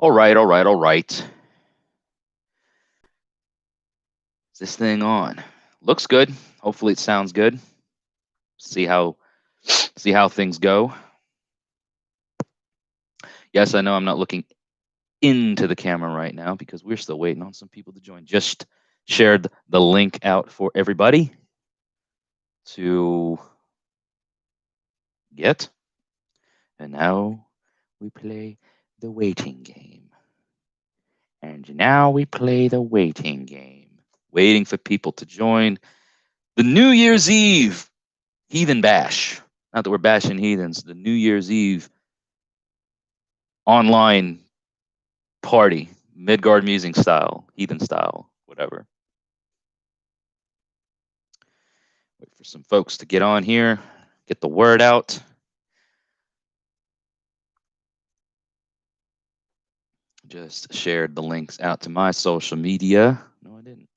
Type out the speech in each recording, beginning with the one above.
All right, all right, all right. Is this thing on? Looks good. Hopefully it sounds good. See how things go. Yes, I know I'm not looking into the camera right now because we're still waiting on some people to join. Just shared the link out for everybody to get. And now we play the waiting game. And now we play the waiting game. Waiting for people to join the New Year's Eve Heathen Bash. Not that we're bashing heathens, the New Year's Eve online party, Midgard Musings style, heathen style, whatever. Wait for some folks to get on here, get the word out. Just shared the links out to my social media. No, I didn't.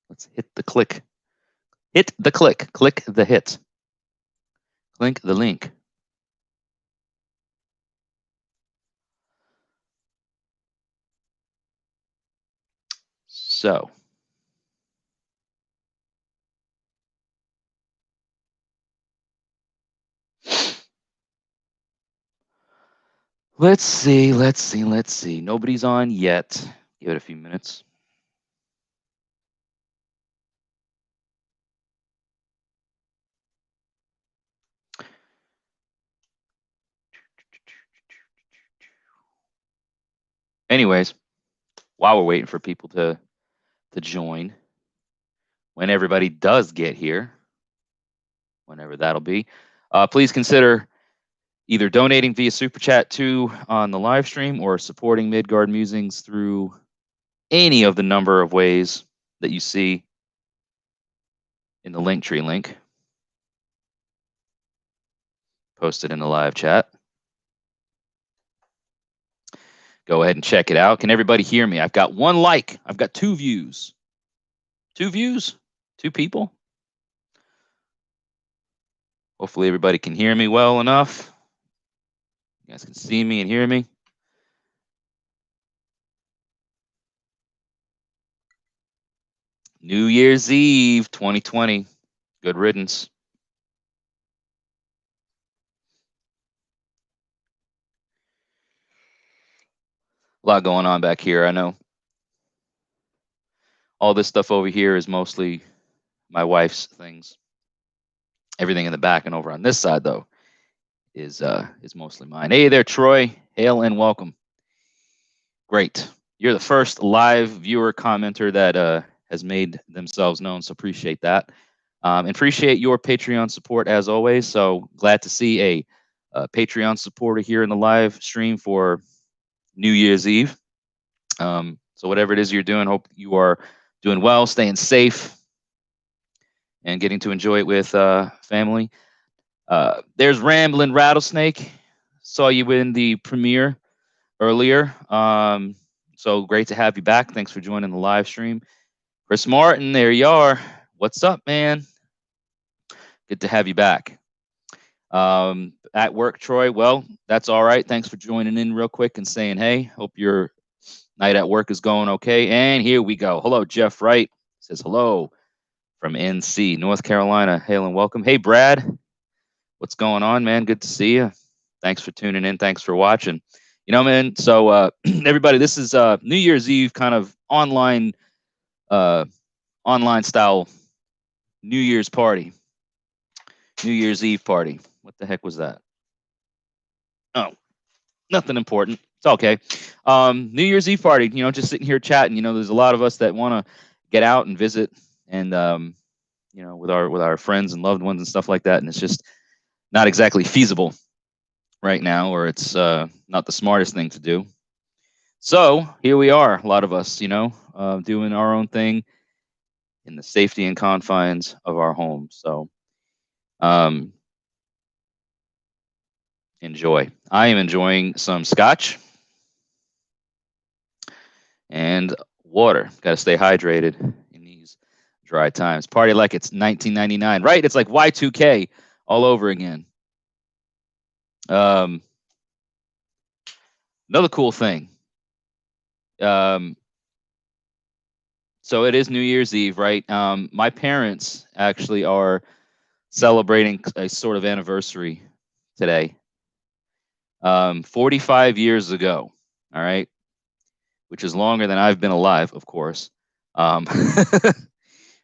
Let's hit the click. Hit the click. Click the hit. Click the link. So, let's see. Nobody's on yet. Give it a few minutes. Anyways, while we're waiting for people to join, when everybody does get here, whenever that'll be, please consider either donating via Super Chat 2 on the live stream or supporting Midgard Musings through any of the number of ways that you see in the Linktree link posted in the live chat. Go ahead and check it out. Can everybody hear me? I've got 1 like. I've got 2 views. 2 views? 2 people? Hopefully everybody can hear me well enough. You guys can see me and hear me. New Year's Eve 2020. Good riddance. A lot going on back here, I know. All this stuff over here is mostly my wife's things. Everything in the back and over on this side, though, is mostly mine. Hey there, Troy. Hail and welcome. Great. You're the first live viewer commenter that has made themselves known, so appreciate that. And appreciate your Patreon support as always. So glad to see a Patreon supporter here in the live stream for New Year's Eve. So whatever it is you're doing, hope you are doing well, staying safe, and getting to enjoy it with family. There's Ramblin' Rattlesnake. Saw you in the premiere earlier. So great to have you back. Thanks for joining the live stream. Chris Martin, there you are. What's up, man? Good to have you back. At work, Troy. Well, that's all right. Thanks for joining in real quick and saying hey. Hope your night at work is going okay. And here we go. Hello, Jeff Wright says hello from NC, North Carolina. Hail and welcome. Hey, Brad. What's going on, man? Good to see you. Thanks for tuning in. Thanks for watching. You know, man, so everybody, this is New Year's Eve kind of online style New Year's party. New Year's Eve party. What the heck was that? Oh, nothing important. It's okay. New Year's Eve party, you know, just sitting here chatting. You know, there's a lot of us that want to get out and visit and, you know, with our friends and loved ones and stuff like that. And it's just not exactly feasible right now, or it's not the smartest thing to do. So here we are, a lot of us, you know, doing our own thing in the safety and confines of our home. So enjoy. I am enjoying some scotch and water. Got to stay hydrated in these dry times. Party like it's 1999, right? It's like Y2K all over again. Another cool thing So it is New Year's Eve, right? My parents actually are celebrating a sort of anniversary today. 45 years ago, all right, which is longer than I've been alive, of course. Um,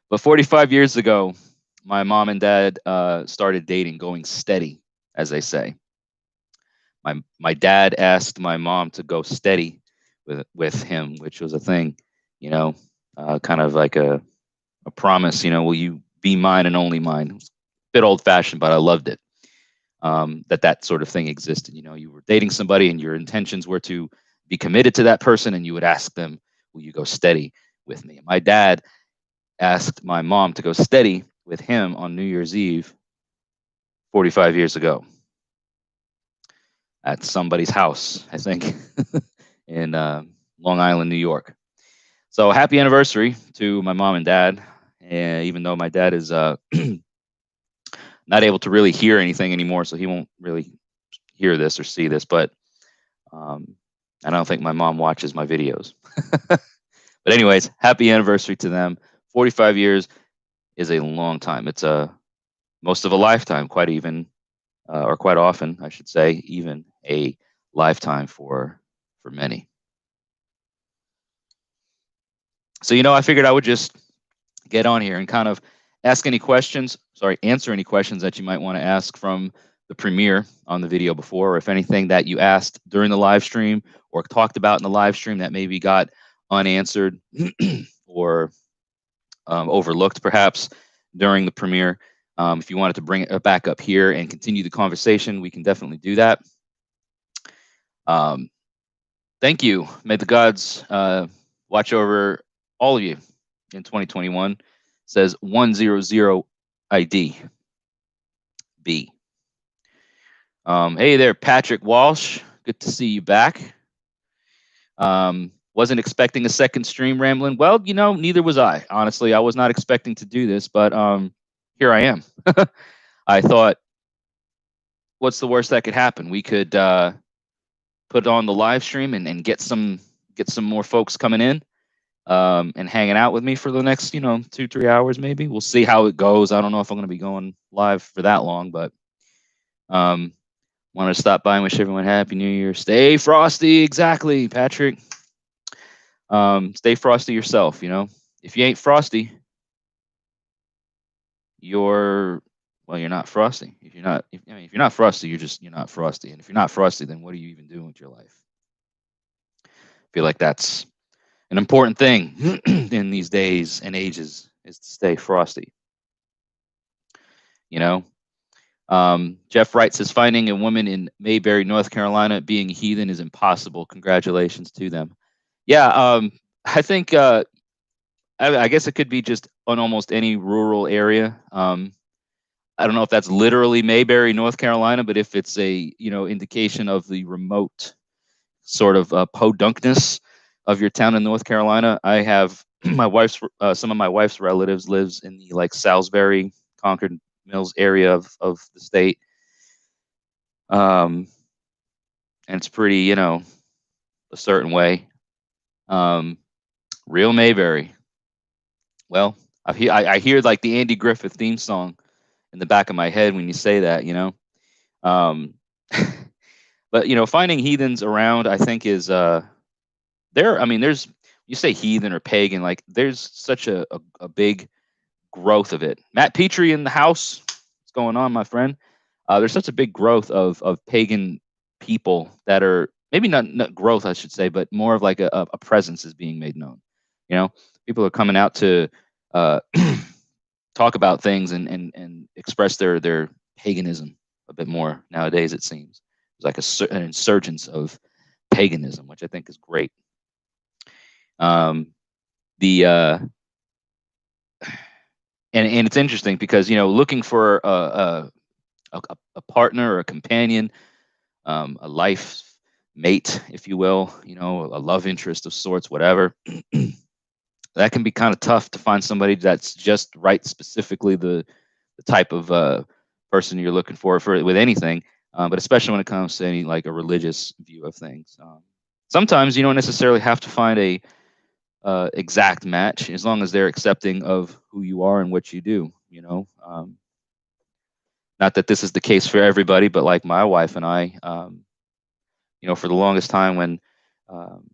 but 45 years ago, my mom and dad started dating, going steady, as they say. My dad asked my mom to go steady with him, which was a thing, you know, kind of like a promise, will you be mine and only mine? It was a bit old fashioned, but I loved it. That sort of thing existed. You were dating somebody and your intentions were to be committed to that person, and you would ask them, will you go steady with me? My dad asked my mom to go steady with him on New Year's Eve 45 years ago at somebody's house, I think, in Long Island, New York. So happy anniversary to my mom and dad. And even though my dad is not able to really hear anything anymore, so he won't really hear this or see this, but I don't think my mom watches my videos. But anyways, happy anniversary to them. 45 years is a long time. It's most of a lifetime, quite often, I should say, even a lifetime for many. So, I figured I would just get on here and kind of answer any questions that you might want to ask from the premiere on the video before, or if anything that you asked during the live stream or talked about in the live stream that maybe got unanswered or overlooked perhaps during the premiere. If you wanted to bring it back up here and continue the conversation, we can definitely do that. Thank you. May the gods watch over all of you in 2021. Says 100 ID B. Hey there, Patrick Walsh. Good to see you back. Wasn't expecting a second stream rambling. Well, neither was I. Honestly, I was not expecting to do this, but here I am. I thought, what's the worst that could happen? We could put on the live stream and get some more folks coming in and hanging out with me for the next 2-3 hours maybe. We'll see how it goes. I don't know if I'm going to be going live for that long, but want to stop by and wish everyone happy New Year. Stay frosty. Exactly, Patrick. Stay frosty yourself. If you ain't frosty, you're not frosty. If you're not frosty, you're not frosty. And if you're not frosty, then what are you even doing with your life? I feel like that's an important thing in these days and ages, is to stay frosty. Jeff Wright says, finding a woman in Mayberry, North Carolina, being a heathen is impossible. Congratulations to them. Yeah, I think I guess it could be just on almost any rural area. I don't know if that's literally Mayberry, North Carolina, but if it's a indication of the remote sort of podunkness of your town in North Carolina, I have some of my wife's relatives lives in the Salisbury, Concord Mills area of the state. And it's pretty, a certain way. Real Mayberry. Well, I hear like the Andy Griffith theme song in the back of my head when you say that, but finding heathens around, I think is there's, you say heathen or pagan, like there's such a big growth of it. Matt Petrie in the house. What's going on, my friend? There's such a big growth of pagan people that are maybe not growth, I should say, but more of like a presence is being made known. People are coming out to talk about things and express their paganism a bit more nowadays. It seems there's like an insurgence of paganism, which I think is great. And it's interesting because looking for a partner or a companion, a life mate, if you will, a love interest of sorts, whatever. That can be kind of tough to find somebody that's just right, specifically the type of person you're looking for with anything, but especially when it comes to any like a religious view of things. sometimes you don't necessarily have to find a exact match, as long as they're accepting of who you are and what you do. Not that this is the case for everybody, but like my wife and I, for the longest time when um,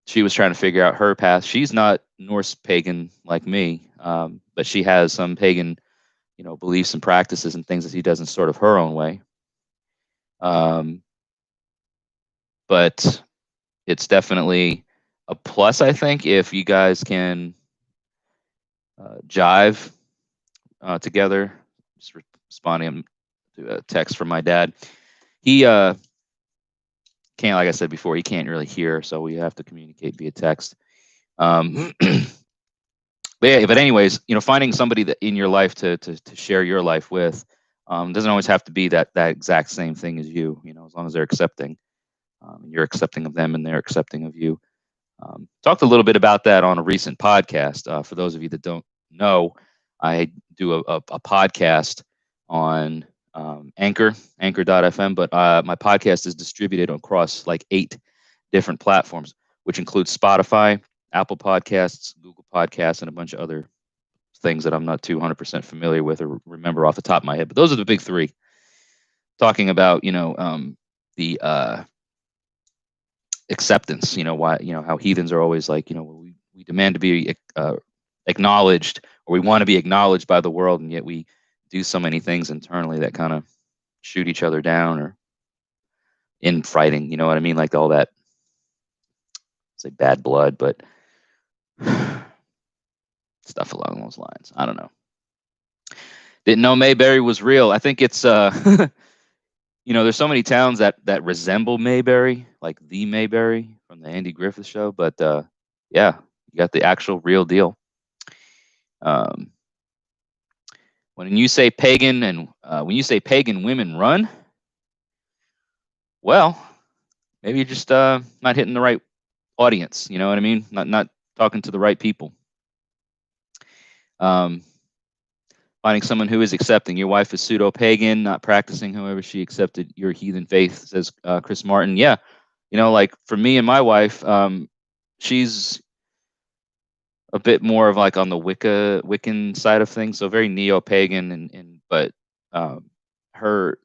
she was trying to figure out her path, she's not Norse pagan like me, but she has some pagan, beliefs and practices and things that she does in sort of her own way. Um, but it's definitely a plus, I think, if you guys can jive together. Just responding to a text from my dad. He can't, like I said before, he can't really hear, so we have to communicate via text. But yeah, but anyways, finding somebody that in your life to share your life with doesn't always have to be that exact same thing as you. As long as they're accepting, you're accepting of them, and they're accepting of you. Talked a little bit about that on a recent podcast. For those of you that don't know, I do a podcast on Anchor.fm, but my podcast is distributed across like 8 different platforms, which includes Spotify, Apple Podcasts, Google Podcasts, and a bunch of other things that I'm not 200% familiar with or remember off the top of my head. But those are the big 3. Talking about, the acceptance, why, how heathens are always like, we demand to be acknowledged, or we want to be acknowledged by the world, and yet we do so many things internally that kind of shoot each other down or infighting, you know what I mean? Like all that, say bad blood, but stuff along those lines. I don't know. Didn't know Mayberry was real. I think it's there's so many towns that resemble Mayberry, like the Mayberry from the Andy Griffith Show, but yeah, you got the actual real deal. When you say pagan and when you say pagan women run, well, maybe you're just not hitting the right audience. You know what I mean? Not talking to the right people. Finding someone who is accepting. Your wife is pseudo-pagan, not practicing. However, she accepted your heathen faith, says Chris Martin. Yeah, like for me and my wife, she's a bit more of like on the Wiccan side of things, so very neo-pagan, but her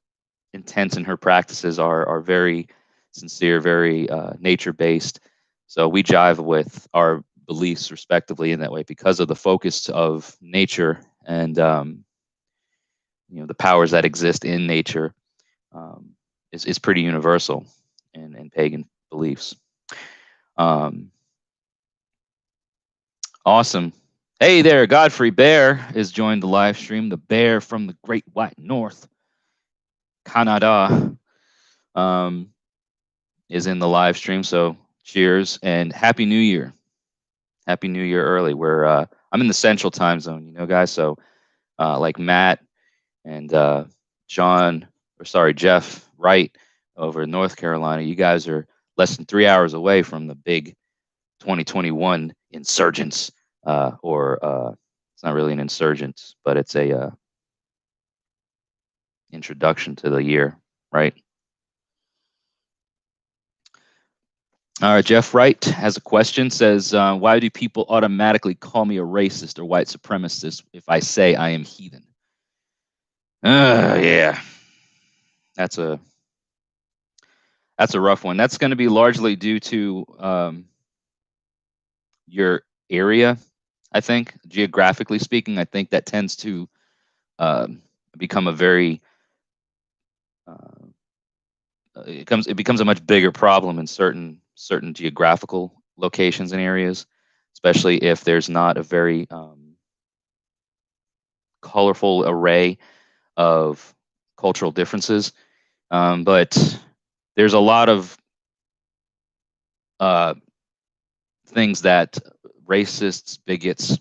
intents and her practices are very sincere, very nature-based. So we jive with our beliefs respectively in that way because of the focus of nature and the powers that exist in nature is pretty universal in pagan beliefs. Awesome. Hey there, Godfrey Bear has joined the live stream. The bear from the Great White North, Canada, is in the live stream. So cheers and Happy New Year. Happy New Year early. I'm in the Central Time Zone, guys. So like Matt and Jeff Wright over in North Carolina, you guys are less than 3 hours away from the big 2021 insurgents. It's not really an insurgent, but it's a introduction to the year, right? All right, Jeff Wright has a question, says, why do people automatically call me a racist or white supremacist if I say I am heathen? Yeah, that's a rough one. That's going to be largely due to your area, I think. Geographically speaking, I think that tends to become a very it becomes a much bigger problem in certain geographical locations and areas, especially if there's not a very colorful array of cultural differences. But there's a lot of things that racists, bigots,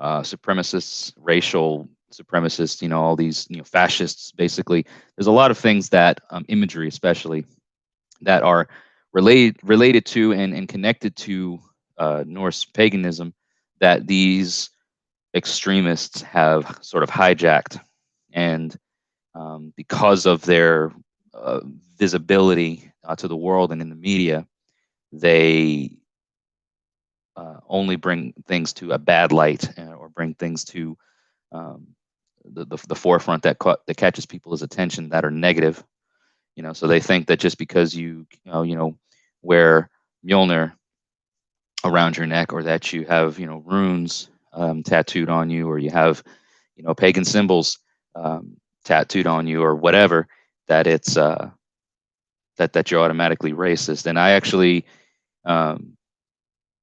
supremacists, racial supremacists, all these, fascists, basically. There's a lot of things that imagery, especially, that are related to and connected to Norse paganism that these extremists have sort of hijacked, and because of their visibility to the world and in the media, they only bring things to a bad light, or bring things to um, the forefront that catches people's attention that are negative. So they think that just because you wear Mjolnir around your neck, or that you have runes tattooed on you, or you have pagan symbols tattooed on you, or whatever, that it's that you're automatically racist. And I actually um,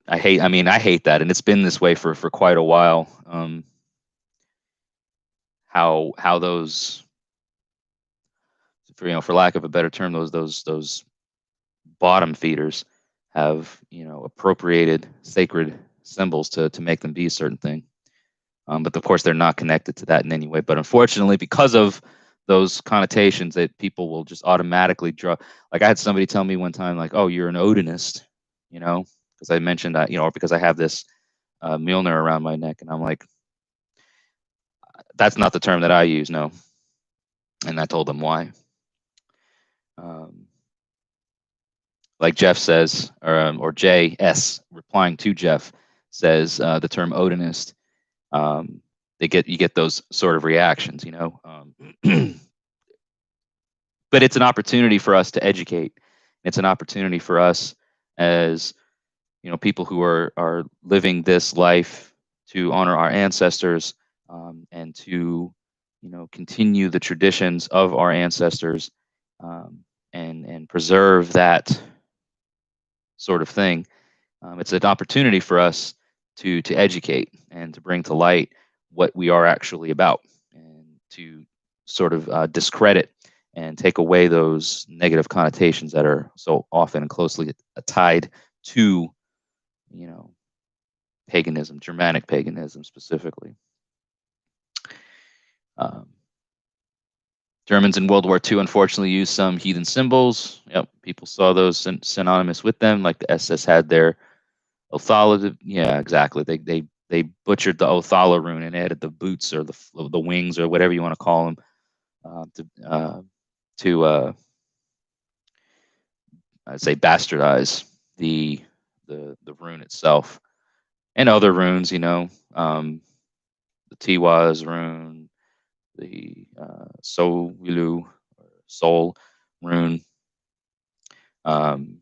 I hate that, and it's been this way for quite a while. How those, for lack of a better term, those bottom feeders have appropriated sacred symbols to make them be a certain thing. But of course, they're not connected to that in any way. But unfortunately, because of those connotations, that people will just automatically draw. Like, I had somebody tell me one time, like, "Oh, you're an Odinist," because I mentioned that, or because I have this Mjolnir around my neck, and I'm like, "That's not the term that I use, no." And I told them why. Like Jeff says, or JS replying to Jeff says, the term Odinist. You get those sort of reactions, but it's an opportunity for us to educate. It's an opportunity for us as people who are living this life to honor our ancestors, and to continue the traditions of our ancestors, and preserve that sort of thing. It's an opportunity for us to educate and to bring to light what we are actually about, and to sort of discredit and take away those negative connotations that are so often and closely tied to paganism, Germanic paganism specifically. Germans in World War II unfortunately used some heathen symbols. Yep, people saw those synonymous with them, like the SS had their Othala. Yeah, exactly. They butchered the Othala rune and added the boots, or the wings, or whatever you want to call them, to I'd say bastardize the rune itself, and other runes. The Tiwa's rune, the Sowilu, or Soul rune. And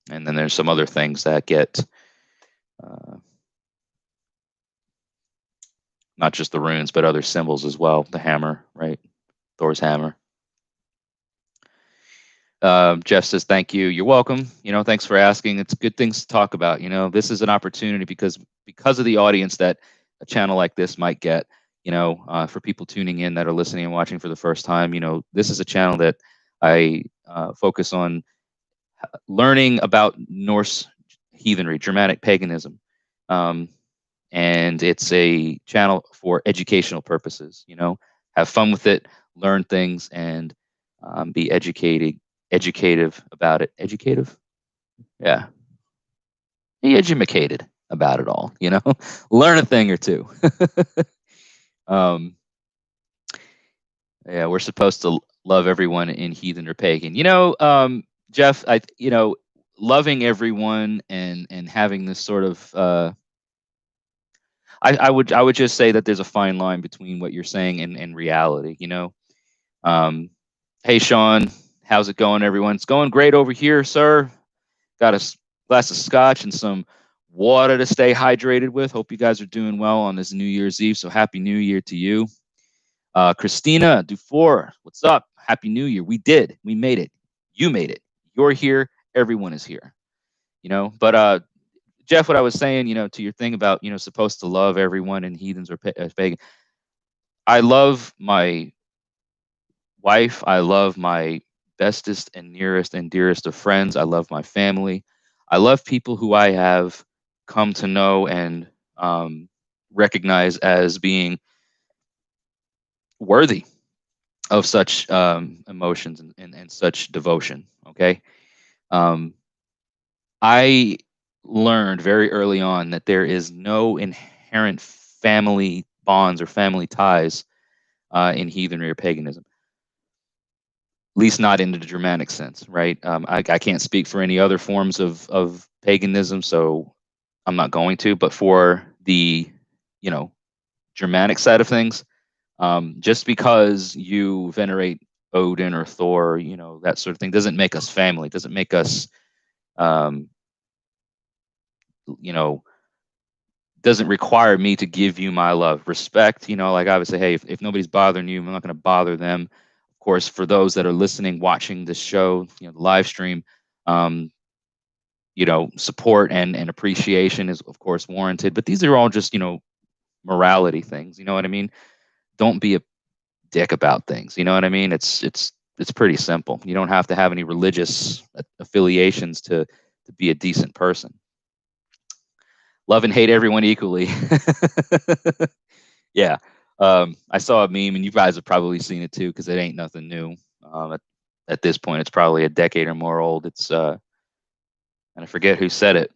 then there's some other things that get not just the runes, but other symbols as well. The hammer, right? Thor's hammer. Jeff says, "Thank you. You're welcome. Thanks for asking. It's good things to talk about. This is an opportunity because of the audience that a channel like this might get. For people tuning in that are listening and watching for the first time, this is a channel that I focus on learning about Norse heathenry, Germanic paganism. And it's a channel for educational purposes. Have fun with it, learn things, and be educative about it. Educative? Yeah. Be educated about it all, learn a thing or two. Yeah, we're supposed to love everyone in heathen or pagan. Jeff, loving everyone and having this sort of I would just say that there's a fine line between what you're saying and reality. Hey Sean, how's it going, everyone? It's going great over here, sir. Got a glass of scotch and some water to stay hydrated with. Hope you guys are doing well on this New Year's Eve. So happy New Year to you. Christina Dufour, what's up? Happy New Year. We made it. You made it. You're here. Everyone is here. But Jeff, what I was saying, to your thing about, supposed to love everyone in heathens or pagan. I love my wife. I love my bestest and nearest and dearest of friends. I love my family. I love people who I have come to know and recognize as being worthy of such emotions and such devotion. Okay. I learned very early on that there is no inherent family bonds or family ties in heathenry or paganism. least not in the Germanic sense, right? I can't speak for any other forms of paganism, so I'm not going to. But for the, you know, Germanic side of things, just because you venerate Odin or Thor, you know, that sort of thing, doesn't make us family. Doesn't make us, um, you know, doesn't require me to give you my love, respect. You know, like I would say, hey, if nobody's bothering you, I'm not going to bother them. Of course, for those that are listening, watching this show, you know, the live stream, um, you know, support and appreciation is of course warranted. But these are all just, you know, morality things. You know what I mean? Don't be a dick about things. You know what I mean? It's pretty simple. You don't have to have any religious affiliations to be a decent person. Love and hate everyone equally. Yeah. I saw a meme, and you guys have probably seen it too, because it ain't nothing new. At this point, it's probably a decade or more old. And I forget who said it.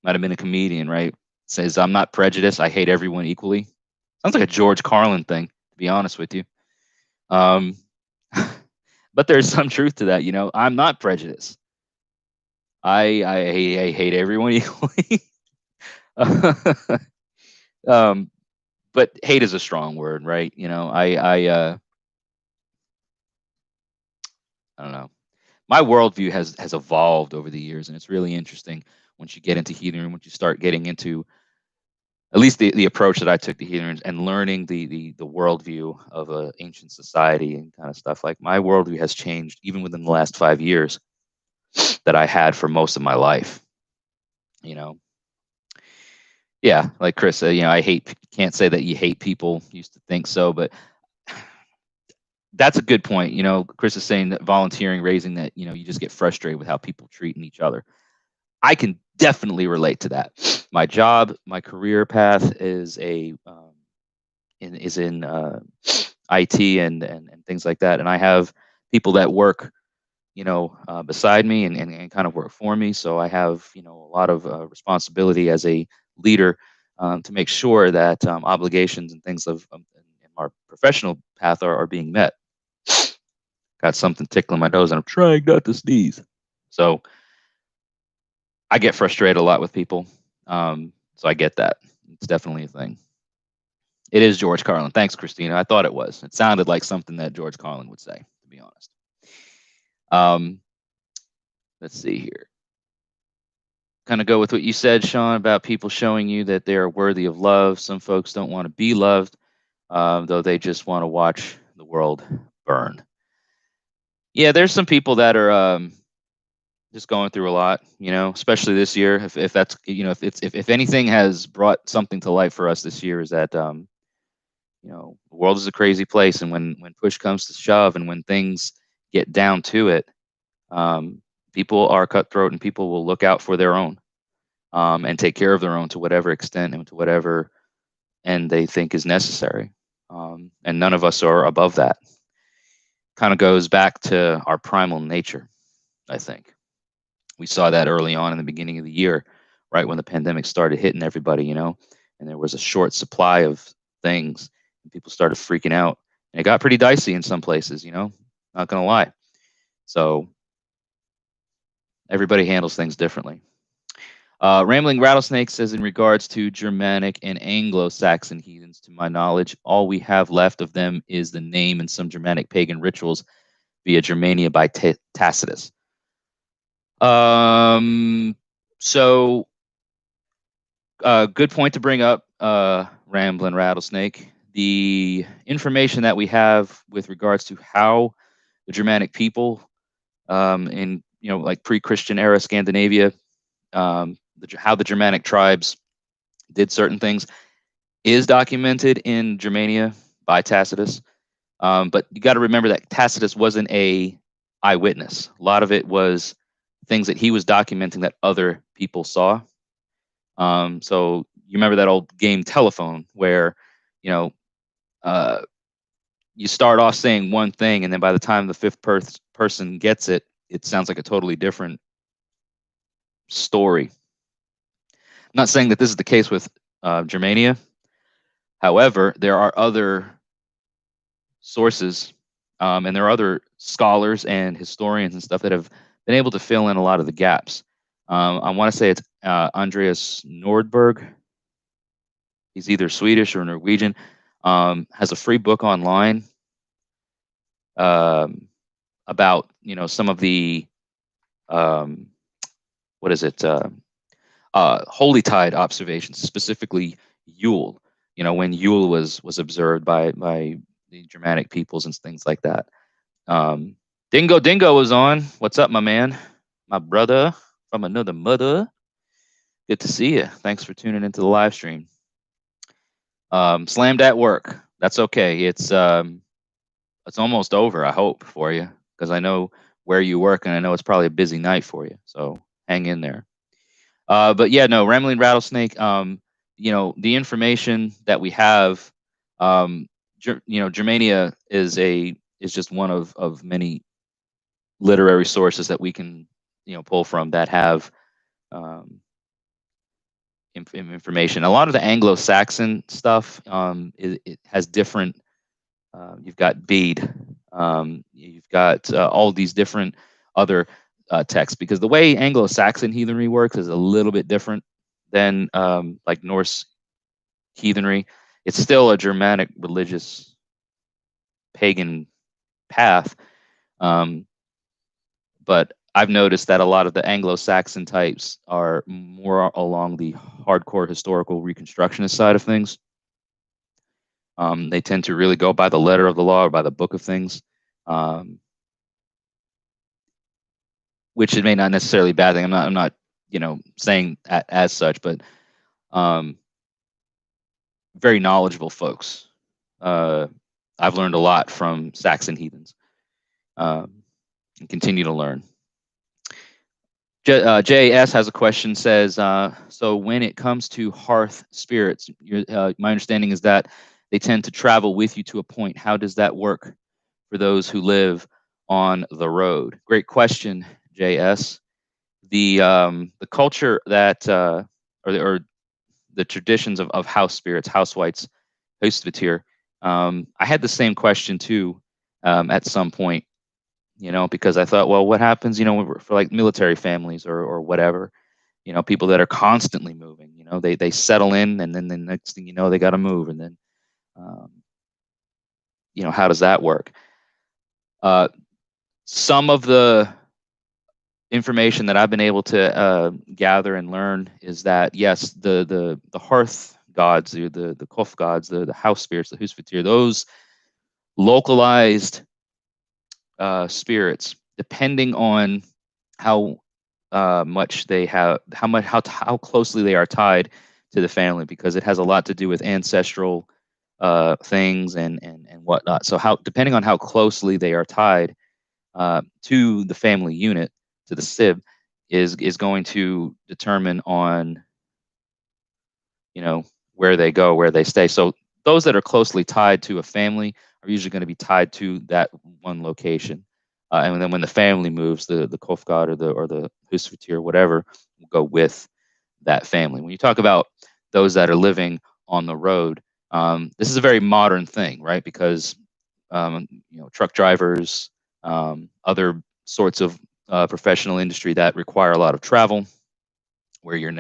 Might have been a comedian, right? It says, "I'm not prejudiced. I hate everyone equally." Sounds like a George Carlin thing, to be honest with you. Um, but there's some truth to that. You know, I'm not prejudiced. I hate everyone equally. um, but hate is a strong word, right? You know, I don't know. My worldview has evolved over the years, and it's really interesting once you get into healing, once you start getting into at least the approach that I took to healing and learning the worldview of a ancient society and kind of stuff. Like my worldview has changed even within the last 5 years that I had for most of my life. You know, yeah, like Chris said, you know, I hate can't say that you hate people. Used to think so, but that's a good point. You know, Chris is saying that volunteering, raising that, you know, you just get frustrated with how people treating each other. I can definitely relate to that. My job, my career path is in IT and things like that, and I have people that work, you know, beside me and kind of work for me. So I have, you know, a lot of responsibility as a leader, to make sure that obligations and things of in our professional path are being met. Got something tickling my nose, and I'm trying not to sneeze. So I get frustrated a lot with people. So I get that. It's definitely a thing. It is George Carlin. Thanks, Christina. I thought it was. It sounded like something that George Carlin would say, to be honest. Um, let's see here. Kind of go with what you said, Sean, about people showing you that they are worthy of love. Some folks don't want to be loved, though they just want to watch the world burn. Yeah, there's some people that are just going through a lot, you know, especially this year. If that's, you know, if anything has brought something to light for us this year, is that you know, the world is a crazy place, and when push comes to shove, and when things get down to it, um, people are cutthroat, and people will look out for their own, and take care of their own to whatever extent and to whatever end they think is necessary. And none of us are above that. Kind of goes back to our primal nature, I think. We saw that early on in the beginning of the year, right when the pandemic started hitting everybody, you know, and there was a short supply of things, and people started freaking out. And it got pretty dicey in some places, you know, not going to lie. So everybody handles things differently. Rambling Rattlesnake says, in regards to Germanic and Anglo-Saxon heathens, to my knowledge, all we have left of them is the name and some Germanic pagan rituals via Germania by Tacitus. Um, so good point to bring up, Rambling Rattlesnake. The information that we have with regards to how the Germanic people, in, you know, like pre-Christian era Scandinavia, how the Germanic tribes did certain things is documented in Germania by Tacitus. But you got to remember that Tacitus wasn't a eyewitness. A lot of it was things that he was documenting that other people saw. So you remember that old game Telephone, where, you know, uh, you start off saying one thing, and then by the time the fifth person gets it, it sounds like a totally different story. I'm not saying that this is the case with Germania. However, there are other sources And there are other scholars and historians and stuff that have been able to fill in a lot of the gaps. I want to say it's Andreas Nordberg. He's either Swedish or Norwegian. Has a free book online um, about some of the um, what is it holy tide observations, specifically Yule. When Yule was observed by the Germanic peoples and things like that. Um, Dingo was on. What's up, my man? My brother from another mother. Good to see you. Thanks for tuning into the live stream. Slammed at work. That's okay. It's almost over. I hope for you, because I know where you work and I know it's probably a busy night for you. So hang in there. But yeah, no, Rambling Rattlesnake. The information that we have, Germania is just one of many literary sources that we can pull from that have um, information. A lot of the Anglo-Saxon stuff, it has different. You've got Bede. You've got all these different other texts, because the way Anglo-Saxon heathenry works is a little bit different than like Norse heathenry. It's still a Germanic religious pagan path, but I've noticed that a lot of the Anglo-Saxon types are more along the hardcore historical reconstructionist side of things. They tend to really go by the letter of the law or by the book of things, which it may not necessarily be a bad thing. I'm not saying as such, but very knowledgeable folks. I've learned a lot from Saxon heathens, and continue to learn. JS has a question, says, so when it comes to hearth spirits, my understanding is that they tend to travel with you to a point. How does that work for those who live on the road? Great question, JS. The culture that or the traditions of house spirits, house whites, Husvatir. I had the same question too at some point, because I thought, well, what happens, for like military families or whatever, people that are constantly moving, they settle in, and then the next thing you know, they got to move. And then, how does that work? Some of the information that I've been able to gather and learn is that, yes, the hearth gods, the Kof gods, the house spirits, the Husvatir, those localized spirits, depending on how much they have, how closely they are tied to the family, because it has a lot to do with ancestral things and whatnot. So depending on how closely they are tied to the family unit, to the SIB, is going to determine on where they go, where they stay. So those that are closely tied to a family are usually going to be tied to that one location. And then when the family moves, the Kofgod or the Husvatir or whatever will go with that family. When you talk about those that are living on the road, this is a very modern thing, right? Because truck drivers, other sorts of professional industry that require a lot of travel, where you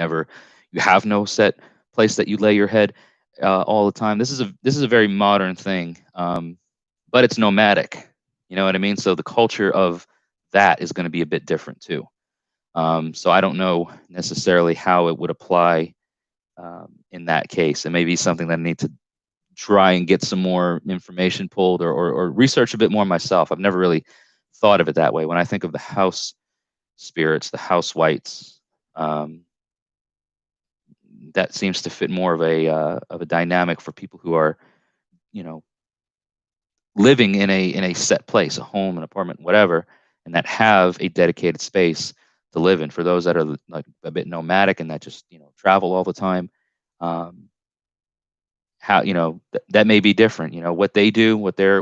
have no set place that you lay your head all the time. This is a very modern thing, but it's nomadic. You know what I mean? So the culture of that is going to be a bit different too. So I don't know necessarily how it would apply in that case. It may be something that I need to try and get some more information pulled or research a bit more myself. I've never really thought of it that way. When I think of the house spirits, the house whites, that seems to fit more of a dynamic for people who are, living in a set place, a home, an apartment, whatever, and that have a dedicated space to live in. For those that are like a bit nomadic and that just travel all the time, how that may be different. What they do, what their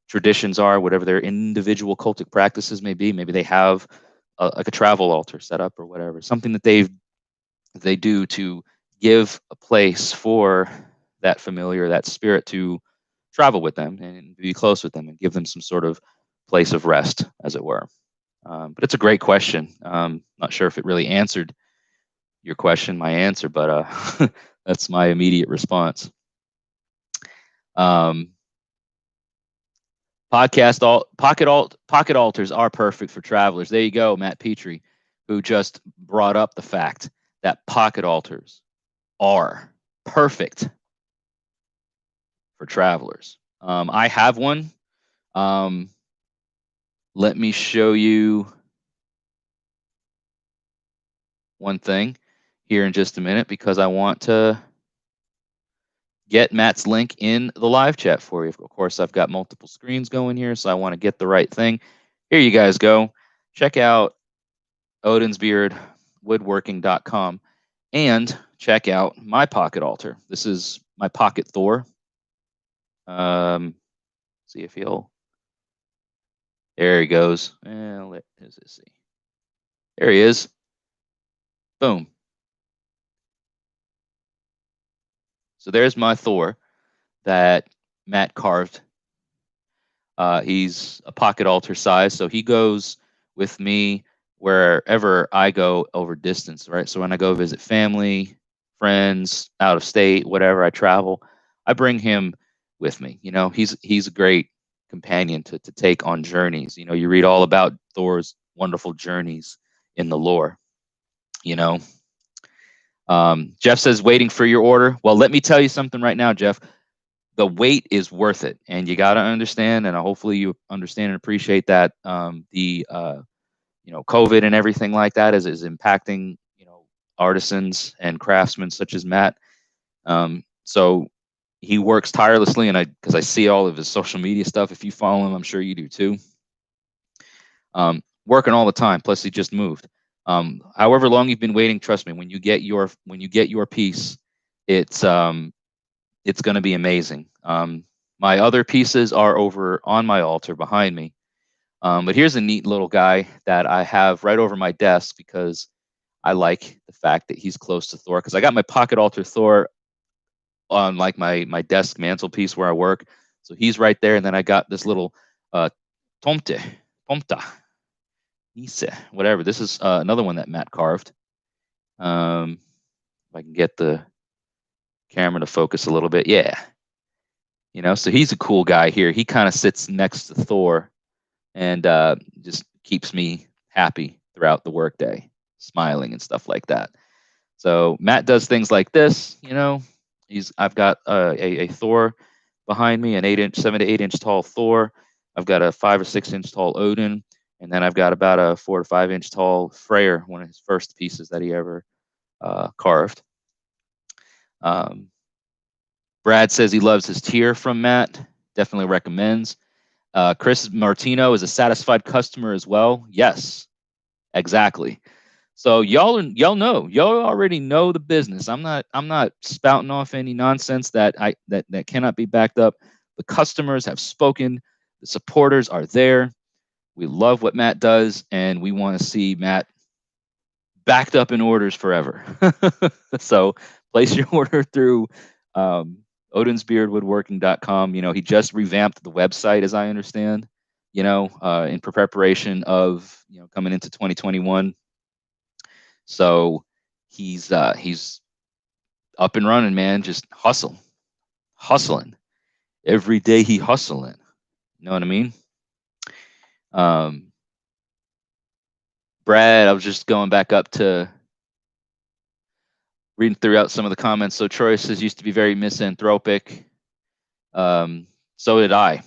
traditions are, whatever their individual cultic practices may be. Maybe they have like a travel altar set up or whatever, something that they do to give a place for that familiar, that spirit to travel with them and be close with them and give them some sort of place of rest, as it were. But it's a great question. Not sure if it really answered your question, my answer, but that's my immediate response. Pocket altars are perfect for travelers. There you go, Matt Petrie, who just brought up the fact that pocket altars are perfect for travelers. I have one. Let me show you one thing here in just a minute, because I want to get Matt's link in the live chat for you. Of course, I've got multiple screens going here, so I want to get the right thing. Here you guys go. Check out odinsbeardwoodworking.com and check out my pocket altar. This is my pocket Thor. See if he'll. There he goes. Let's see. There he is. Boom. So there's my Thor that Matt carved. He's a pocket altar size, so he goes with me wherever I go over distance, right? So when I go visit family, friends, out of state, whatever I travel, I bring him with me. You know, he's a great companion to take on journeys. You know, you read all about Thor's wonderful journeys in the lore. You know, Jeff says waiting for your order. Well, let me tell you something right now, Jeff. The wait is worth it, and you got to understand, and hopefully you understand and appreciate that COVID and everything like that is impacting artisans and craftsmen such as Matt. So he works tirelessly, and because I see all of his social media stuff. If you follow him, I'm sure you do too. Working all the time. Plus, he just moved. However long you've been waiting, trust me, when you get your piece, it's going to be amazing. My other pieces are over on my altar behind me. But here's a neat little guy that I have right over my desk because I like the fact that he's close to Thor. Because I got my pocket altar Thor on like my desk mantelpiece where I work. So he's right there. And then I got this little Tomta, Nise, whatever. This is another one that Matt carved. If I can get the camera to focus a little bit. Yeah. So he's a cool guy here. He kind of sits next to Thor and just keeps me happy throughout the workday, smiling and stuff like that. So Matt does things like this. I've got a Thor behind me, an 7 to 8 inch tall Thor. I've got a 5 or 6 inch tall Odin, and then I've got about a 4 to 5 inch tall Freyr, one of his first pieces that he ever carved. Brad says he loves his tier from Matt. Definitely recommends. Chris Martino is a satisfied customer as well. Yes, exactly. So y'all already know the business. I'm not spouting off any nonsense that cannot be backed up. The customers have spoken. The supporters are there. We love what Matt does, and we want to see Matt backed up in orders forever. So place your order through odinsbeardwoodworking.com. He just revamped the website, as I understand, in preparation of, coming into 2021. So he's up and running, man. Just hustling. Every day he hustling. You know what I mean? Brad, I was just going back up to reading throughout some of the comments. So Troy says used to be very misanthropic. So did I.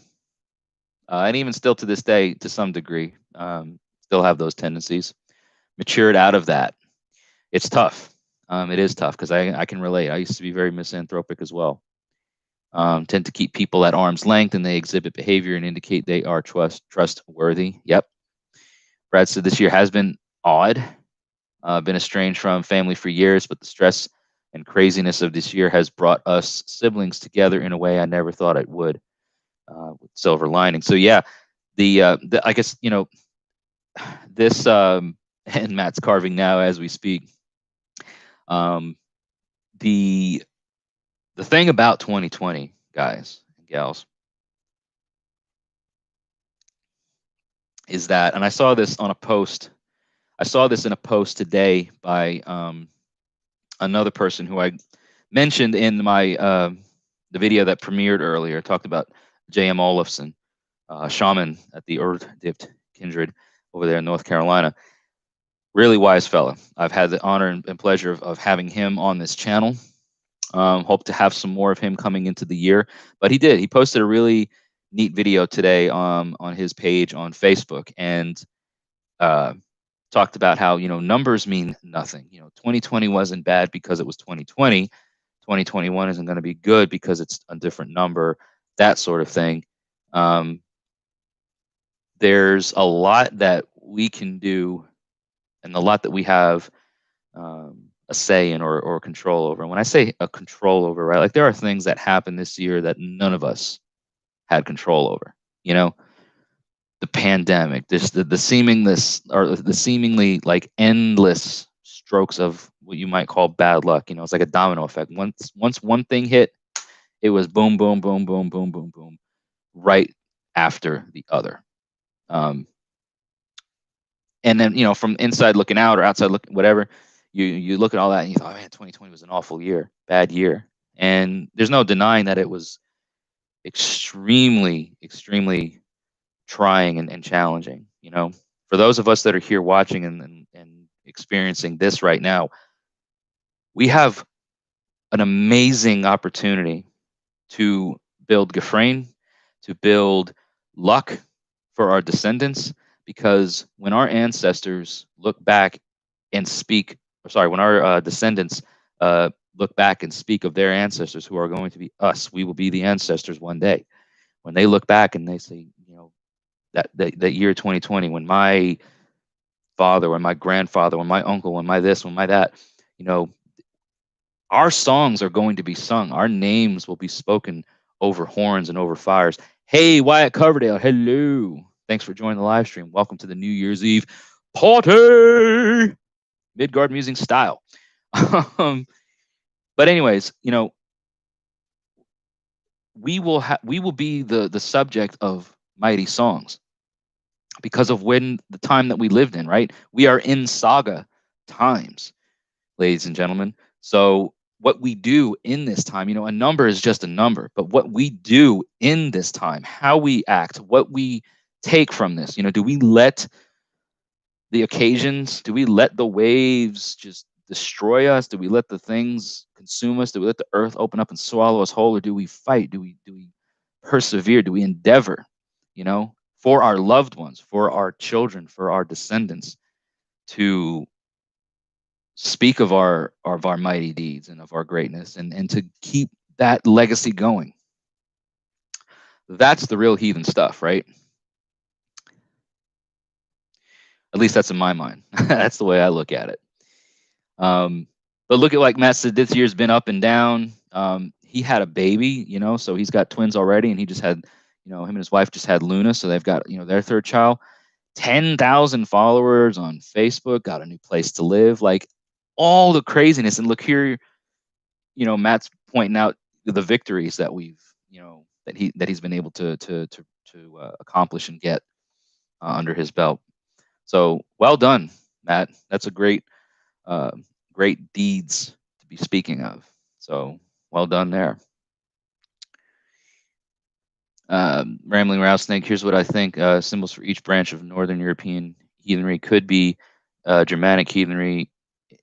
And even still to this day, to some degree, still have those tendencies. Matured out of that. It's tough. It is tough because I can relate. I used to be very misanthropic as well. Tend to keep people at arm's length, and they exhibit behavior and indicate they are trustworthy. Yep. Brad said this year has been odd. Been estranged from family for years, but the stress and craziness of this year has brought us siblings together in a way I never thought it would. With silver lining. So yeah, the I guess this and Matt's carving now as we speak. The thing about 2020, guys and gals, is that, and I saw this on a post. I saw this in a post today by another person who I mentioned in my the video that premiered earlier. Talked about J.M. Olafson, shaman at the Erd-dipped kindred over there in North Carolina. Really wise fella. I've had the honor and pleasure of having him on this channel. Hope to have some more of him coming into the year. But he did. He posted a really neat video today on his page on Facebook, and uh, talked about how, numbers mean nothing. 2020 wasn't bad because it was 2020. 2021 isn't going to be good because it's a different number. That sort of thing. There's a lot that we can do, and a lot that we have a say in or control over. And when I say a control over, right, like there are things that happened this year that none of us had control over. The pandemic, the seemingly like endless strokes of what you might call bad luck. It's like a domino effect. Once one thing hit, it was boom, boom, boom, boom, boom, boom, boom, right after the other. And then, from inside looking out or outside looking, whatever, you look at all that and you thought, oh, man, 2020 was an awful year, bad year. And there's no denying that it was extremely, extremely trying and challenging. For those of us that are here watching and experiencing this right now, we have an amazing opportunity to build Gefrain, to build luck for our descendants, because when our ancestors look back and speak, when our descendants look back and speak of their ancestors who are going to be us, we will be the ancestors one day. When they look back and they say, that year 2020, when my father, when my grandfather, when my uncle, when my this, when my that, our songs are going to be sung. Our names will be spoken over horns and over fires. Hey, Wyatt Coverdale, hello. Thanks for joining the live stream. Welcome to the New Year's Eve party, Midgard Musings style. But anyways, we will be the subject of mighty songs because of the time that we lived in, right? We are in saga times, ladies and gentlemen. So what we do in this time, a number is just a number, but what we do in this time, how we act, what we take from this, do we let the occasions, do we let the waves just destroy us? Do we let the things consume us? Do we let the earth open up and swallow us whole? Or do we fight? Do we persevere? Do we endeavor, for our loved ones, for our children, for our descendants, to speak of our mighty deeds and of our greatness, and to keep that legacy going? That's the real heathen stuff, right? At least that's in my mind. That's the way I look at it. But look at, like Matt said, this year's been up and down. He had a baby, so he's got twins already, and he just had, him and his wife just had Luna, so they've got, their third child. 10,000 followers on Facebook, got a new place to live, like all the craziness. And look here, Matt's pointing out the victories that we've, that he's been able to accomplish and get under his belt. So well done, Matt. That's a great deeds to be speaking of. So well done there. Rambling Rattlesnake, here's what I think. Symbols for each branch of Northern European heathenry could be Germanic heathenry,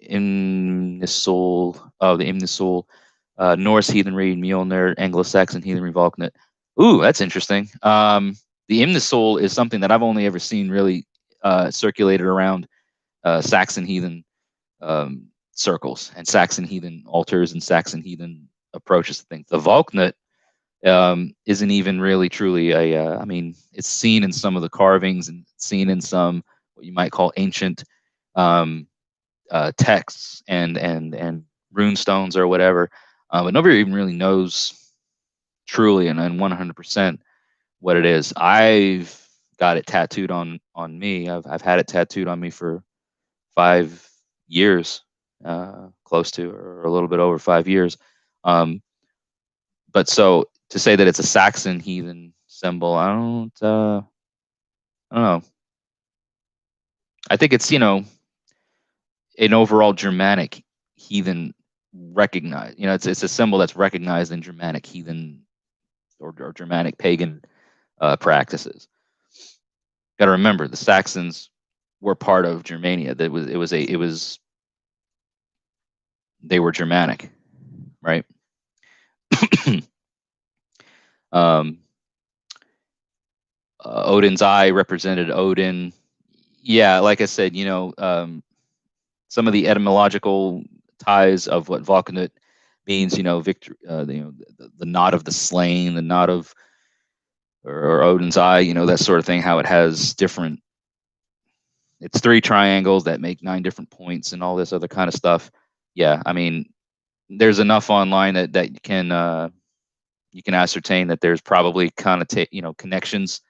Imnisul, the Imnisul, Norse heathenry, Mjolnir, Anglo-Saxon heathenry, Vulcanet. Ooh, that's interesting. The Imnisul is something that I've only ever seen really circulated around Saxon heathen circles and Saxon heathen altars and Saxon heathen approaches to things. The Vulcanet isn't even really truly I mean, it's seen in some of the carvings and seen in some what you might call ancient texts and rune stones or whatever, but nobody even really knows truly and 100% what it is. I've got it tattooed on me. I've had it tattooed on me for 5 years, close to, or a little bit over 5 years. But so to say that it's a Saxon heathen symbol, I don't know. I think it's, an overall Germanic heathen recognized. It's a symbol that's recognized in Germanic heathen or Germanic pagan practices. Got to remember, the Saxons were part of Germania. They were Germanic, right? um, Odin's eye represented Odin. Yeah, like I said, some of the etymological ties of what Valknut means, victory, the knot of the slain, the knot of, or Odin's eye, that sort of thing, how it has different, it's 3 triangles that make 9 different points and all this other kind of stuff. Yeah, I mean, there's enough online that you can ascertain that there's probably connections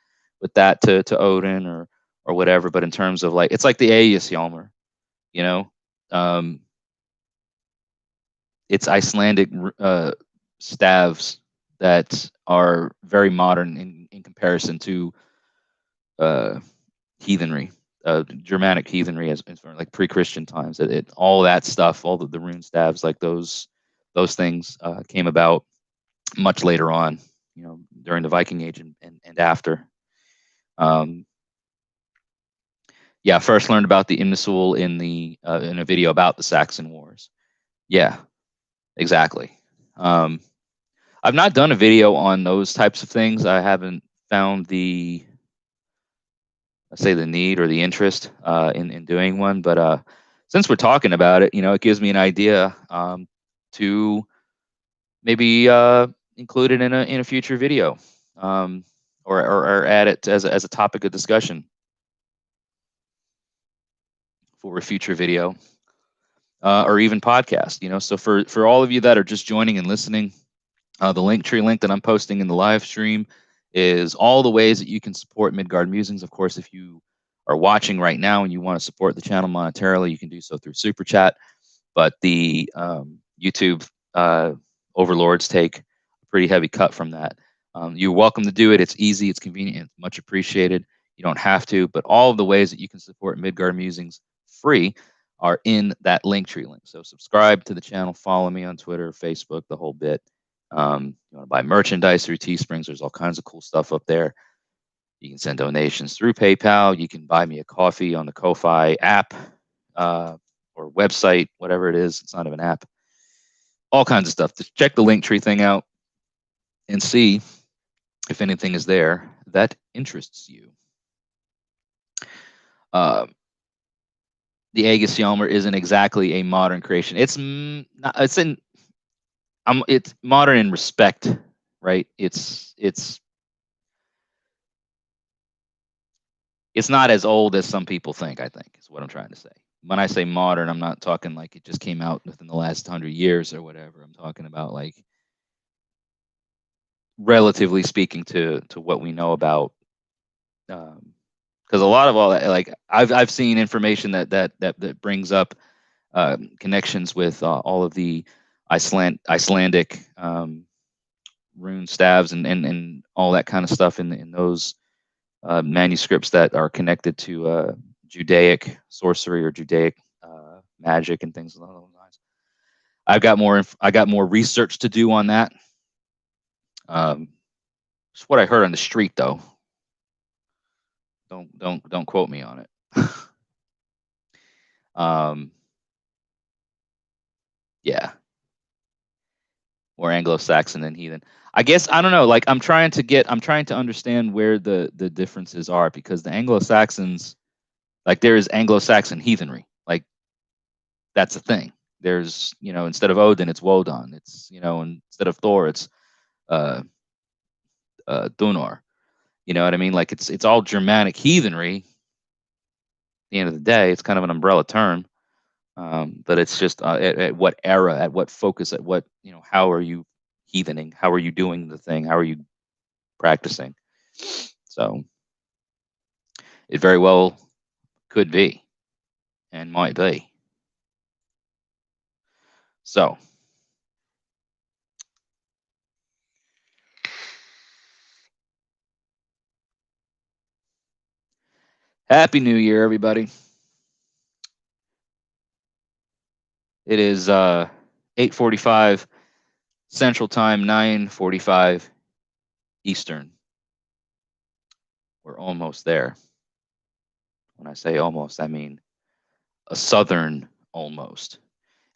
with that to Odin or whatever. But in terms of like, it's like the Aegis you know, um, it's Icelandic staves that are very modern in comparison to heathenry, Germanic heathenry, as for like pre-Christian times. All that stuff, all the rune staves, like those things came about much later on, during the Viking Age and after. Um, yeah, first learned about the Imnisul in a video about the Saxon Wars. Yeah, exactly. I've not done a video on those types of things. I haven't found the need or the interest in doing one. But since we're talking about it, it gives me an idea to maybe include it in a future video, or add it as a topic of discussion for a future video, or even podcast. So for all of you that are just joining and listening, the Linktree link that I'm posting in the live stream is all the ways that you can support Midgard Musings. Of course, if you are watching right now and you want to support the channel monetarily, you can do so through Super Chat. But the YouTube overlords take a pretty heavy cut from that. You're welcome to do it. It's easy, it's convenient, it's much appreciated. You don't have to, but all of the ways that you can support Midgard Musings free are in that Linktree link. So subscribe to the channel, follow me on Twitter, Facebook, the whole bit. You want to buy merchandise through Teesprings, there's all kinds of cool stuff up there. You can send donations through PayPal. You can buy me a coffee on the Ko-Fi app or website, whatever it is. It's not even an app. All kinds of stuff. Just check the Linktree thing out and see if anything is there that interests you. The Aegis isn't exactly a modern creation. It's modern in respect, right? It's not as old as some people think, I think, is what I'm trying to say. When I say modern, I'm not talking like it just came out within the last 100 years or whatever. I'm talking about like, relatively speaking to what we know about, because a lot of all that, like I've seen information that brings up connections with all of the Icelandic rune staves and all that kind of stuff in those manuscripts that are connected to Judaic sorcery or Judaic magic and things along those lines. I got more research to do on that. It's what I heard on the street, though. Don't quote me on it. Yeah, more Anglo-Saxon than heathen. I guess I don't know. Like I'm trying to understand where the differences are, because the Anglo-Saxons, like there is Anglo-Saxon heathenry. Like that's a thing. There's, instead of Odin, it's Wodan. It's, instead of Thor, it's uh, Dunor. You know what I mean? Like it's all Germanic heathenry. At the end of the day, it's kind of an umbrella term. But it's just at what era, at what focus, at what, how are you heathening? How are you doing the thing? How are you practicing? So it very well could be and might be. So Happy New Year, everybody. It is 8:45 Central Time, 9:45 Eastern. We're almost there. When I say almost, I mean a southern almost.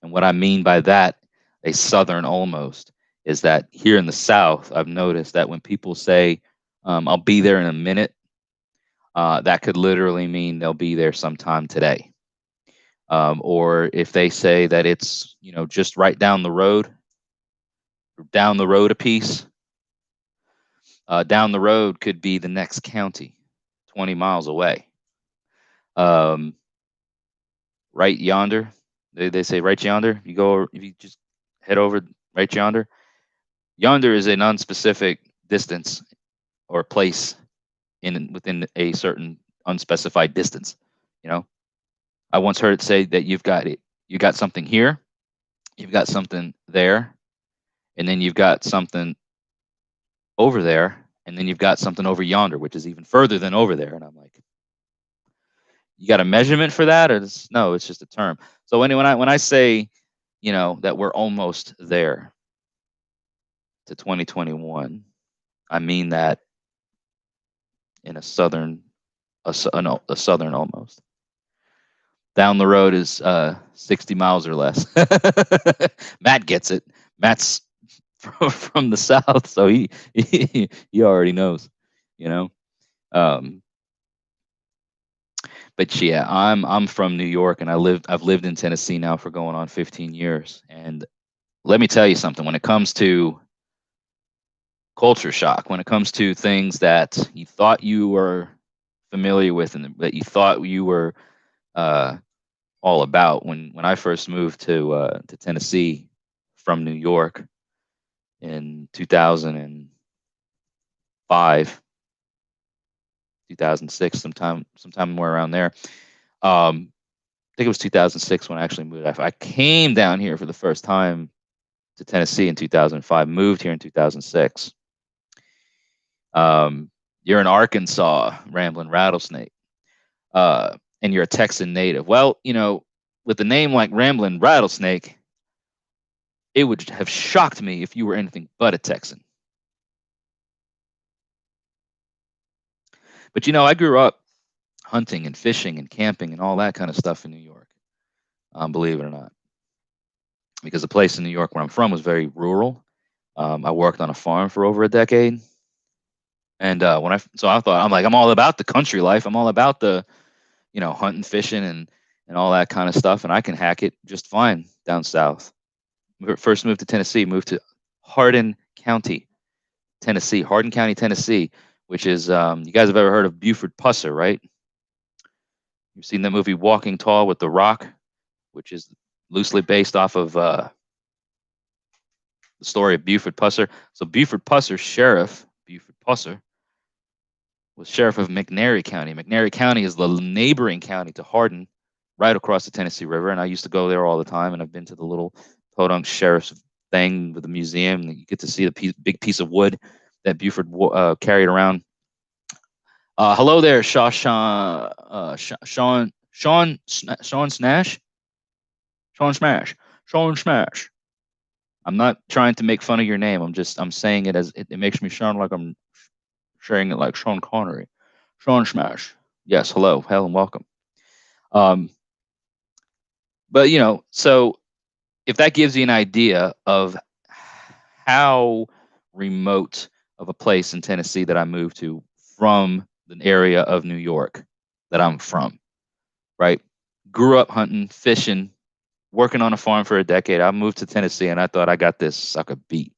And what I mean by that, a southern almost, is that here in the South, I've noticed that when people say, I'll be there in a minute, that could literally mean they'll be there sometime today. Or if they say that it's, just right down the road a piece, down the road could be the next county, 20 miles away. Um, right yonder, they say right yonder. If you just head over right yonder, yonder is a non-specific distance or place within a certain unspecified distance. I once heard it say that you got something here, you've got something there, and then you've got something over there, and then you've got something over yonder, which is even further than over there. And I'm like, you got a measurement for that, or no? It's just a term. So anyway, when I say, that we're almost there to 2021, I mean that in a southern almost. Down the road is 60 miles or less. Matt gets it. Matt's from the South, so he already knows, Um, but yeah, I'm from New York, and I've lived in Tennessee now for going on 15 years. And let me tell you something, when it comes to culture shock, when it comes to things that you thought you were familiar with and that you thought you were all about, when I first moved to Tennessee from New York in 2005, 2006, sometime more around there. I think it was 2006 when I actually moved. I came down here for the first time to Tennessee in 2005, moved here in 2006. You're in Arkansas, Ramblin' Rattlesnake, and you're a Texan native. Well, with a name like Ramblin' Rattlesnake, it would have shocked me if you were anything but a Texan. But I grew up hunting and fishing and camping and all that kind of stuff in New York, believe it or not. Because the place in New York where I'm from was very rural. I worked on a farm for over a decade. And I thought, I'm all about the country life. I'm all about the, hunting, fishing, and all that kind of stuff. And I can hack it just fine down south. First moved to Tennessee, moved to Hardin County, Tennessee, which is, you guys have ever heard of Buford Pusser, right? You've seen the movie Walking Tall with The Rock, which is loosely based off of the story of Buford Pusser. So Buford Pusser, Sheriff Buford Pusser, was sheriff of McNairy County. McNairy County is the neighboring county to Hardin, right across the Tennessee River. And I used to go there all the time. And I've been to the little podunk sheriff's thing with the museum. And you get to see the big piece of wood that Buford carried around. Hello there, Sean Smash. Sean Smash. I'm not trying to make fun of your name. I'm saying it as it makes me sound like I'm saying it like Sean Connery. Sean Smash. Yes, hello and welcome. But so if that gives you an idea of how remote of a place in Tennessee that I moved to from the area of New York that I'm from, right? Grew up hunting, fishing, working on a farm for a decade. I moved to Tennessee and I thought I got this sucker beat.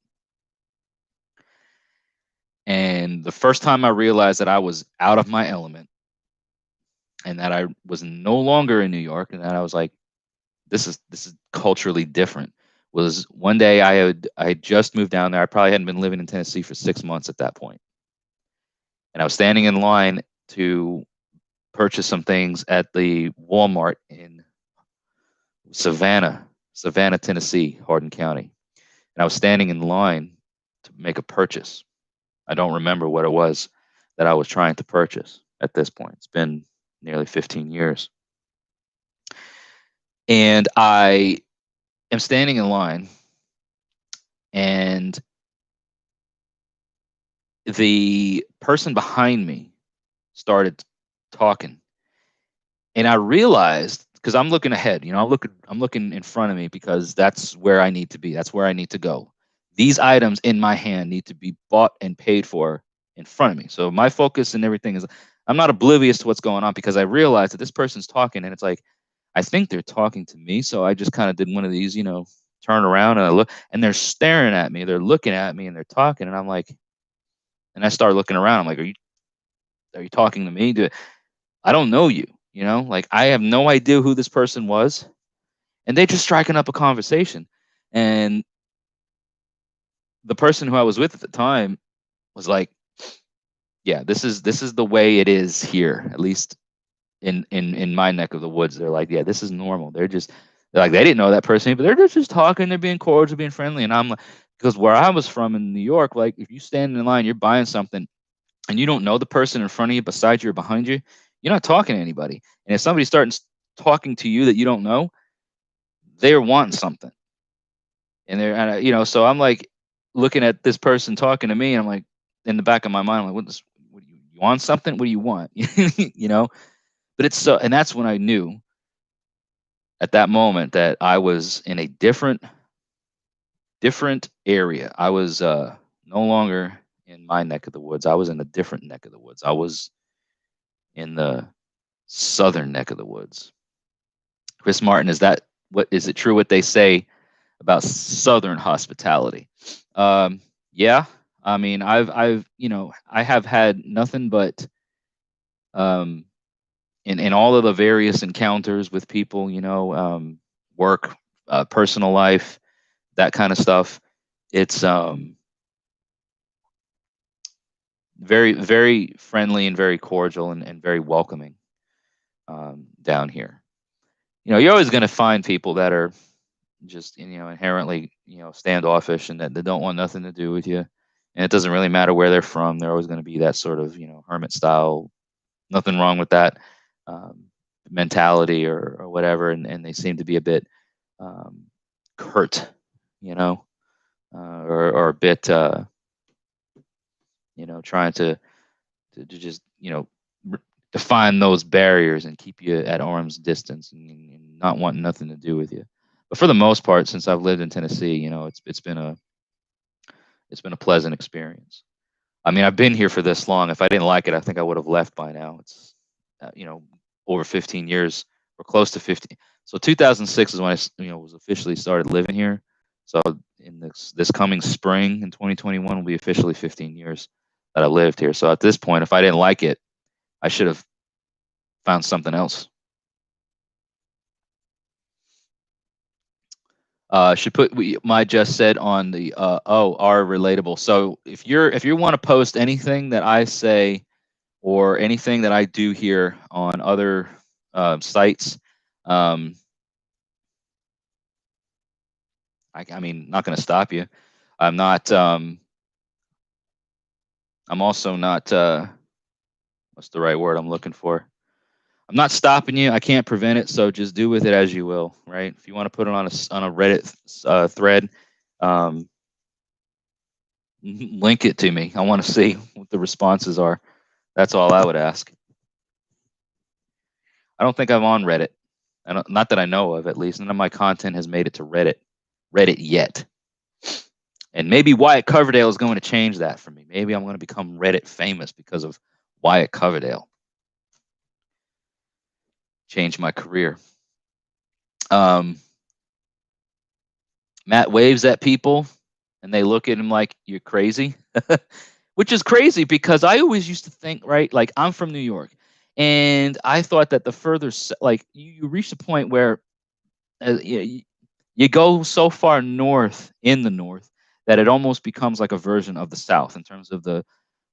And the first time I realized that I was out of my element and that I was no longer in New York and that I was like, this is culturally different, was one day I had just moved down there. I probably hadn't been living in Tennessee for 6 months at that point. And I was standing in line to purchase some things at the Walmart in Savannah, Tennessee, Hardin County. And I was standing in line to make a purchase. I don't remember what it was that I was trying to purchase at this point. It's been nearly 15 years. And I am standing in line, and the person behind me started talking, and I realized, because I'm looking ahead, I'm looking in front of me, because that's where I need to be. That's where I need to go. These items in my hand need to be bought and paid for in front of me. So my focus and everything is, I'm not oblivious to what's going on, because I realized that this person's talking, and it's like, I think they're talking to me. So I just kind of did one of these, turn around, and I look, and they're staring at me. They're looking at me, and they're talking, and I'm like, and I start looking around. I'm like, are you talking to me? I don't know you. Like, I have no idea who this person was, and they just striking up a conversation. And the person who I was with at the time was like, "Yeah, this is the way it is here, at least in my neck of the woods." They're like, "Yeah, this is normal." They're like, they didn't know that person, but they're just talking, they're being cordial, being friendly, and I'm like, because where I was from in New York, like, if you stand in line, you're buying something, and you don't know the person in front of you, beside you, or behind you, you're not talking to anybody. And if somebody starts talking to you that you don't know, they're wanting something, and so I'm like looking at this person talking to me, and I'm like, in the back of my mind, I'm like, what do you want something? What do you want? But it's so, and that's when I knew at that moment that I was in a different area. I was no longer in my neck of the woods. I was in a different neck of the woods. I was in the southern neck of the woods. Chris Martin, is it true what they say about southern hospitality? Yeah, I mean, I have had nothing but, um, in all of the various encounters with people, work, personal life, that kind of stuff. It's very, very friendly and very cordial, and very welcoming, down here. You're always going to find people that are just, inherently, standoffish, and that don't want nothing to do with you. And it doesn't really matter where they're from. They're always going to be that sort of, hermit style. Nothing wrong with that, um, mentality, or whatever. And they seem to be a bit, um, curt, you know, or a bit, trying to just, define those barriers and keep you at arm's distance, and not wanting nothing to do with you. But for the most part, since I've lived in Tennessee, it's been a pleasant experience. I mean, I've been here for this long. If I didn't like it, I think I would have left by now. It's, over 15 years, or close to 15. So 2006 is when was officially started living here. So in this coming spring in 2021 will be officially 15 years that I lived here. So at this point, if I didn't like it, I should have found something else. Should put my just said on the, are relatable. So if you want to post anything that I say, or anything that I do here on other, sites, um, I mean, not going to stop you. I'm not. I'm also not. What's the right word I'm looking for? I'm not stopping you. I can't prevent it. So just do with it as you will. Right? If you want to put it on a Reddit, thread, um, link it to me. I want to see what the responses are. That's all I would ask. I don't think I'm on Reddit. Not that I know of, at least. None of my content has made it to Reddit yet. And maybe Wyatt Coverdale is going to change that for me. Maybe I'm going to become Reddit famous because of Wyatt Coverdale. Change my career. Um, Matt waves at people, and they look at him like, you're crazy, which is crazy, because I always used to think, right, like, I'm from New York, and I thought that the further, like, you reach the point where, you go so far north in the north that it almost becomes like a version of the South in terms of the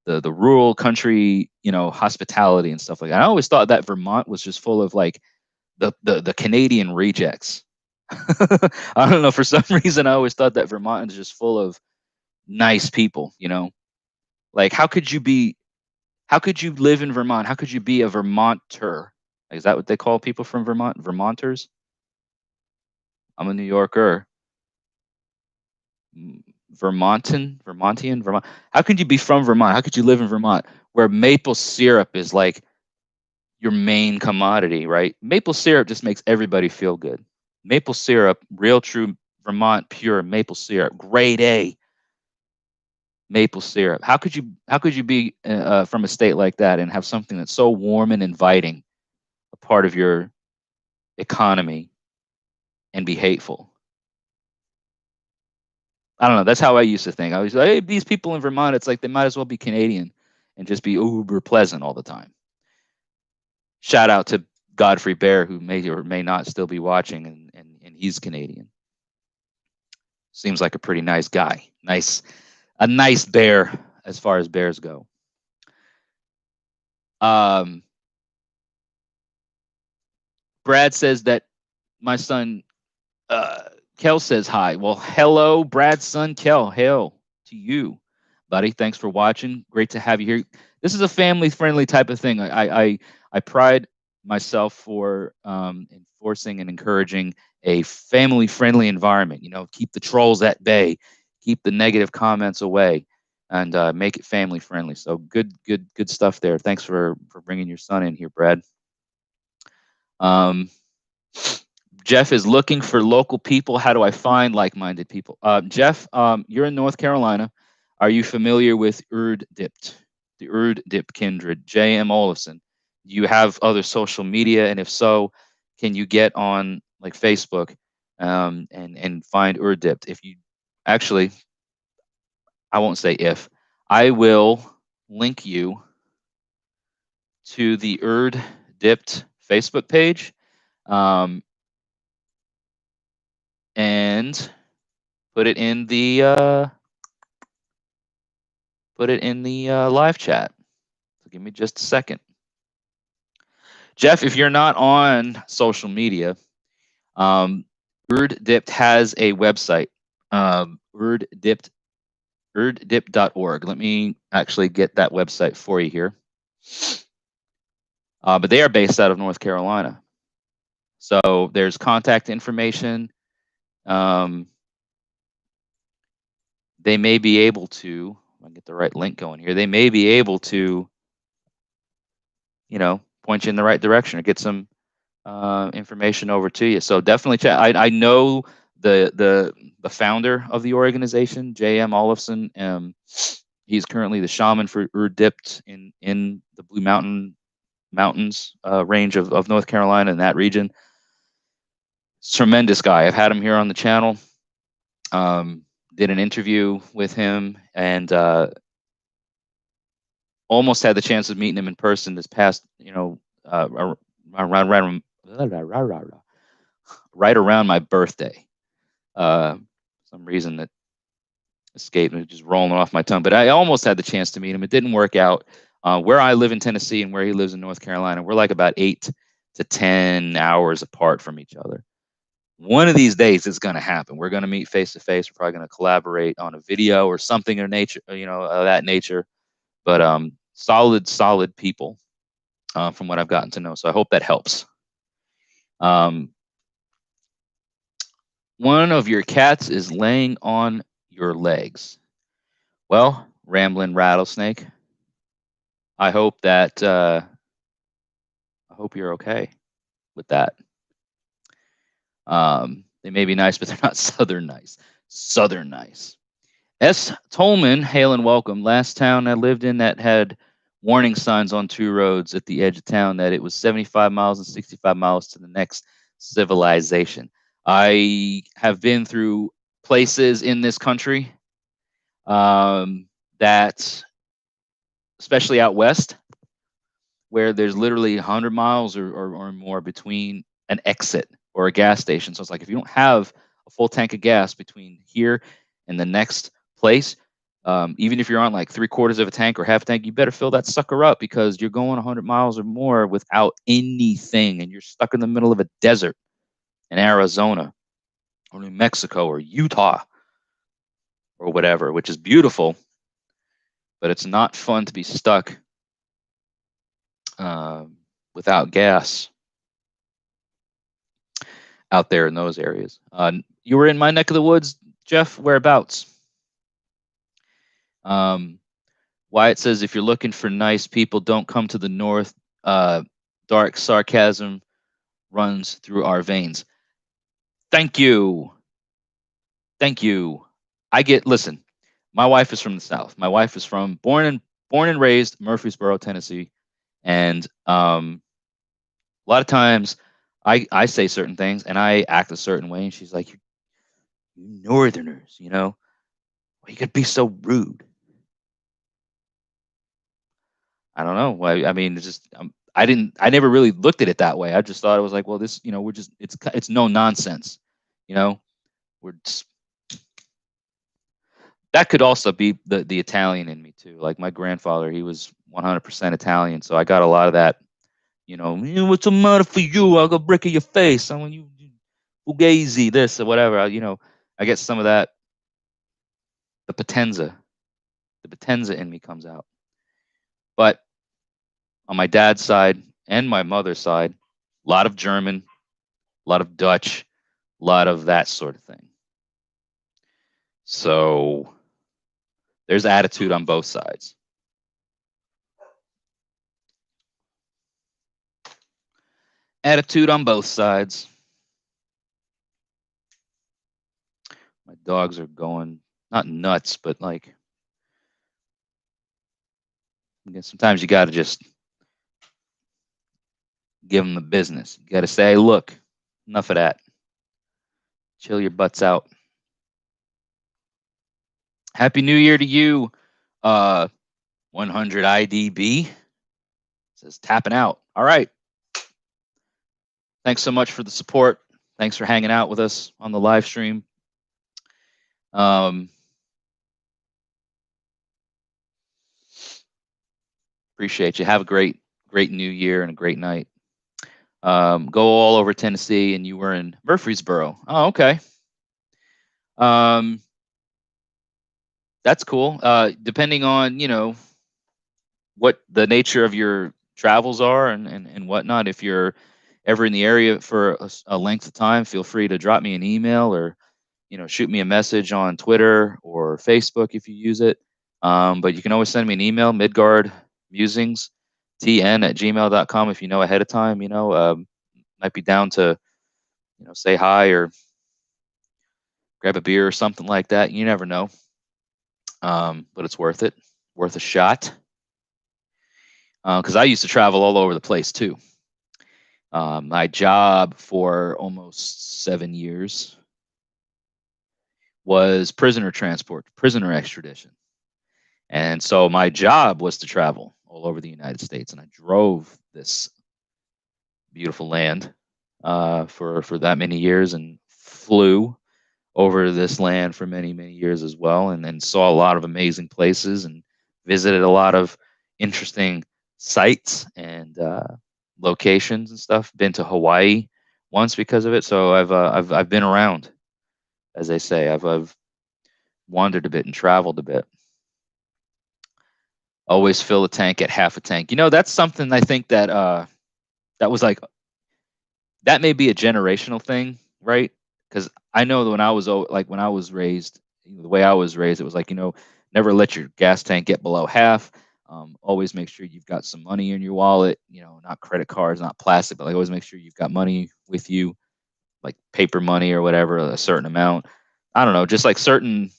rural country, hospitality and stuff like that. I always thought that Vermont was just full of, like, the Canadian rejects. I don't know, for some reason I always thought that Vermont is just full of nice people. Like, how could you live in Vermont? How could you be a Vermonter? Like, is that what they call people from Vermont? Vermonters? I'm a New Yorker. Vermontian, Vermont. How could you be from Vermont? How could you live in Vermont where maple syrup is like your main commodity, right? Maple syrup just makes everybody feel good. Maple syrup, real true Vermont pure maple syrup, grade A maple syrup. How could you be from a state like that and have something that's so warm and inviting a part of your economy and be hateful? I don't know. That's how I used to think. I was like, hey, these people in Vermont, it's like they might as well be Canadian and just be uber pleasant all the time. Shout out to Godfrey Bear, who may or may not still be watching, and he's Canadian. Seems like a pretty nice guy. A nice bear as far as bears go. Um, Brad says that my son Kel says hi. Well, hello, Brad's son Kel. Hail to you, buddy. Thanks for watching. Great to have you here. This is a family-friendly type of thing. I pride myself for enforcing and encouraging a family-friendly environment. You know, keep the trolls at bay, keep the negative comments away, and make it family-friendly. So good stuff there. Thanks for bringing your son in here, Brad. Um, Jeff is looking for local people. How do I find like-minded people? Jeff, you're in North Carolina. Are you familiar with Dipt, the Dip kindred, J.M. Olafson? Do you have other social media? And if so, can you get on like Facebook and find Dipt? If you actually, I won't say if, I will link you to the Dipt Facebook page. And put it in the live chat. So give me just a second. Jeff, if you're not on social media, Dipt has a website, urdip.org. Let me actually get that website for you here. But they are based out of North Carolina. So there's contact information. They may be able to, if I get the right link going here, they may be able to, point you in the right direction or get some information over to you. So definitely check. I know the founder of the organization, J.M. Olafson. He's currently the shaman for Dipt in the Blue Mountains range of North Carolina in that region. Tremendous guy. I've had him here on the channel. Did an interview with him and almost had the chance of meeting him in person this past, right around my birthday. Some reason that escaped me, just rolling off my tongue. But I almost had the chance to meet him. It didn't work out. Where I live in Tennessee and where he lives in North Carolina, we're like about 8 to 10 hours apart from each other. One of these days, it's going to happen. We're going to meet face to face. We're probably going to collaborate on a video or something of nature, of that nature. But solid people from what I've gotten to know. So I hope that helps. One of your cats is laying on your legs. Well, rambling rattlesnake, I hope you're okay with that. They may be nice, but they're not Southern nice. Southern nice. S. Tolman, hail and welcome. Last town I lived in that had warning signs on 2 roads at the edge of town that it was 75 miles and 65 miles to the next civilization. I have been through places in this country that, especially out west, where there's literally 100 miles or more between an exit or a gas station. So it's like if you don't have a full tank of gas between here and the next place, even if you're on like 3/4 of a tank or half a tank, you better fill that sucker up because you're going 100 miles or more without anything, and you're stuck in the middle of a desert in Arizona or New Mexico or Utah or whatever, which is beautiful, but it's not fun to be stuck without gas. out there in those areas. You were in my neck of the woods, Jeff. Whereabouts? Wyatt says, if you're looking for nice people, don't come to the north. Dark sarcasm runs through our veins. Thank you. Thank you. Listen, my wife is from the South. My wife is born and raised Murfreesboro, Tennessee. And a lot of times I say certain things and I act a certain way. And she's like, you Northerners, why you gotta be so rude? I don't know. I mean, it's just I never really looked at it that way. I just thought it was like, well, this, it's no nonsense, we're just, that could also be the Italian in me too. Like my grandfather, he was 100% Italian, so I got a lot of that. What's the matter for you? I'll go brick in your face. I want you, fugazi, this or whatever. I get some of that. The Potenza in me comes out. But on my dad's side and my mother's side, a lot of German, a lot of Dutch, a lot of that sort of thing. So there's attitude on both sides. Attitude on both sides. My dogs are going, not nuts, but like, sometimes you got to just give them the business. You got to say, hey, look, enough of that. Chill your butts out. Happy New Year to you, 100 IDB. Says tapping out. All right. Thanks so much for the support. Thanks for hanging out with us on the live stream. Appreciate you. Have a great New Year and a great night. Go all over Tennessee, and you were in Murfreesboro. Oh, okay. That's cool. Depending on, what the nature of your travels are and whatnot. If you're ever in the area for a length of time, feel free to drop me an email or, shoot me a message on Twitter or Facebook if you use it. But you can always send me an email, Midgard Musings, tn@gmail.com if you know ahead of time. Might be down to, say hi or grab a beer or something like that. You never know. But it's worth it, worth a shot. Because I used to travel all over the place too. My job for almost 7 years was prisoner transport, prisoner extradition. And so my job was to travel all over the United States. And I drove this beautiful land for that many years and flew over this land for many, many years as well. And then saw a lot of amazing places and visited a lot of interesting sites and locations and stuff. Been to Hawaii once because of it. So I've been around, as they say. I've wandered a bit and traveled a bit. Always fill a tank at half a tank. That's something I think that that was like, that may be a generational thing, right? Because I know that when I was raised, the way I was raised, it was like, never let your gas tank get below half. Always make sure you've got some money in your wallet, not credit cards, not plastic, but like always make sure you've got money with you, like paper money or whatever, a certain amount. I don't know, just like certain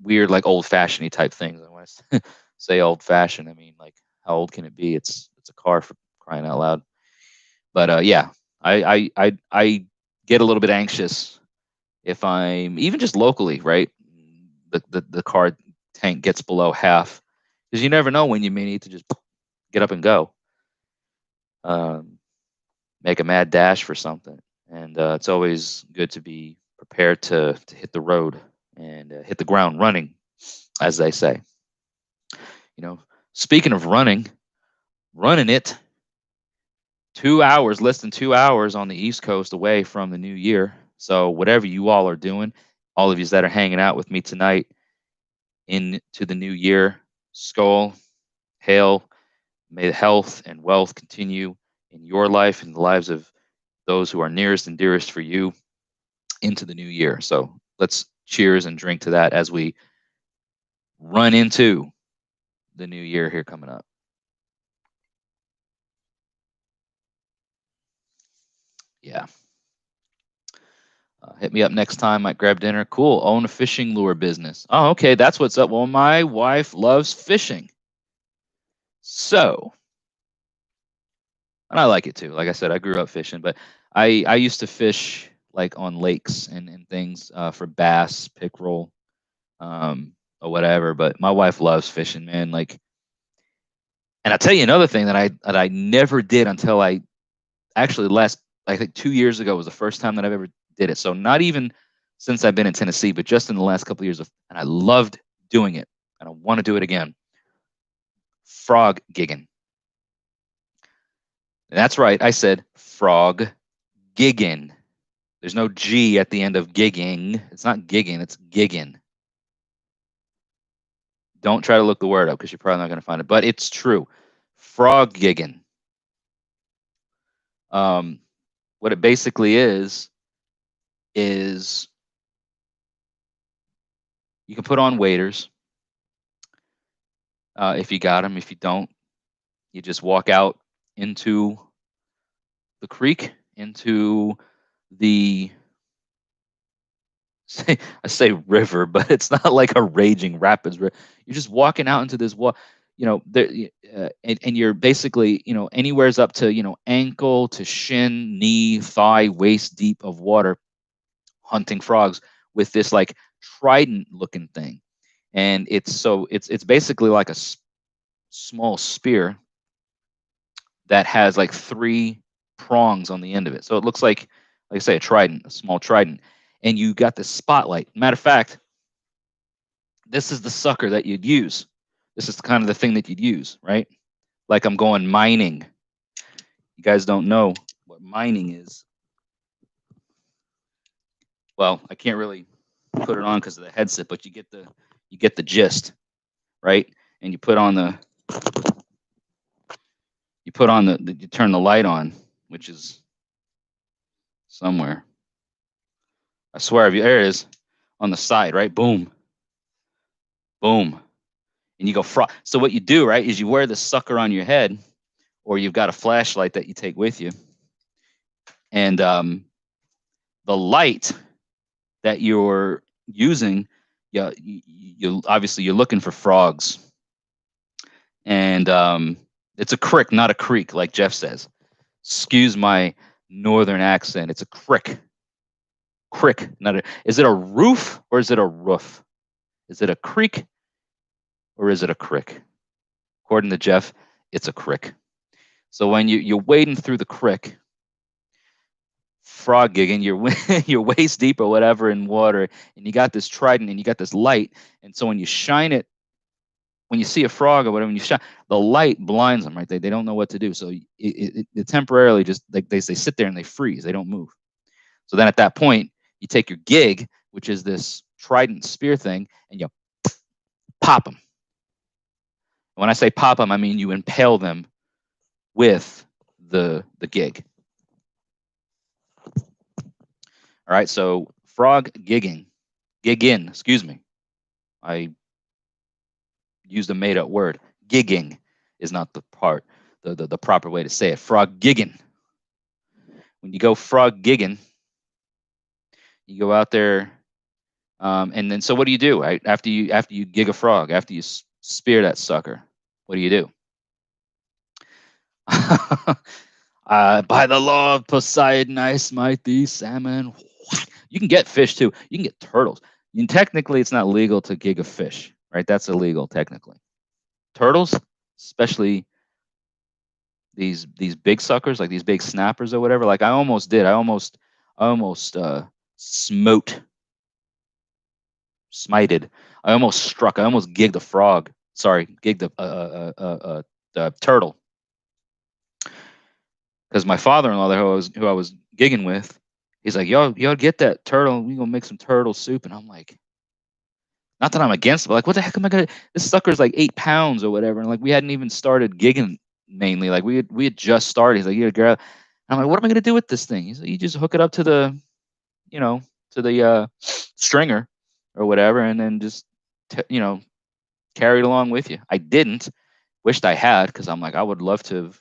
weird, like old fashioned type things. And when I say old fashioned, I mean, like, how old can it be? It's a car, for crying out loud. But yeah, I get a little bit anxious if I'm even just locally, right? The car tank gets below half, because you never know when you may need to just get up and go, make a mad dash for something. And it's always good to be prepared to hit the road and hit the ground running, as they say. Speaking of running it 2 hours, less than 2 hours on the East Coast away from the new year. So whatever you all are doing, all of you that are hanging out with me tonight into the new year, Skol, hail, may the health and wealth continue in your life and the lives of those who are nearest and dearest for you into the new year. So let's cheers and drink to that as we run into the new year here coming up. Yeah. Hit me up next time. Might grab dinner. Cool. Own a fishing lure business. Oh, okay. That's what's up. Well, my wife loves fishing. So, and I like it too. Like I said, I grew up fishing, but I used to fish like on lakes and things for bass, pickerel, or whatever. But my wife loves fishing, man. Like, and I'll tell you another thing that I never did until I actually I think 2 years ago was the first time that I've ever did it. So not even since I've been in Tennessee, but just in the last couple of years and I loved doing it and I want to do it again. Frog gigging. And that's right. I said frog gigging. There's no G at the end of gigging. It's not gigging, it's gigging. Don't try to look the word up because you're probably not going to find it, but it's true. Frog gigging. What it basically is you can put on waders if you got them. If you don't, you just walk out into the creek, into the I say river, but it's not like a raging rapids. You're just walking out into this there, and you're basically, anywhere's up to, ankle to shin, knee, thigh, waist deep of water, hunting frogs with this like trident looking thing. And it's basically like a small spear that has like 3 prongs on the end of it. So it looks like I say, a small trident. And you got the spotlight. Matter of fact, this is the sucker that you'd use. This is kind of the thing that you'd use, right? Like I'm going mining. You guys don't know what mining is. Well, I can't really put it on because of the headset, but you get the gist, right? And you turn you turn the light on, which is somewhere. I swear, there it is on the side, right? Boom, boom, and you go frog. So what you do, right, is you wear the sucker on your head, or you've got a flashlight that you take with you, and the light that you're using, you obviously you're looking for frogs, and it's a crick, not a creek, like Jeff says. Excuse my northern accent. It's a crick. Crick, not a. Is it a roof or is it a roof? Is it a creek or is it a crick? According to Jeff, it's a crick. So when you're wading through the crick, frog gigging, you're waist deep or whatever in water, and you got this trident and you got this light, and so when you shine it, when you see a frog or whatever, when you shine, the light blinds them, right? They don't know what to do, so it temporarily just like they sit there and they freeze, they don't move. So then at that point, you take your gig, which is this trident spear thing, and you pop them. When I say pop them, I mean you impale them with the gig. All right, so frog gigging, excuse me. I used a made-up word. Gigging is not the proper way to say it. Frog gigging. When you go frog gigging, you go out there, and then so what do you do? Right after you gig a frog, after you spear that sucker, what do? By the law of Poseidon, I smite thee, salmon. You can get fish too. You can get turtles. Technically, it's not legal to gig a fish, right? That's illegal technically. Turtles, especially these big suckers, like these big snappers or whatever. Like I almost did. I almost smited. I almost struck. I almost gigged a frog. Sorry, gigged the turtle. Because my father-in-law there, who I was gigging with, he's like, "Yo, get that turtle. We gonna make some turtle soup." And I'm like, not that I'm against it, but like, what the heck am I gonna? This sucker's like 8 pounds or whatever, and like we hadn't even started gigging mainly. Like we had just started. He's like, "Yeah, girl." I'm like, what am I going to do with this thing? He's like, you just hook it up to the, you know, to the stringer or whatever, and then just, carry it along with you. I didn't. Wished I had, because I'm like, I would love to have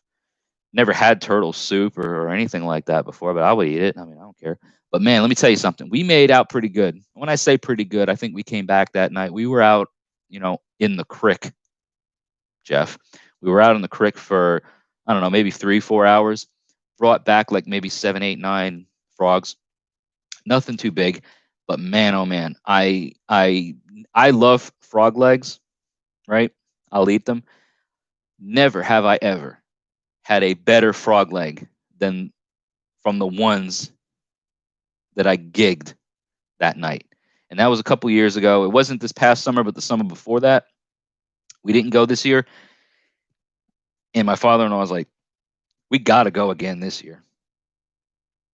never had turtle soup or anything like that before, but I would eat it. I mean, I don't care. But man, let me tell you something. We made out pretty good. When I say pretty good, I think we came back that night. We were out, in the creek, Jeff. We were out in the creek for, I don't know, maybe 3-4 hours. Brought back like maybe 7, 8, 9 frogs. Nothing too big, but man, oh man, I love frog legs, right? I'll eat them. Never have I ever had a better frog leg than from the ones that I gigged that night. And that was a couple years ago. It wasn't this past summer, but the summer before that. We didn't go this year. And my father-in-law was like, we got to go again this year,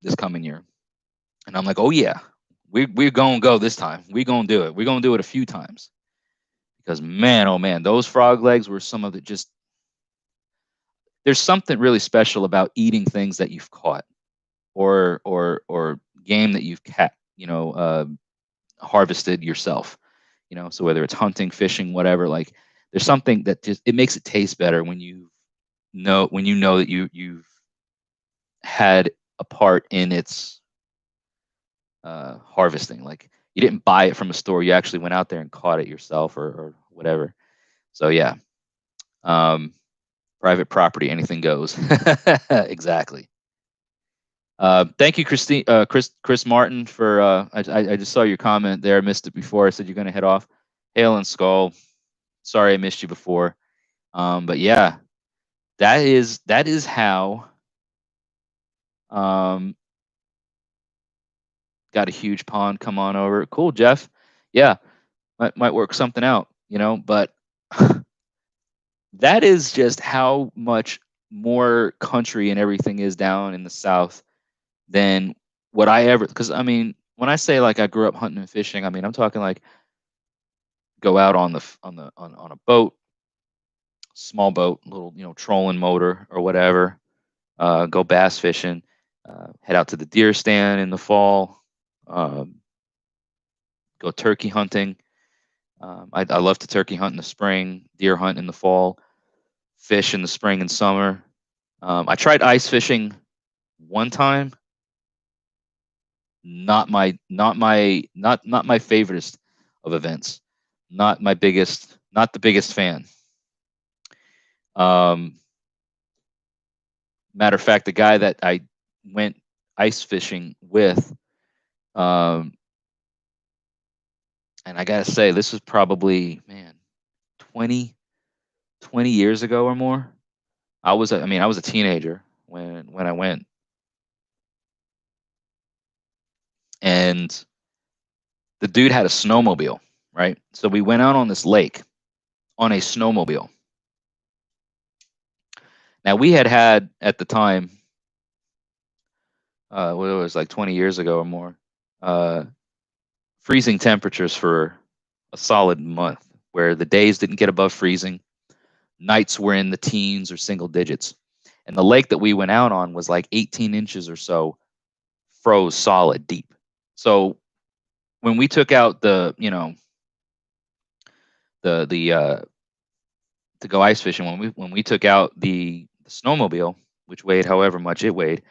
this coming year. And I'm like, oh, yeah, we're going to go this time. We're going to do it. We're going to do it a few times. Because, man, oh, man, those frog legs were some of the just, there's something really special about eating things that you've caught or game that you've harvested yourself. So whether it's hunting, fishing, whatever, like there's something that just, it makes it taste better when you know that you've had a part in its harvesting. Like you didn't buy it from a store, you actually went out there and caught it yourself or whatever. So yeah, private property, anything goes. Exactly. Thank you, Chris Martin, for I just saw your comment there. I missed it before. I said you're going to head off. Hail and Skull. Sorry I missed you before. But yeah, that is how got a huge pond. Come on over. Cool, Jeff. Yeah, might work something out, but that is just how much more country and everything is down in the South than what I ever, because I mean, when I say like I grew up hunting and fishing, I mean, I'm talking like go out on a boat, small boat, little, trolling motor or whatever, go bass fishing, head out to the deer stand in the fall, go turkey hunting. I love to turkey hunt in the spring, deer hunt in the fall, fish in the spring and summer. I tried ice fishing one time. Not my favoriteest of events. Not the biggest fan. Matter of fact, the guy that I went ice fishing with, and I gotta say, this was probably 20 years ago or more. I was a teenager when I went, and the dude had a snowmobile, right? So we went out on this lake on a snowmobile. Now we had at the time, it was like 20 years ago or more, freezing temperatures for a solid month, where the days didn't get above freezing, nights were in the teens or single digits, and the lake that we went out on was like 18 inches or so, froze solid deep. So when we took out the to go ice fishing, when we took out the snowmobile, which weighed however much it weighed,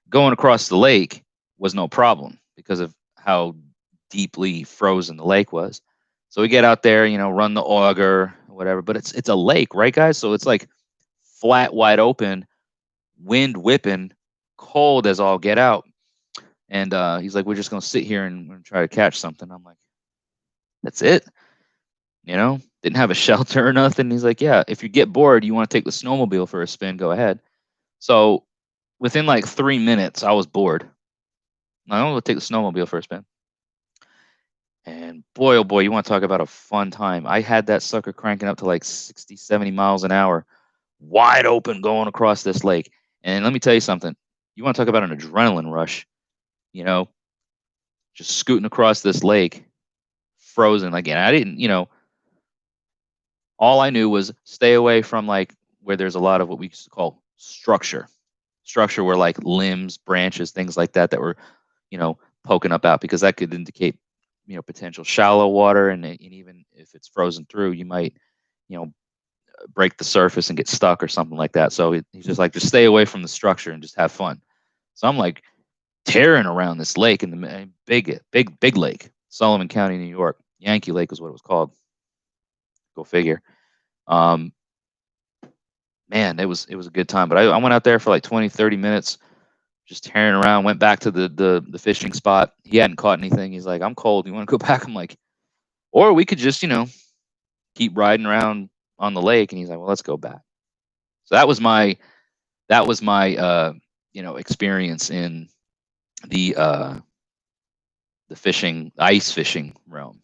going across the lake was no problem because of how deeply frozen the lake was. So we get out there, run the auger, whatever, but it's a lake, right, guys? So it's like flat, wide open, wind whipping, cold as all get out. And he's like, we're just going to sit here and try to catch something. I'm like, that's it? Didn't have a shelter or nothing. He's like, yeah, if you get bored, you want to take the snowmobile for a spin, go ahead. So within like 3 minutes, I was bored. I'm going to take the snowmobile for a spin. And boy, oh boy, you want to talk about a fun time. I had that sucker cranking up to like 60, 70 miles an hour, wide open going across this lake. And let me tell you something. You want to talk about an adrenaline rush, just scooting across this lake, frozen. Again, I didn't, all I knew was stay away from like where there's a lot of what we used to call structure structure were like limbs, branches, things like that were, poking up out, because that could indicate, potential shallow water, and even if it's frozen through, you might, break the surface and get stuck or something like that. So he's just like, just stay away from the structure and just have fun. So I'm like tearing around this lake in the big lake, Sullivan County, New York. Yankee Lake is what it was called. Go figure. Man, it was a good time. But I went out there for like 20, 30 minutes, just tearing around. Went back to the fishing spot. He hadn't caught anything. He's like, I'm cold. You want to go back? I'm like, or we could just, keep riding around on the lake. And he's like, well, let's go back. So that was my experience in the ice fishing realm.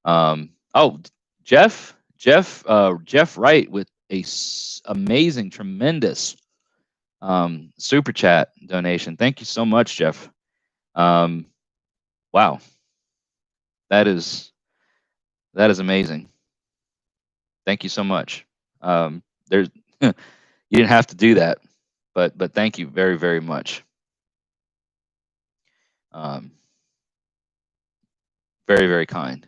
Oh, Jeff Wright with a amazing, tremendous super chat donation. Thank you so much, Jeff. Wow, that is amazing. Thank you so much. There's you didn't have to do that, but thank you very, very much. Very, very kind.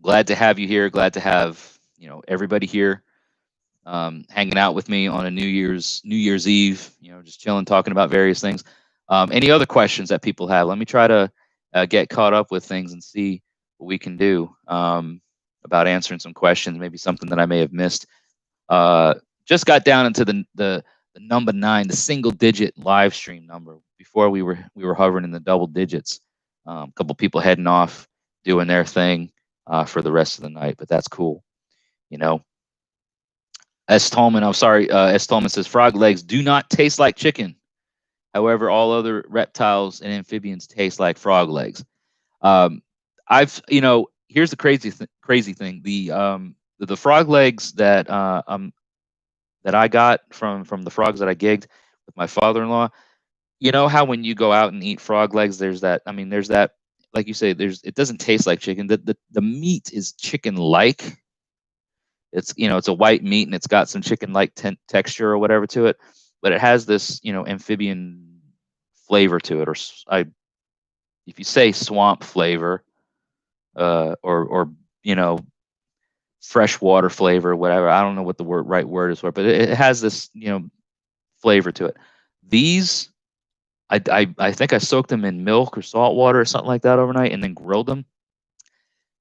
Glad to have you here. Glad to have everybody here hanging out with me on a New Year's Eve. Just chilling, talking about various things. Any other questions that people have? Let me try to get caught up with things and see what we can do about answering some questions. Maybe something that I may have missed. Just got down into the number 9, the single-digit live stream number. Before we were hovering in the double digits. A couple people heading off, doing their thing for the rest of the night, but that's cool. S. Tolman, I'm sorry. S. Tolman says frog legs do not taste like chicken. However, all other reptiles and amphibians taste like frog legs. Here's the crazy thing. The frog legs that I got from the frogs that I gigged with my father-in-law. You know how when you go out and eat frog legs, there's that, like you say, it doesn't taste like chicken. The meat is chicken-like. It's it's a white meat and it's got some chicken-like texture or whatever to it, but it has this amphibian flavor to it, or if you say swamp flavor, or freshwater flavor, whatever. I don't know what the right word is for it, but it has this flavor to it. These, I think I soaked them in milk or salt water or something like that overnight and then grilled them.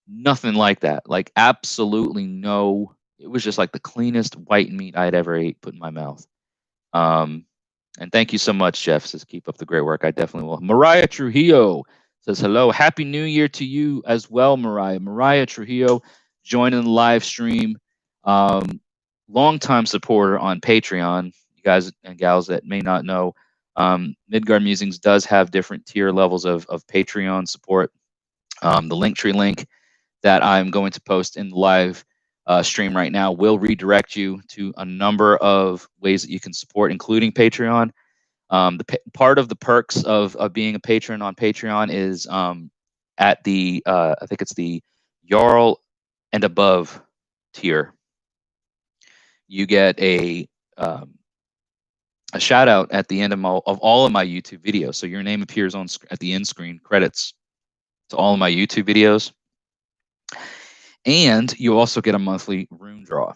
Nothing like that. Like absolutely no. It was just like the cleanest white meat I'd ever put in my mouth. And thank you so much, Jeff. Says keep up the great work. I definitely will. Mariah Trujillo says hello. Happy New Year to you as well, Mariah. Mariah Trujillo joining the live stream. Longtime supporter on Patreon. You guys and gals that may not know, Midgard Musings does have different tier levels of Patreon support. The Linktree link that I'm going to post in the live stream right now will redirect you to a number of ways that you can support, including Patreon. Part of the perks of being a patron on Patreon is at the I think it's the Jarl and above tier. You get a shout out at the end of all of my YouTube videos. So your name appears at the end screen credits to all of my YouTube videos. And you also get a monthly rune draw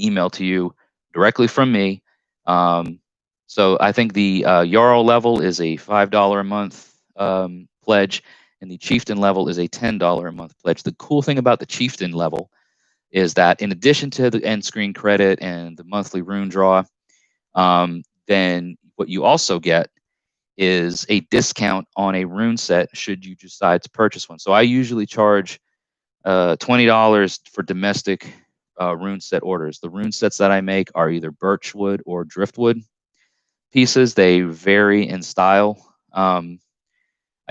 emailed to you directly from me. So I think the Jarl level is a $5 a month pledge, and the Chieftain level is a $10 a month pledge. The cool thing about the Chieftain level is that in addition to the end screen credit and the monthly rune draw, then what you also get is a discount on a rune set should you decide to purchase one. So I usually charge $20 for domestic rune set orders. The rune sets that I make are either birchwood or driftwood pieces. They vary in style. I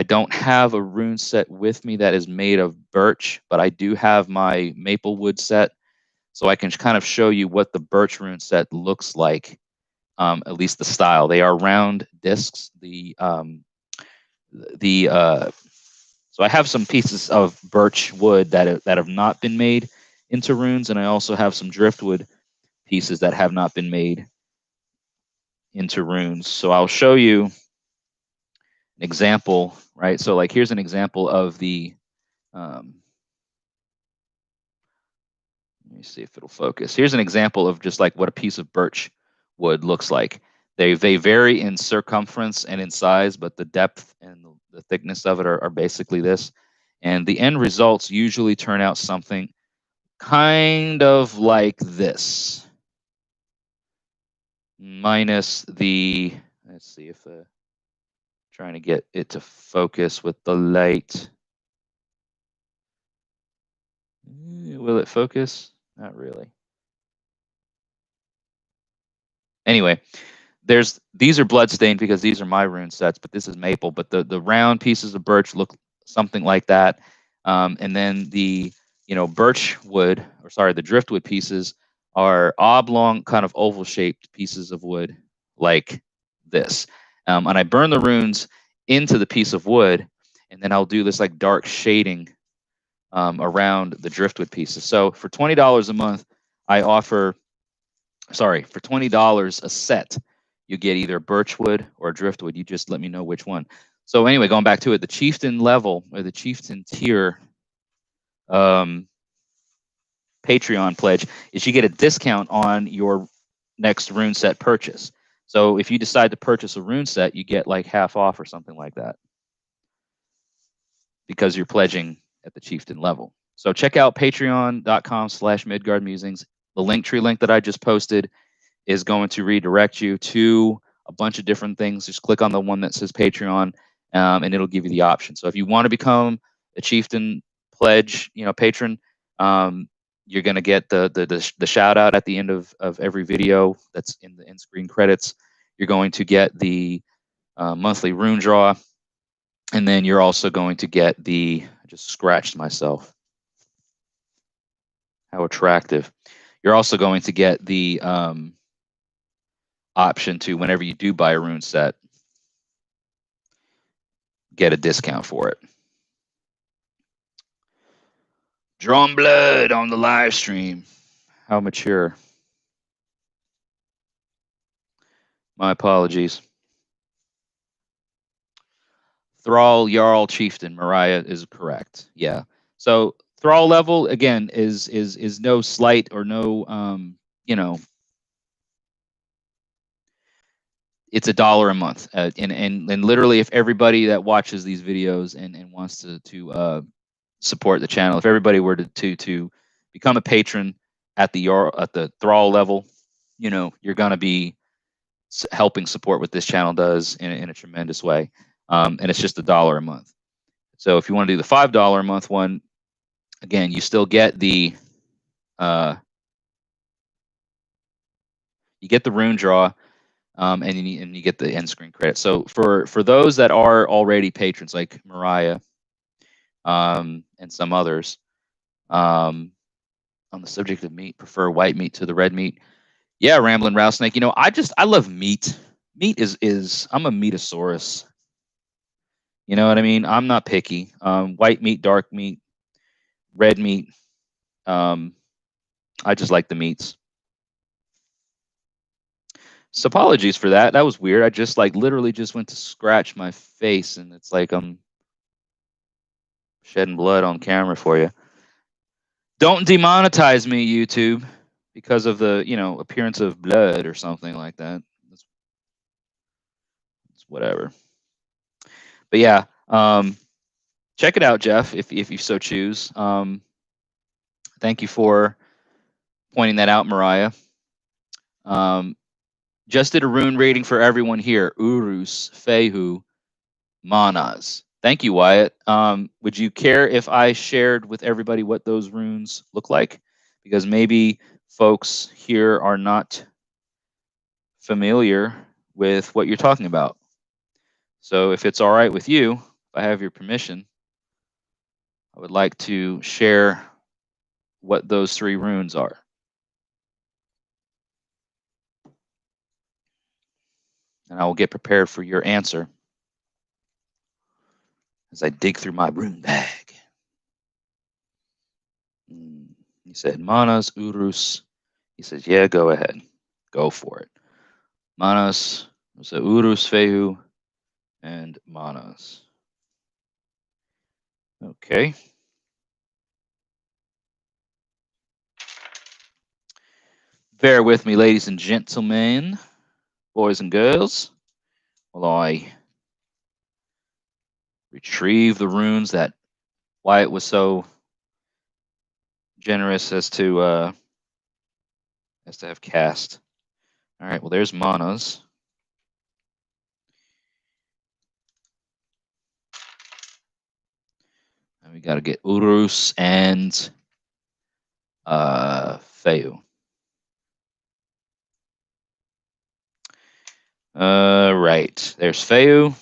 don't have a rune set with me that is made of birch, but I do have my maple wood set, so I can kind of show you what the birch rune set looks like. At least the style. They are round discs. So I have some pieces of birch wood that have not been made into runes, and I also have some driftwood pieces that have not been made into runes. So I'll show you an example, right? So like here's an example of the, let me see if it'll focus. Here's an example of just like what a piece of birch wood looks like. They vary in circumference and in size, but the depth and the thickness of it are basically this. And the end results usually turn out something kind of like this. Minus the, let's see if trying to get it to focus with the light. Will it focus? Not really. Anyway, these are bloodstained because these are my rune sets, but this is maple. But the round pieces of birch look something like that, and then the birch wood, or sorry, the driftwood pieces are oblong, kind of oval shaped pieces of wood like this. And I burn the runes into the piece of wood, and then I'll do this like dark shading around the driftwood pieces. So for $20 a month, I offer, sorry, for $20 a set, you get either birchwood or driftwood. You just let me know which one. So anyway, going back to it, the chieftain level or the chieftain tier Patreon pledge is you get a discount on your next rune set purchase. So if you decide to purchase a rune set, you get like half off or something like that because you're pledging at the chieftain level. So check out patreon.com/MidgardMusings. The Linktree link that I just posted is going to redirect you to a bunch of different things. Just click on the one that says Patreon, and it'll give you the option. So if you want to become a chieftain pledge, patron, you're going to get the shout out at the end of every video that's in the end screen credits. You're going to get the monthly rune draw, and then you're also going to get I just scratched myself. How attractive. You're also going to get the option to, whenever you do buy a rune set, get a discount for it. Drawn blood on the live stream. How mature. My apologies. Thrall, Jarl, Chieftain, Mariah is correct. Yeah. So Thrall level again is no slight or no it's $1 a month, and literally if everybody that watches these videos and wants to support the channel, if everybody were to become a patron at the Thrall level, you're gonna be helping support what this channel does in a tremendous way, and it's just $1 a month. So if you want to do the $5 a month one, again, you still get the rune draw, and you get the end screen credit. So for those that are already patrons, like Mariah, and some others, on the subject of meat, prefer white meat to the red meat. Yeah, Ramblin' Rattlesnake. I love meat. Meat is I'm a meatosaurus. You know what I mean? I'm not picky. White meat, dark meat, red meat. I just like the meats. So apologies for that. That was weird. I just literally just went to scratch my face, and it's like I'm shedding blood on camera for you. Don't demonetize me, YouTube, because of the appearance of blood or something like that. It's whatever. But yeah, check it out, Jeff, if you so choose. Thank you for pointing that out, Mariah. Just did a rune rating for everyone here. Urus, Fehu, Manas. Thank you, Wyatt. Would you care if I shared with everybody what those runes look like? Because maybe folks here are not familiar with what you're talking about. So if it's all right with you, if I have your permission, I would like to share what those 3 runes are. And I will get prepared for your answer as I dig through my rune bag. He said, Manas, Urus. He says, yeah, go ahead. Go for it. Manas. So Urus, Feu, and Manas. Okay. Bear with me, ladies and gentlemen, boys and girls, while I retrieve the runes that Wyatt was so generous as to have cast. All right, well, there's Manas. And we got to get Urus and Feu. Right, there's Feu.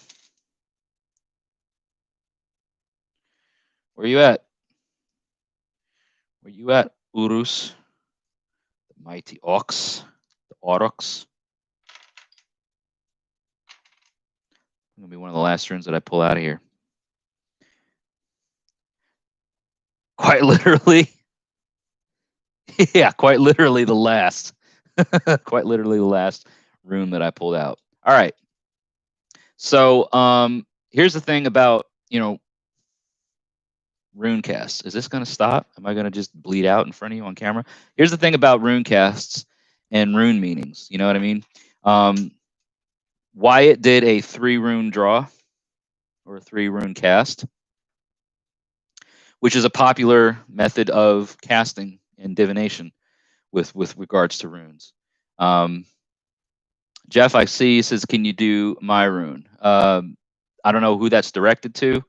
Where you at? Where you at, Urus? The mighty ox, the Aurochs. Gonna be one of the last runes that I pull out of here. Quite literally. Yeah, quite literally the last. Quite literally the last rune that I pulled out. All right. So here's the thing about, rune casts. Is this going to stop? Am I going to just bleed out in front of you on camera? Here's the thing about rune casts and rune meanings. You know what I mean? Wyatt did a 3-rune draw or a 3-rune cast, which is a popular method of casting in divination with regards to runes. Jeff, I see, says, can you do my rune? I don't know who that's directed to.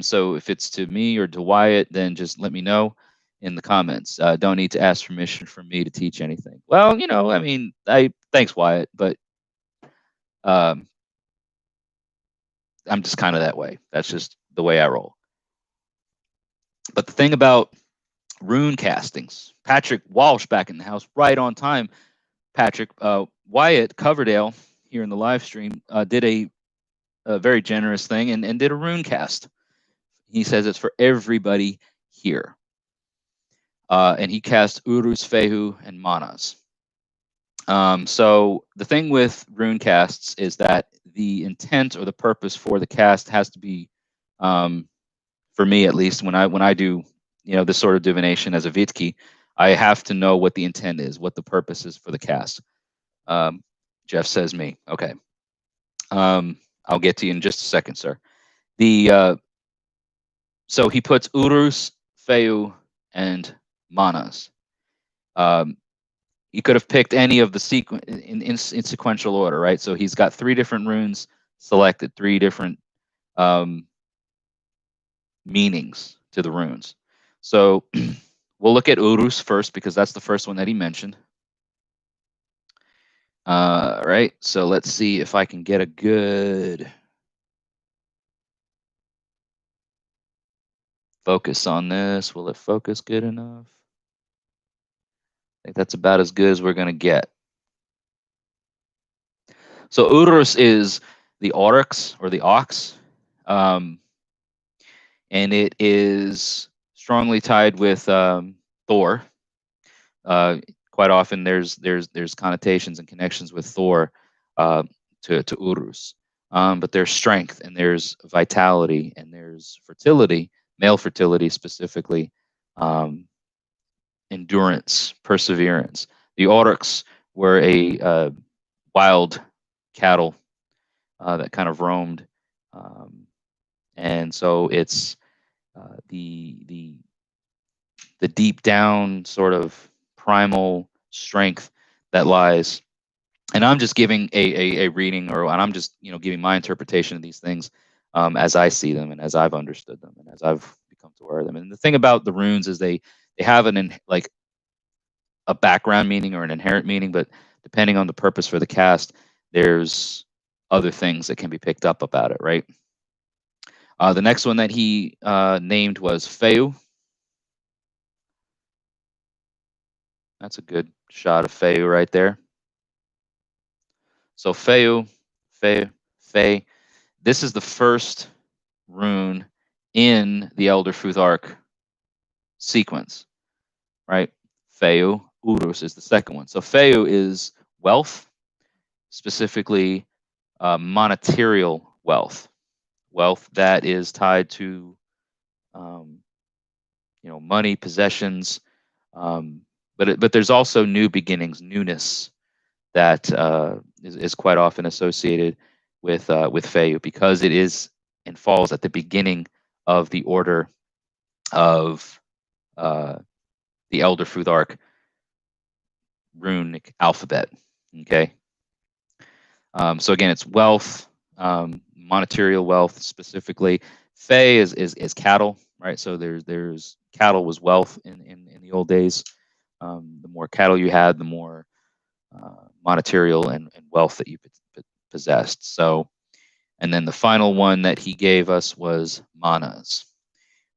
So if it's to me or to Wyatt, then just let me know in the comments. Don't need to ask permission from me to teach anything. Well, I mean, thanks, Wyatt, but I'm just kind of that way. That's just the way I roll. But the thing about rune castings, Patrick Walsh back in the house, right on time. Patrick, Wyatt Coverdale here in the live stream did a very generous thing and did a rune cast. He says it's for everybody here. And he cast Urus, Fehu, and Manas. So the thing with rune casts is that the intent or the purpose for the cast has to be, for me at least, when I do this sort of divination as a Vitki, I have to know what the intent is, what the purpose is for the cast. Jeff says me. Okay. I'll get to you in just a second, sir. So he puts Urus, Feu, and Manas. He could have picked any of the sequence in sequential order, right? So he's got 3 different runes selected, 3 different meanings to the runes. So we'll look at Urus first because that's the first one that he mentioned. Right. So let's see if I can get a good focus on this. Will it focus good enough? I think that's about as good as we're going to get. So Urus is the Aurochs or the ox, and it is strongly tied with Thor. Quite often, there's connotations and connections with Thor to Urus, but there's strength and there's vitality and there's fertility, male fertility specifically, endurance, perseverance. The Aurochs were a wild cattle that kind of roamed, and so it's the deep down sort of primal strength that lies. And I'm just giving a reading, and I'm just giving my interpretation of these things as I see them and as I've understood them and as I've become aware of them. And the thing about the runes is they have a background meaning or an inherent meaning, but depending on the purpose for the cast, there's other things that can be picked up about it, right? The next one that he named was Feu. That's a good shot of Feu right there. So Feu. This is the first rune in the Elder Futhark sequence, right? Feu. Urus is the second one. So Feu is wealth, specifically monetarial wealth that is tied to um, money, possessions, um, but there's also new beginnings, newness that is quite often associated with Feu, because it is and falls at the beginning of the order of uh, the Elder Futhark runic alphabet. Okay, so again, it's wealth, monetary wealth specifically. Fey is cattle, right? So there's cattle was wealth in the old days. The more cattle you had, the more monetary and wealth that you possessed. So, and then the final one that he gave us was manas,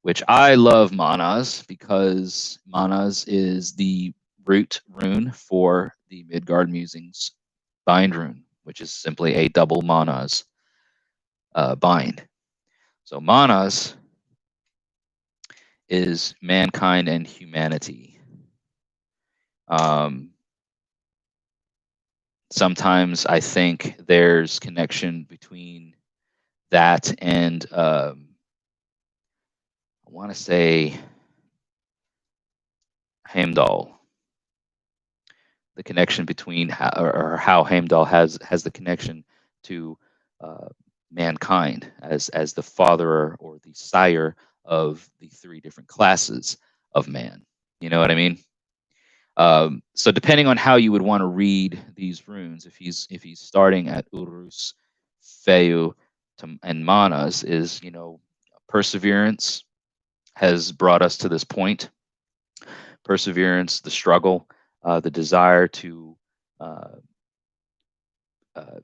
which I love manas because manas is the root rune for the Midgard Musings bind rune, which is simply a double manas bind. So manas is mankind and humanity. Um, Sometimes I think there's connection between that and I want to say Heimdall. The connection between how Heimdall has the connection to uh, mankind as the father or the sire of the three different classes of man. You know what I mean? So depending on how you would want to read these runes, if he's starting at Urus, Feu, and Manas, is perseverance has brought us to this point. Perseverance, the struggle, the desire to uh, uh,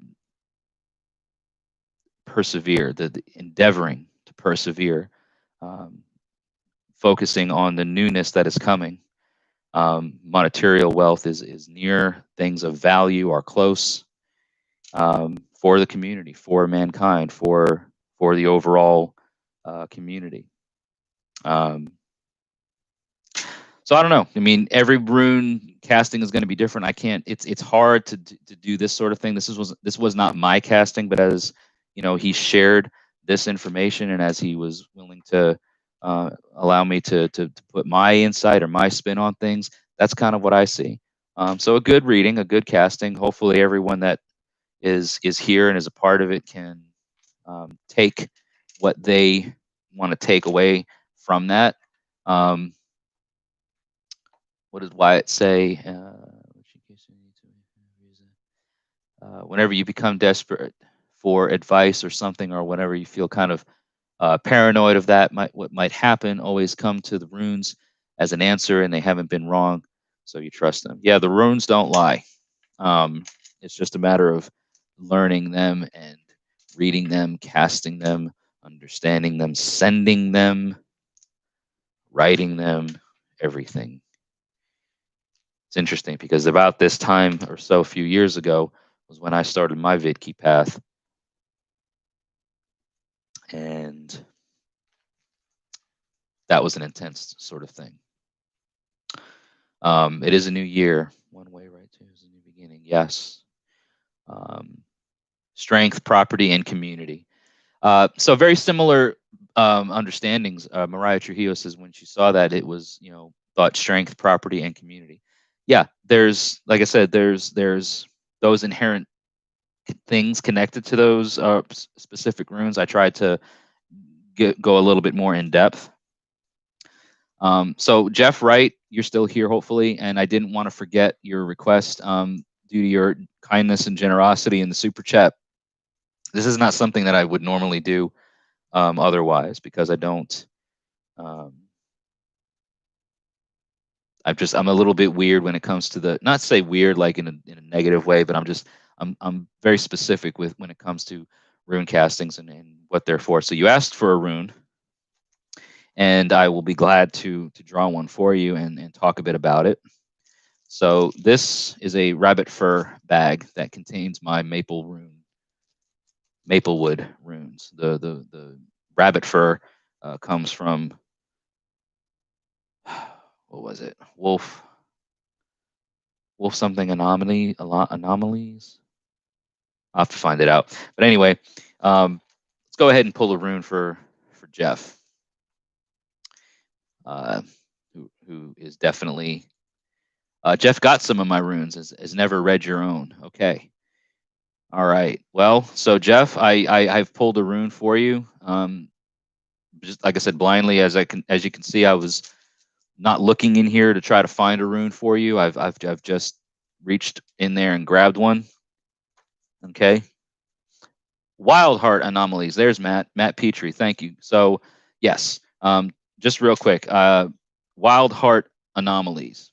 persevere, the endeavoring to persevere, um, focusing on the newness that is coming. Monetary wealth is near, things of value are close, for the community, for mankind, for the overall community. Um, so I don't know. I mean, every rune casting is going to be different. I can't. It's hard to do this sort of thing. This was not my casting, but as he shared this information, and as he was willing to allow me to put my insight or my spin on things, that's kind of what I see. So a good reading, a good casting. Hopefully, everyone that is here and is a part of it can take what they want to take away from that. Um, what does Wyatt say? Whenever you become desperate for advice or something, or whenever you feel kind of paranoid of what might happen, always come to the runes as an answer, and they haven't been wrong, so you trust them. Yeah, the runes don't lie. It's just a matter of learning them and reading them, casting them, understanding them, sending them, writing them, everything. It's interesting because about this time or so, a few years ago, was when I started my VidKey path. And that was an intense sort of thing. It is a new year. One way, right? Too is a new beginning. Yes. Strength, property, and community. So very similar understandings. Mariah Trujillo says when she saw that, it was thought strength, property, and community. Yeah, there's, like I said, there's those inherent things connected to those specific runes. I tried to go a little bit more in depth. So Jeff Wright, you're still here, hopefully, and I didn't want to forget your request due to your kindness and generosity in the super chat. This is not something that I would normally do otherwise, because I don't. I'm a little bit weird when it comes to the, not say weird like in a negative way, but I'm very specific with when it comes to rune castings and what they're for. So you asked for a rune, and I will be glad to draw one for you and talk a bit about it. So this is a rabbit fur bag that contains my Maplewood runes. The rabbit fur comes from, what was it? Wolf something anomalies. I'll have to find it out. But anyway, let's go ahead and pull a rune for Jeff, who is definitely Jeff got some of my runes. Has never read your own. Okay. All right. Well, so Jeff, I've pulled a rune for you. Just like I said, blindly, as you can see, I was not looking in here to try to find a rune for you. I've just reached in there and grabbed one. Okay. Wild Heart Anomalies. There's Matt Petrie. Thank you. So yes, just real quick, Wild Heart Anomalies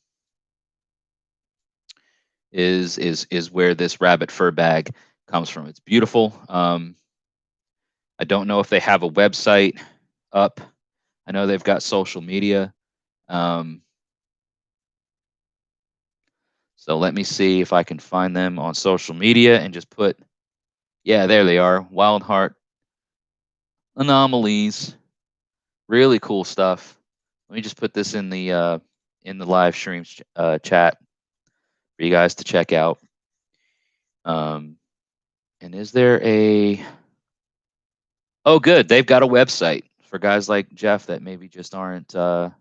is where this rabbit fur bag comes from. It's beautiful. I don't know if they have a website up. I know they've got social media. So let me see if I can find them on social media and just put, yeah, there they are. Wild Heart Anomalies. Really cool stuff. Let me just put this in the live stream chat for you guys to check out. And is there a? Oh, good. They've got a website for guys like Jeff that maybe just aren't on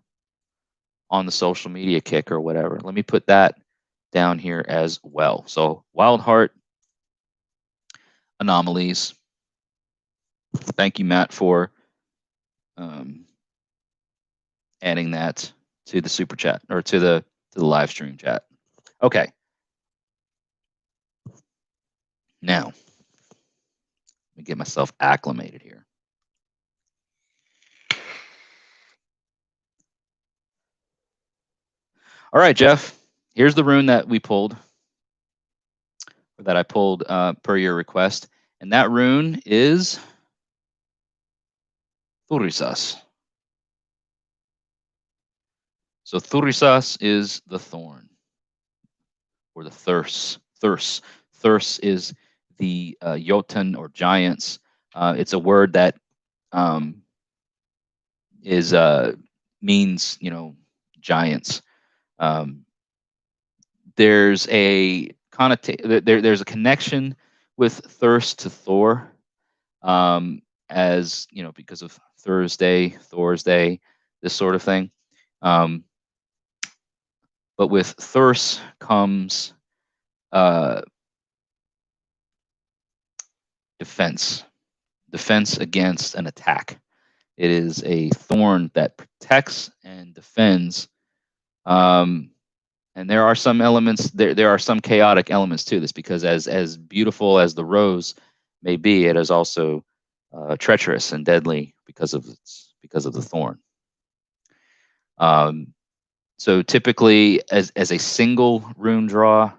the social media kick or whatever. Let me put that down here as well. So Wild Heart Anomalies. Thank you, Matt, for adding that to the super chat or to the live stream chat. Okay. Now, let me get myself acclimated here. All right, Jeff. Here's the rune that we pulled, that I pulled per your request, and that rune is Thurisas. So Thurisas is the thorn, or the thurs. Thurs is the Jotun or giants. It's a word that is means, giants. There's a there's a connection with thirst to Thor, as because of Thor's Day, this sort of thing. But with thirst comes defense against an attack. It is a thorn that protects and defends. And there are some elements, there are some chaotic elements to this, because as beautiful as the rose may be, it is also treacherous and deadly because of the thorn. So typically, as a single rune draw,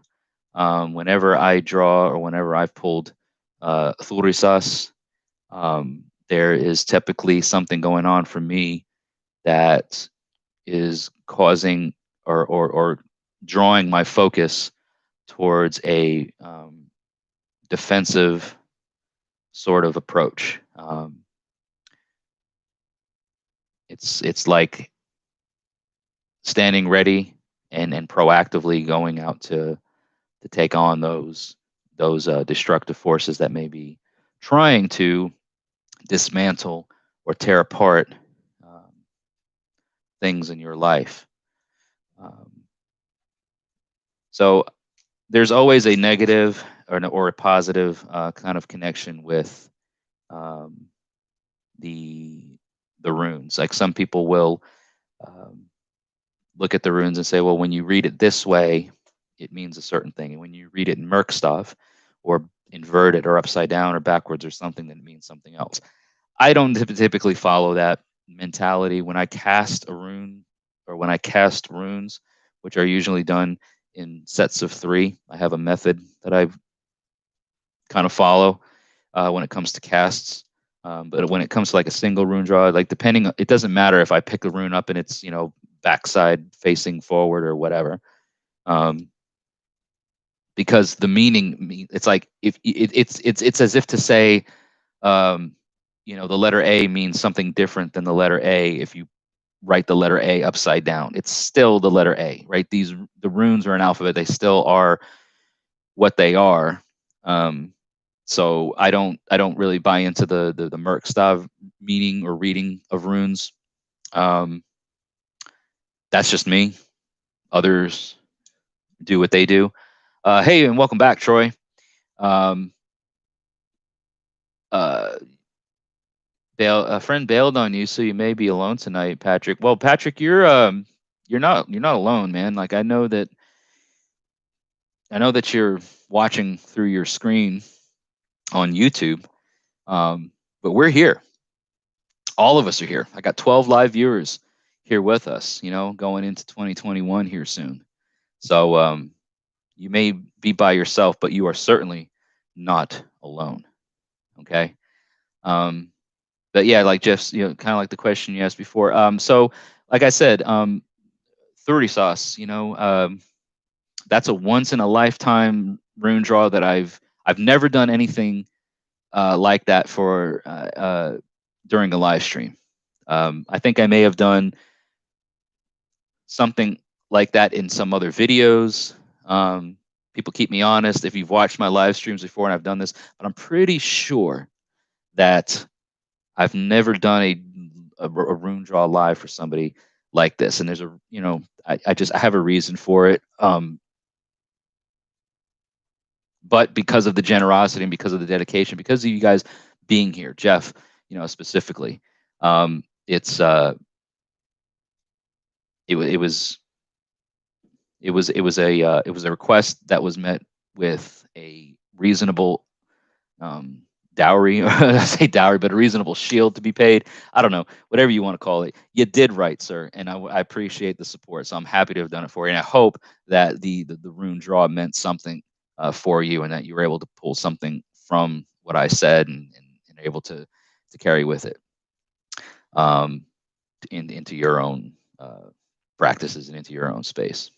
whenever I draw or whenever I've pulled Thurisas, there is typically something going on for me that is causing or drawing my focus towards a defensive sort of approach. It's like standing ready and proactively going out to take on those destructive forces that may be trying to dismantle or tear apart things in your life. So there's always a negative or a positive kind of connection with the runes. Like some people will look at the runes and say, well, when you read it this way, it means a certain thing. And when you read it in Merkstav or inverted or upside down or backwards or something, that means something else. I don't typically follow that mentality. When I cast a rune, or when I cast runes, which are usually done in sets of 3, I have a method that I kind of follow when it comes to casts. But when it comes to like a single rune draw, like it doesn't matter if I pick a rune up and it's backside facing forward or whatever, because the meaning, it's like if it's as if to say, the letter A means something different than the letter A if you write the letter A upside down. It's still the letter A, right? The runes are an alphabet. They still are what they are. So I don't really buy into the Merc style meaning or reading of runes. That's just me. Others do what they do. Hey, and welcome back, Troy. Um, uh, a friend bailed on you, so you may be alone tonight, Patrick. Well, Patrick, you're not alone, man. Like I know that you're watching through your screen on YouTube, but we're here. All of us are here. I got 12 live viewers here with us. Going into 2021 here soon. So you may be by yourself, but you are certainly not alone. Okay. But yeah, like Jeff's, kind of like the question you asked before. So like I said, 30 sauce, that's a once in a lifetime rune draw that I've never done anything like that for during a live stream. I think I may have done something like that in some other videos. People keep me honest if you've watched my live streams before and I've done this, but I'm pretty sure that I've never done a rune draw live for somebody like this. And there's I have a reason for it. But because of the generosity and because of the dedication, because of you guys being here, Jeff, specifically, it's it was a request that was met with a reasonable dowry, or I say dowry, but a reasonable shield to be paid. I don't know, whatever you want to call it. You did right, sir, and I appreciate the support. So I'm happy to have done it for you, and I hope that the rune draw meant something for you, and that you were able to pull something from what I said, and able to carry with it into your own practices and into your own space.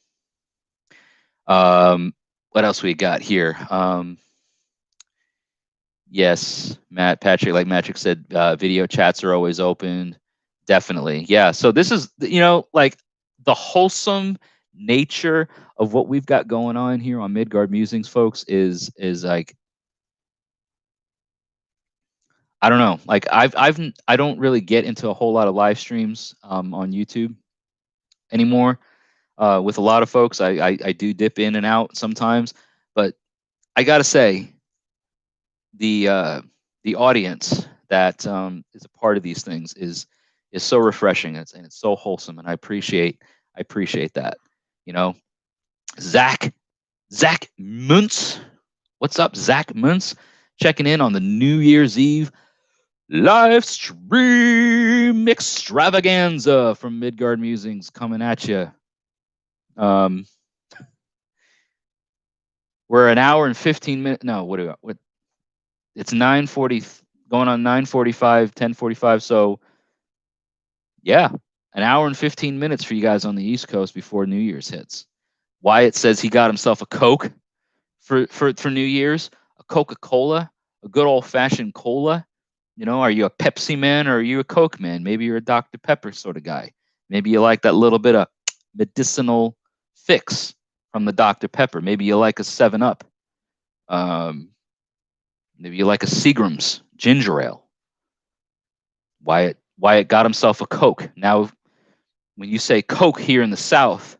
What else we got here? Yes, Patrick, like Patrick said, video chats are always open. Definitely. Yeah. So this is, like the wholesome nature of what we've got going on here on Midgard Musings, folks, is like, I don't know. Like I don't really get into a whole lot of live streams on YouTube anymore. With a lot of folks, I do dip in and out sometimes, but I gotta say, the audience that is a part of these things is so refreshing, and it's so wholesome, and I appreciate that. Zach Muntz, what's up, Zach Muntz? Checking in on the New Year's Eve live stream extravaganza from Midgard Musings coming at you. We're an hour and 15 minutes. No, what? It's 9:40, going on 9:45, 10:45. So yeah, an hour and 15 minutes for you guys on the East Coast before New Year's hits. Wyatt says he got himself a Coke for New Year's, a Coca-Cola, a good old-fashioned cola. Are you a Pepsi man or are you a Coke man? Maybe you're a Dr. Pepper sort of guy. Maybe you like that little bit of medicinal fix from the Dr. Pepper. Maybe you like a 7-Up. Maybe you like a Seagram's ginger ale. Wyatt got himself a Coke. Now, when you say Coke here in the South,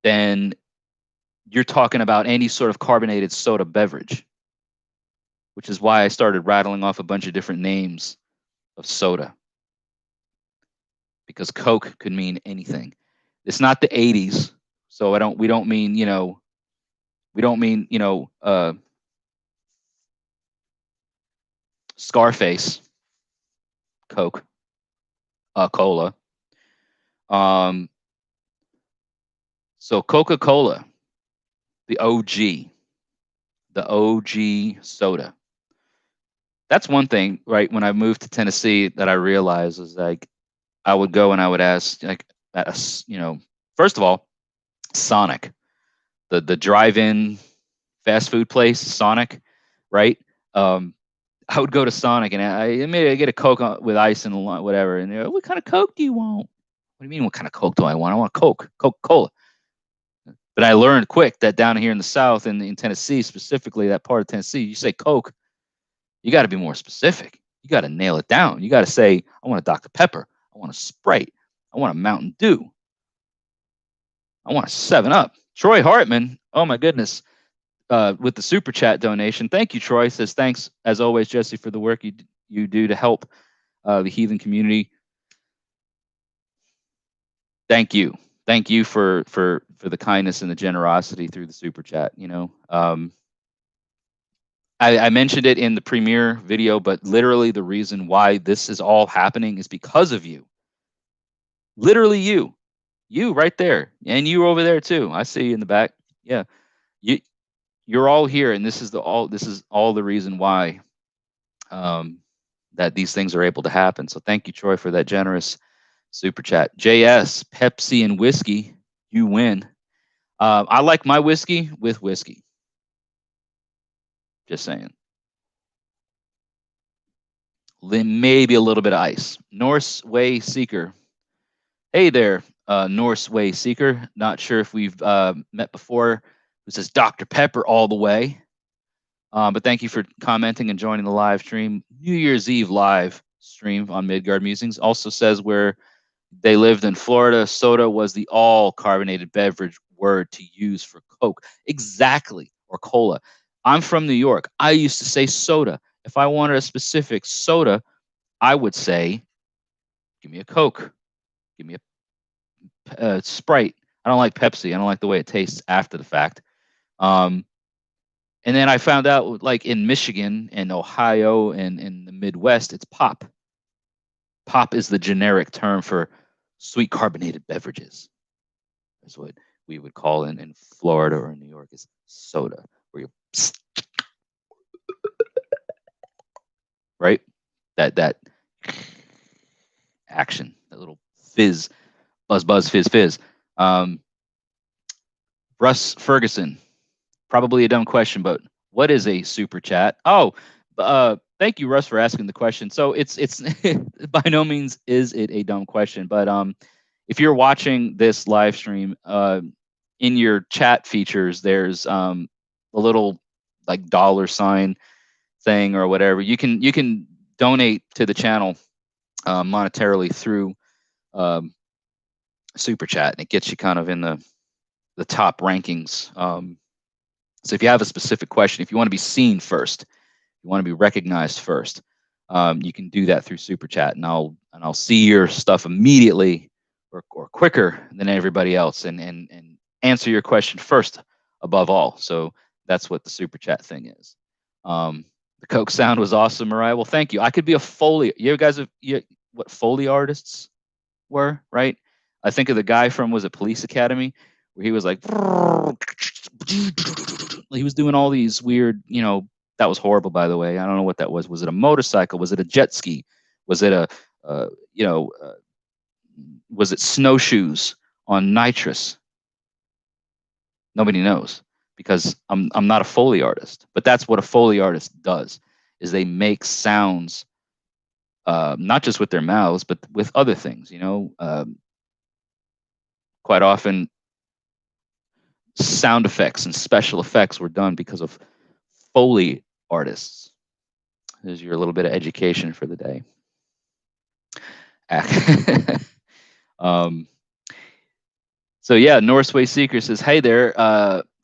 then you're talking about any sort of carbonated soda beverage, which is why I started rattling off a bunch of different names of soda, because Coke could mean anything. It's not the 80s, so we don't mean Scarface Coke, cola. So Coca-Cola, the OG soda. That's one thing, right? When I moved to Tennessee, that I realized is like, I would go and I would ask, like, first of all, Sonic, the drive-in fast food place, Sonic, right? I would go to Sonic and I get a Coke with ice and whatever, and they're like, "What kind of Coke do you want?" What do you mean, what kind of Coke do I want? I want Coca-Cola. But But I learned quick that down here in the South, in Tennessee, specifically that part of Tennessee, you say Coke, you got to be more specific. You got to nail it down. You got to say, I want a Dr. Pepper. I want a Sprite. I want a Mountain Dew. I want a 7-Up. Troy Hartman, oh my goodness, with the super chat donation. Thank you, Troy. Says, thanks, as always, Jesse, for the work you do to help the heathen community. Thank you. Thank you for the kindness and the generosity through the super chat. You know, I mentioned it in the premiere video, but literally the reason why this is all happening is because of you. Literally you right there, and you over there too. I see you in the back. Yeah, you're all here, and this is all the reason why that these things are able to happen. So thank you, Troy, for that generous super chat. JS, Pepsi and whiskey, you win. I like my whiskey with whiskey. Just saying. Maybe a little bit of ice. Norse Way Seeker. Hey there, Norse Way Seeker. Not sure if we've met before. Who says Dr. Pepper all the way. But thank you for commenting and joining the live stream. New Year's Eve live stream on Midgard Musings. Also says where they lived in Florida, soda was the all carbonated beverage word to use for Coke. Exactly, or cola. I'm from New York. I used to say soda. If I wanted a specific soda, I would say, give me a Coke. Give me a Sprite. I don't like Pepsi. I don't like the way it tastes after the fact. And then I found out, like in Michigan and Ohio and in the Midwest, it's pop. Pop is the generic term for sweet carbonated beverages. That's what we would call in Florida or in New York is soda, where you right, that action, that little fizz, buzz, fizz. Russ Ferguson, probably a dumb question, but what is a super chat? Oh, thank you, Russ, for asking the question. So it's by no means is it a dumb question, but if you're watching this live stream, in your chat features, there's a little like $sign thing or whatever. You can donate to the channel monetarily through super chat, and it gets you kind of in the top rankings. So if you have a specific question, if you want to be seen first, you want to be recognized first, you can do that through super chat, and I'll see your stuff immediately or quicker than everybody else, and answer your question first above all. So that's what the super chat thing is. The Coke sound was awesome, Mariah. Well, thank you. I could be a Foley. You guys have what Foley artists were, right? I think of the guy from, was it Police Academy, where he was like, he was doing all these weird, that was horrible, by the way. I don't know what that was. Was it a motorcycle? Was it a jet ski? Was it was it snowshoes on nitrous? Nobody knows, because I'm not a Foley artist, but that's what a Foley artist does, is they make sounds, not just with their mouths, but with other things, quite often sound effects and special effects were done because of Foley artists. There's your little bit of education for the day. So yeah, Northway Seeker says, hey there,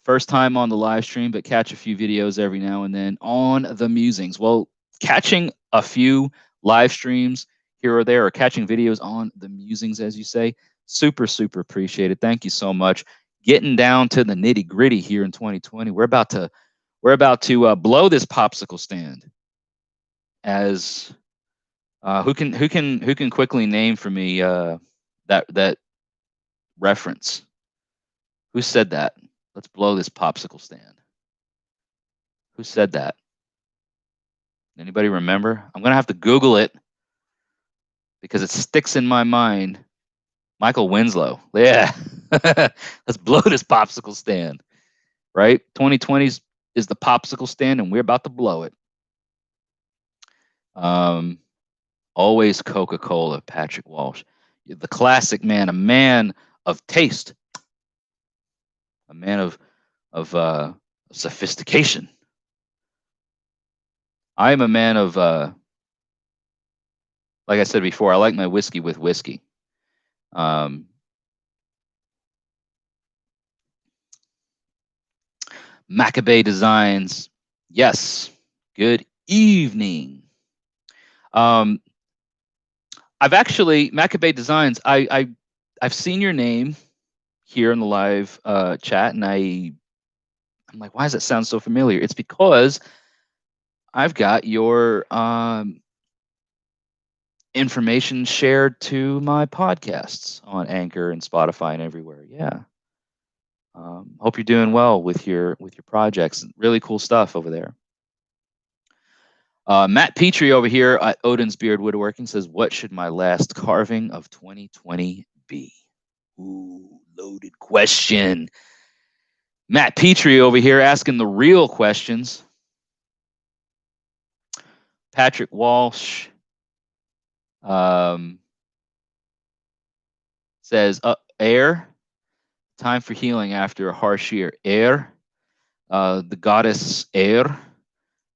first time on the live stream, but catch a few videos every now and then on the Musings. Well, catching a few live streams here or there, or catching videos on the Musings, as you say, super, super appreciated. Thank you so much. Getting down to the nitty gritty here in 2020. We're about to blow this popsicle stand. As who can quickly name for me that reference? Who said that? Let's blow this popsicle stand. Who said that? Anybody remember? I'm gonna have to Google it because it sticks in my mind. Michael Winslow. Yeah. Let's blow this popsicle stand. Right? 2020 is the popsicle stand, and we're about to blow it. Always Coca-Cola, Patrick Walsh. The classic man, a man of taste. a man of sophistication. I am a man of, like I said before, I like my whiskey with whiskey. Maccabee Designs, yes. Good evening. I've actually Maccabee Designs. I've seen your name here in the live chat, and I'm like, why does that sound so familiar? It's because I've got your information shared to my podcasts on Anchor and Spotify and everywhere. Yeah. Hope you're doing well with your projects. Really cool stuff over there. Matt Petrie over here at Odin's Beard Woodworking says, "What should my last carving of 2020 be?" Ooh, loaded question. Matt Petrie over here asking the real questions. Patrick Walsh says, air, time for healing after a harsh year. Air, the goddess Air,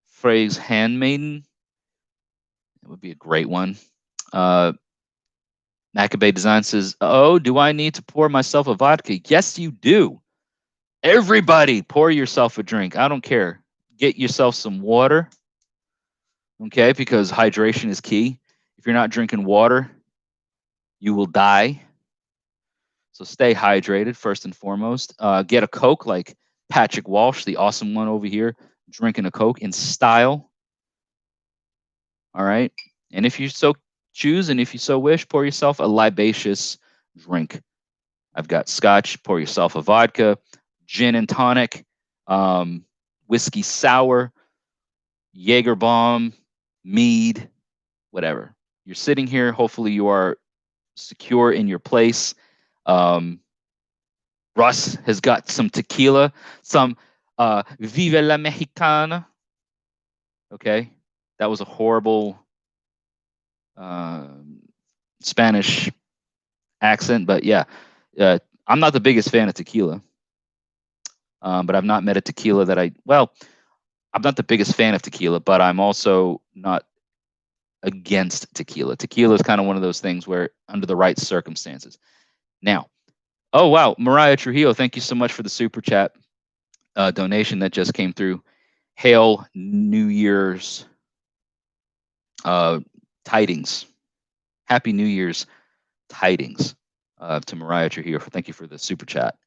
Frey's handmaiden. That would be a great one. Maccabee Design says, "Oh, do I need to pour myself a vodka?" Yes, you do. Everybody, pour yourself a drink. I don't care. Get yourself some water, okay? Because hydration is key. If you're not drinking water, you will die. So stay hydrated first and foremost. Get a Coke like Patrick Walsh, the awesome one over here, drinking a Coke in style. All right. And if you so choose and if you so wish, pour yourself a libacious drink. I've got scotch, pour yourself a vodka, gin and tonic, whiskey sour, Jaeger bomb, mead, whatever. You're sitting here. Hopefully you are secure in your place. Russ has got some tequila, some Viva la Mexicana. Okay. That was a horrible Spanish accent, but yeah, I'm not the biggest fan of tequila. But I've not met a tequila that I'm not the biggest fan of tequila, but I'm also not against tequila. Tequila is kind of one of those things where under the right circumstances. Now, oh wow, Mariah Trujillo, thank you so much for the super chat donation that just came through. Hail New Year's tidings. Happy New Year's tidings to Mariah Trujillo. Thank you for the super chat.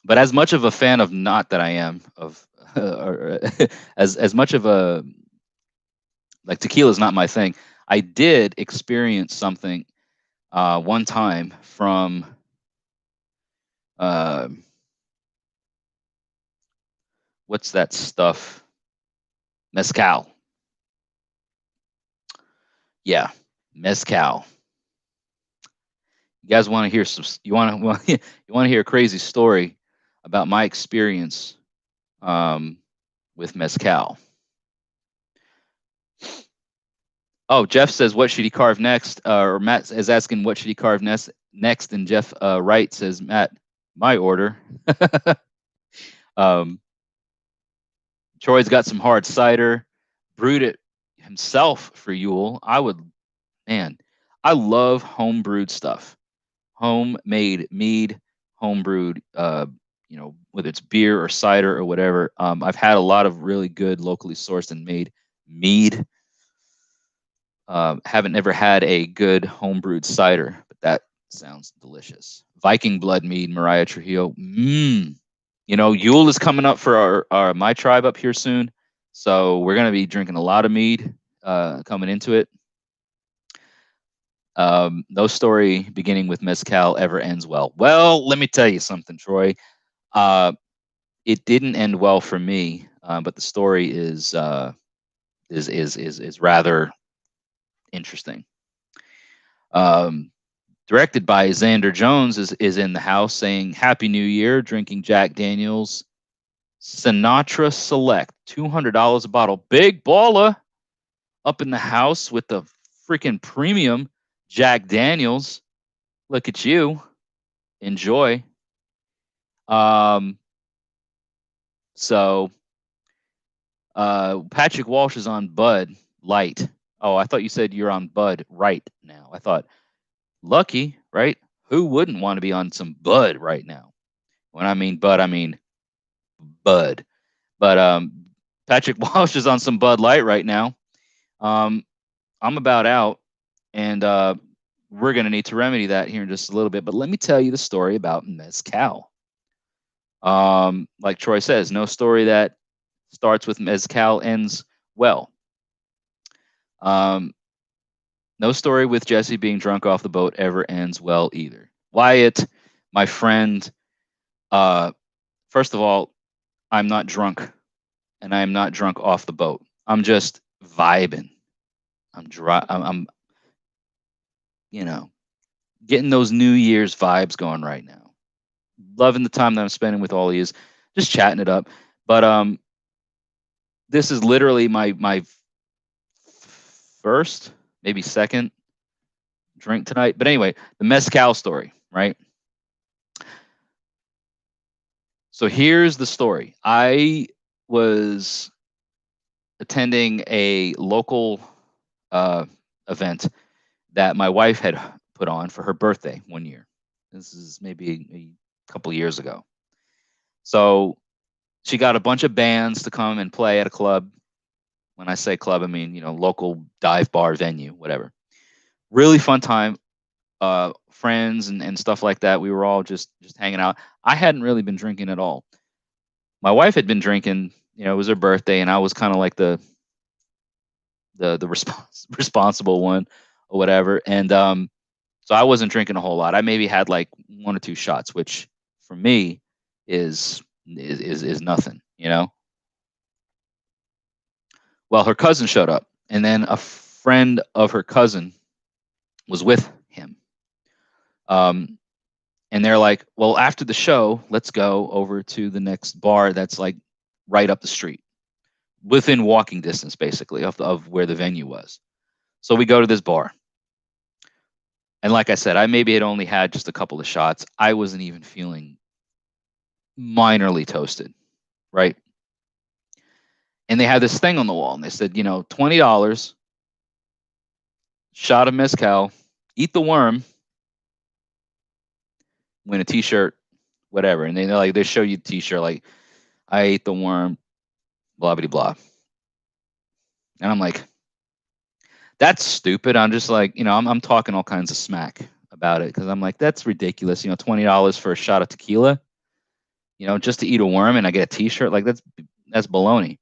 But as much of a fan of not that I am of, or as much of a like tequila is not my thing. I did experience something one time from what's that stuff? Mezcal. Yeah, mezcal. You guys want to hear some? You want to hear a crazy story about my experience with mezcal? Oh, Jeff says, "What should he carve next?" Or Matt is asking, "What should he carve next?" And Jeff Wright says, "Matt, my order." Troy's got some hard cider, brewed it himself for Yule. I love home brewed stuff, homemade mead, home brewed. Whether it's beer or cider or whatever. I've had a lot of really good locally sourced and made mead. Haven't ever had a good home brewed cider, but that sounds delicious. Viking blood mead, Mariah Trujillo. Yule is coming up for our my tribe up here soon, so we're gonna be drinking a lot of mead coming into it. No story beginning with mezcal ever ends well. Well, let me tell you something, Troy. It didn't end well for me, but the story is rather interesting. Directed by Xander Jones is in the house saying Happy New Year, drinking Jack Daniels Sinatra Select, $200 a bottle. Big baller up in the house with the freaking premium Jack Daniels. Look at you. Enjoy. Um, so Patrick Walsh is on Bud Light. Oh, I thought you said you're on Bud right now. I thought lucky, right? Who wouldn't want to be on some Bud right now? When I mean Bud, I mean Bud. But Patrick Walsh is on some Bud Light right now. Um, I'm about out, and we're going to need to remedy that here in just a little bit. But let me tell you the story about mezcal. Like Troy says, no story that starts with mezcal ends well. No story with Jesse being drunk off the boat ever ends well either. Wyatt, my friend, first of all, I'm not drunk, and I'm not drunk off the boat. I'm just vibing. I'm dry. I'm getting those New Year's vibes going right now. Loving the time that I'm spending with all of you, just chatting it up. But this is literally my first, maybe second drink tonight. But anyway, the mezcal story, right? So here's the story. I was attending a local event that my wife had put on for her birthday one year. This is maybe a couple of years ago. So she got a bunch of bands to come and play at a club. When I say club, I mean, local dive bar venue, whatever. Really fun time. Friends and stuff like that. We were all just hanging out. I hadn't really been drinking at all. My wife had been drinking. It was her birthday, and I was kind of like the responsible one or whatever. And so I wasn't drinking a whole lot. I maybe had like 1 or 2 shots, which for me is nothing, Well, her cousin showed up, and then a friend of her cousin was with him. And they're like, well, after the show, let's go over to the next bar that's like right up the street, within walking distance, basically, of where the venue was. So we go to this bar. And like I said, I maybe had only had just a couple of shots. I wasn't even feeling minorly toasted, right? And they had this thing on the wall, and they said, $20, shot of mezcal, eat the worm, win a T-shirt, whatever. And they show you the T-shirt, like, I ate the worm, blah blah blah. And I'm like, that's stupid. I'm just like, I'm talking all kinds of smack about it because I'm like, that's ridiculous. $20 for a shot of tequila, just to eat a worm and I get a T-shirt, like that's baloney.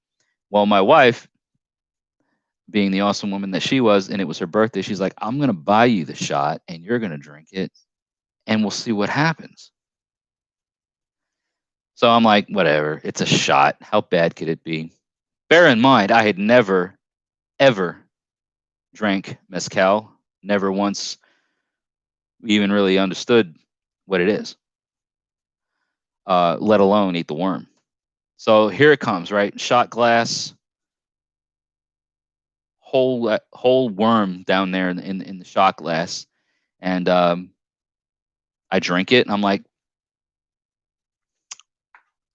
Well, my wife, being the awesome woman that she was, and it was her birthday, she's like, I'm gonna buy you the shot and you're gonna drink it, and we'll see what happens. So I'm like, whatever, it's a shot. How bad could it be? Bear in mind, I had never, ever drank mezcal, never once even really understood what it is, let alone eat the worm. So here it comes, right? Shot glass, whole worm down there in the shot glass, and I drink it, and I'm like,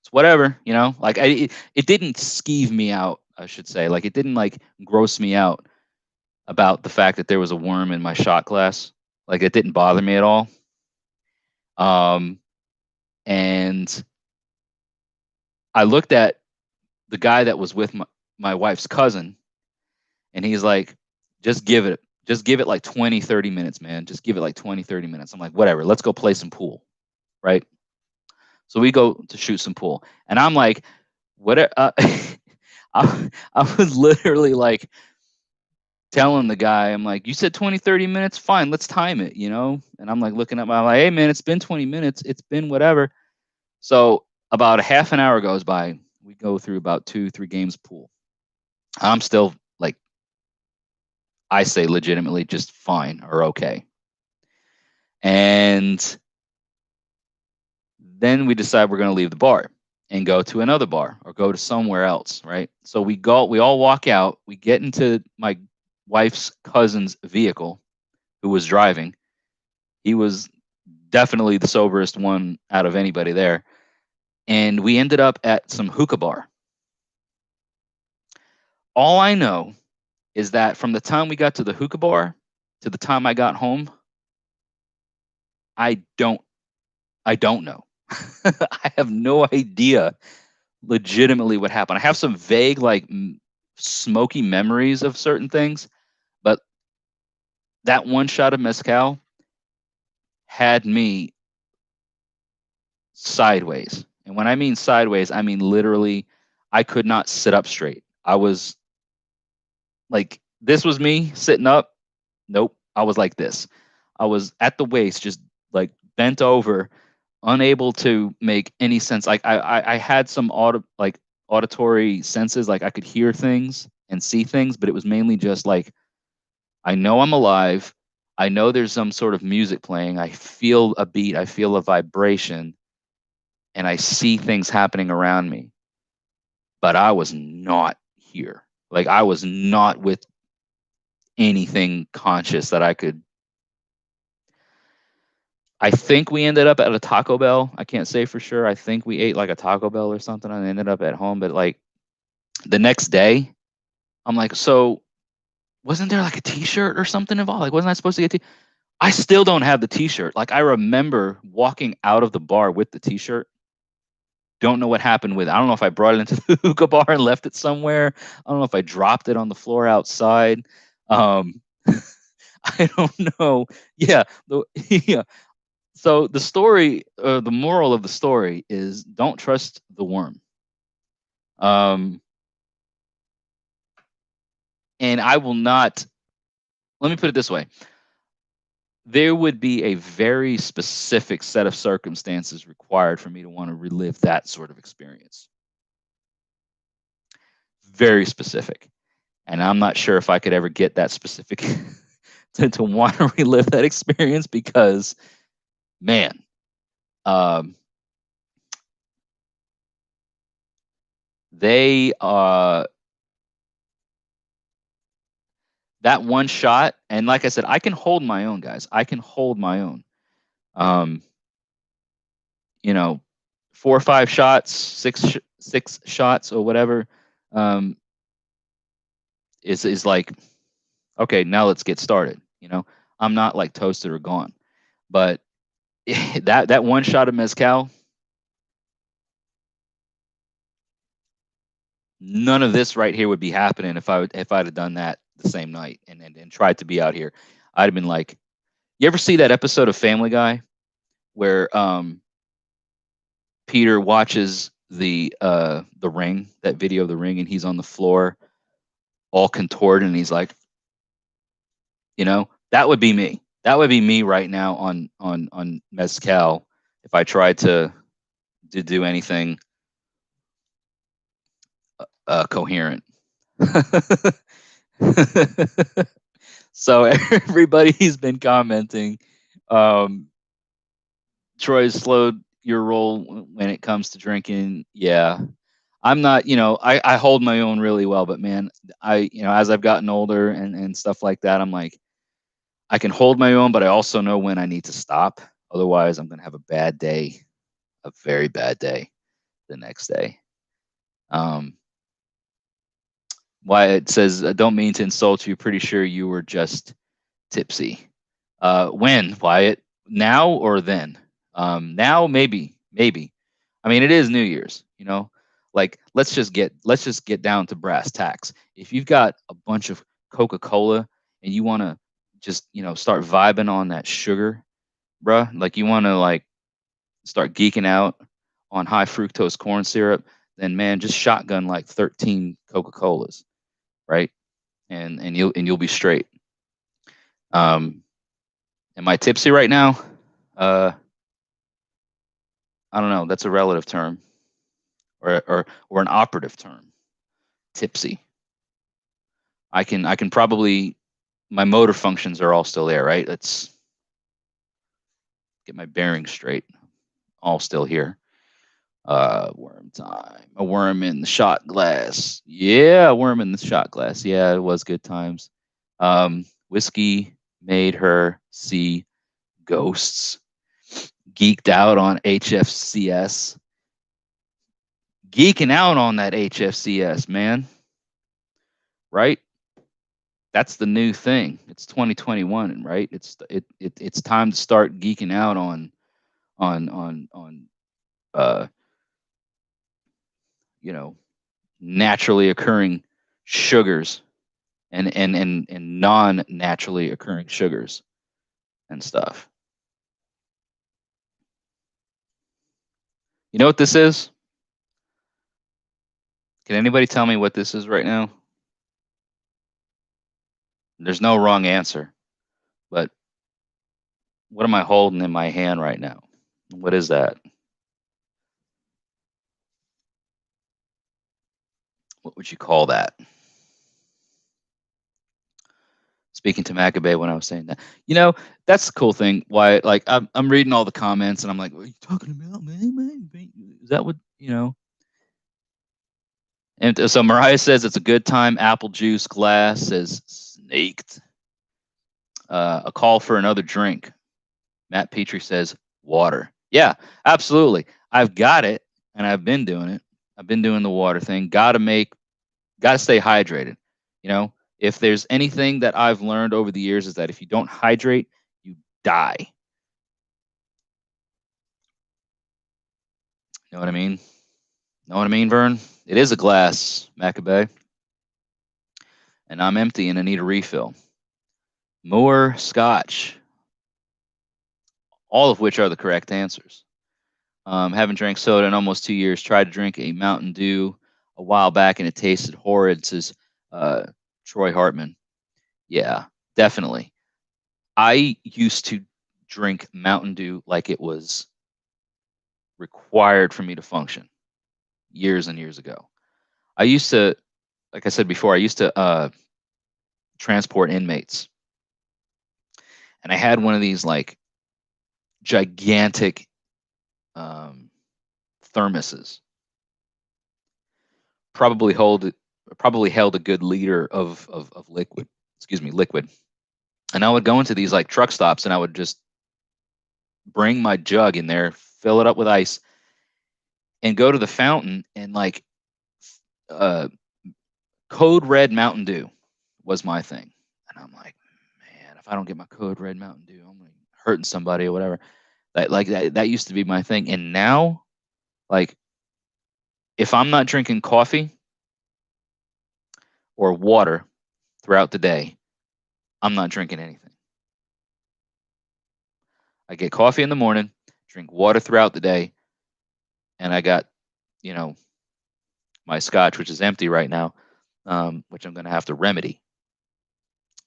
it's whatever, Like it didn't skeeve me out, I should say. Like it didn't like gross me out about the fact that there was a worm in my shot glass. Like it didn't bother me at all. And I looked at the guy that was with my wife's cousin, and he's like, just give it like 20, 30 minutes, man. Just give it like 20, 30 minutes. I'm like, whatever, let's go play some pool. Right. So we go to shoot some pool, and I'm like, what? I was literally like telling the guy, I'm like, you said 20, 30 minutes. Fine. Let's time it, And I'm like looking at I'm like, hey man, it's been 20 minutes. It's been whatever. So about a half an hour goes by. We go through about 2-3 games of pool. I'm still like, I say legitimately just fine or okay. And then we decide we're going to leave the bar and go to another bar or go to somewhere else, right? So we all walk out. We get into my wife's cousin's vehicle, who was driving. He was definitely the soberest one out of anybody there. and we ended up at some hookah bar. All I know is that from the time we got to the hookah bar to the time I got home, I don't know. I have no idea legitimately what happened. I have some vague, like, smoky memories of certain things, but that one shot of mezcal had me sideways. And when I mean sideways, I mean literally, I could not sit up straight. I was like, this was me sitting up. Nope. I was like this. I was at the waist, just like bent over, unable to make any sense. Like I had some auditory senses, like I could hear things and see things, but it was mainly just like, I know I'm alive. I know there's some sort of music playing. I feel a beat. I feel a vibration, and I see things happening around me. But I was not here. Like, I was not with anything conscious that I could. I think we ended up at a Taco Bell. I can't say for sure. I think we ate like a Taco Bell or something and ended up at home. But like the next day, I'm like, so wasn't there like a T-shirt or something involved? Like, wasn't I supposed to get I still don't have the T-shirt. Like, I remember walking out of the bar with the T-shirt. Don't know what happened with it. I don't know if I brought it into the hookah bar and left it somewhere. I don't know if I dropped it on the floor outside. Um, I don't know. Yeah, yeah. So the story, the moral of the story is, don't trust the worm. And I will not. Let me put it this way: there would be a very specific set of circumstances required for me to want to relive that sort of experience. Very specific. And I'm not sure if I could ever get that specific to want to relive that experience, because, man, they that one shot, and like I said, I can hold my own, guys. I can hold my own. You know, 4 or 5 shots, six shots or whatever, is like, okay, now let's get started. I'm not like toasted or gone, but that one shot of mezcal, none of this right here would be happening if I'd have done that the same night and tried to be out here. I'd have been like, you ever see that episode of Family Guy where Peter watches the Ring, that video of The Ring, and he's on the floor all contorted, and he's like, that would be me. That would be me right now on mezcal if I tried to do anything coherent. So everybody's been commenting. Troy slowed your roll when it comes to drinking. Yeah, I'm not. I hold my own really well, but man, as I've gotten older and stuff like that, I'm like, I can hold my own, but I also know when I need to stop. Otherwise, I'm gonna have a bad day, a very bad day, the next day. Wyatt says, I don't mean to insult you. Pretty sure you were just tipsy. When, Wyatt? Now or then? Now, maybe. I mean, it is New Year's, like, let's just get down to brass tacks. If you've got a bunch of Coca-Cola and you want to just, start vibing on that sugar, bruh, like, you want to, like, start geeking out on high fructose corn syrup, then, man, just shotgun like 13 Coca-Colas, right? And you'll be straight. Am I tipsy right now? I don't know. That's a relative term, or an operative term. Tipsy. I can probably, my motor functions are all still there, right? Let's get my bearings straight. All still here. Worm time. A worm in the shot glass. Yeah, a worm in the shot glass. Yeah, it was good times. Whiskey made her see ghosts. Geeked out on HFCS. geeking out on that HFCS, man. Right? That's the new thing. It's 2021, right? It's time to start geeking out on uh you know, naturally occurring sugars and non-naturally occurring sugars and stuff. You know what this is? Can anybody tell me what this is right now? There's no wrong answer, but what am I holding in my hand right now? What is that? What would you call that? Speaking to Maccabee when I was saying that. You know, that's the cool thing. Why, like, I'm reading all the comments and I'm like, what are you talking about, man? Is that what, you know? And so Mariah says it's a good time. Apple juice glass says snaked. A call for another drink. Matt Petrie says water. Yeah, absolutely. I've got it and I've been doing it. I've been doing the water thing. Got to stay hydrated. You know, if there's anything that I've learned over the years is that if you don't hydrate, you die. Know what I mean? Know what I mean, Vern? It is a glass, Maccabee. And I'm empty and I need a refill. More scotch. All of which are the correct answers. Haven't drank soda in almost 2 years. Tried to drink a Mountain Dew a while back and it tasted horrid, says Troy Hartman. Yeah, definitely. I used to drink Mountain Dew like it was required for me to function years and years ago. I used to, like I said before, I used to transport inmates. And I had one of these like gigantic thermoses. Probably held a good liter of liquid. Excuse me, liquid. And I would go into these like truck stops and I would just bring my jug in there, fill it up with ice, and go to the fountain and like Code Red Mountain Dew was my thing. And I'm like, man, if I don't get my Code Red Mountain Dew, I'm like hurting somebody or whatever. That used to be my thing. And now, like, if I'm not drinking coffee or water throughout the day, I'm not drinking anything. I get coffee in the morning, drink water throughout the day, and I got, you know, my scotch, which is empty right now, which I'm going to have to remedy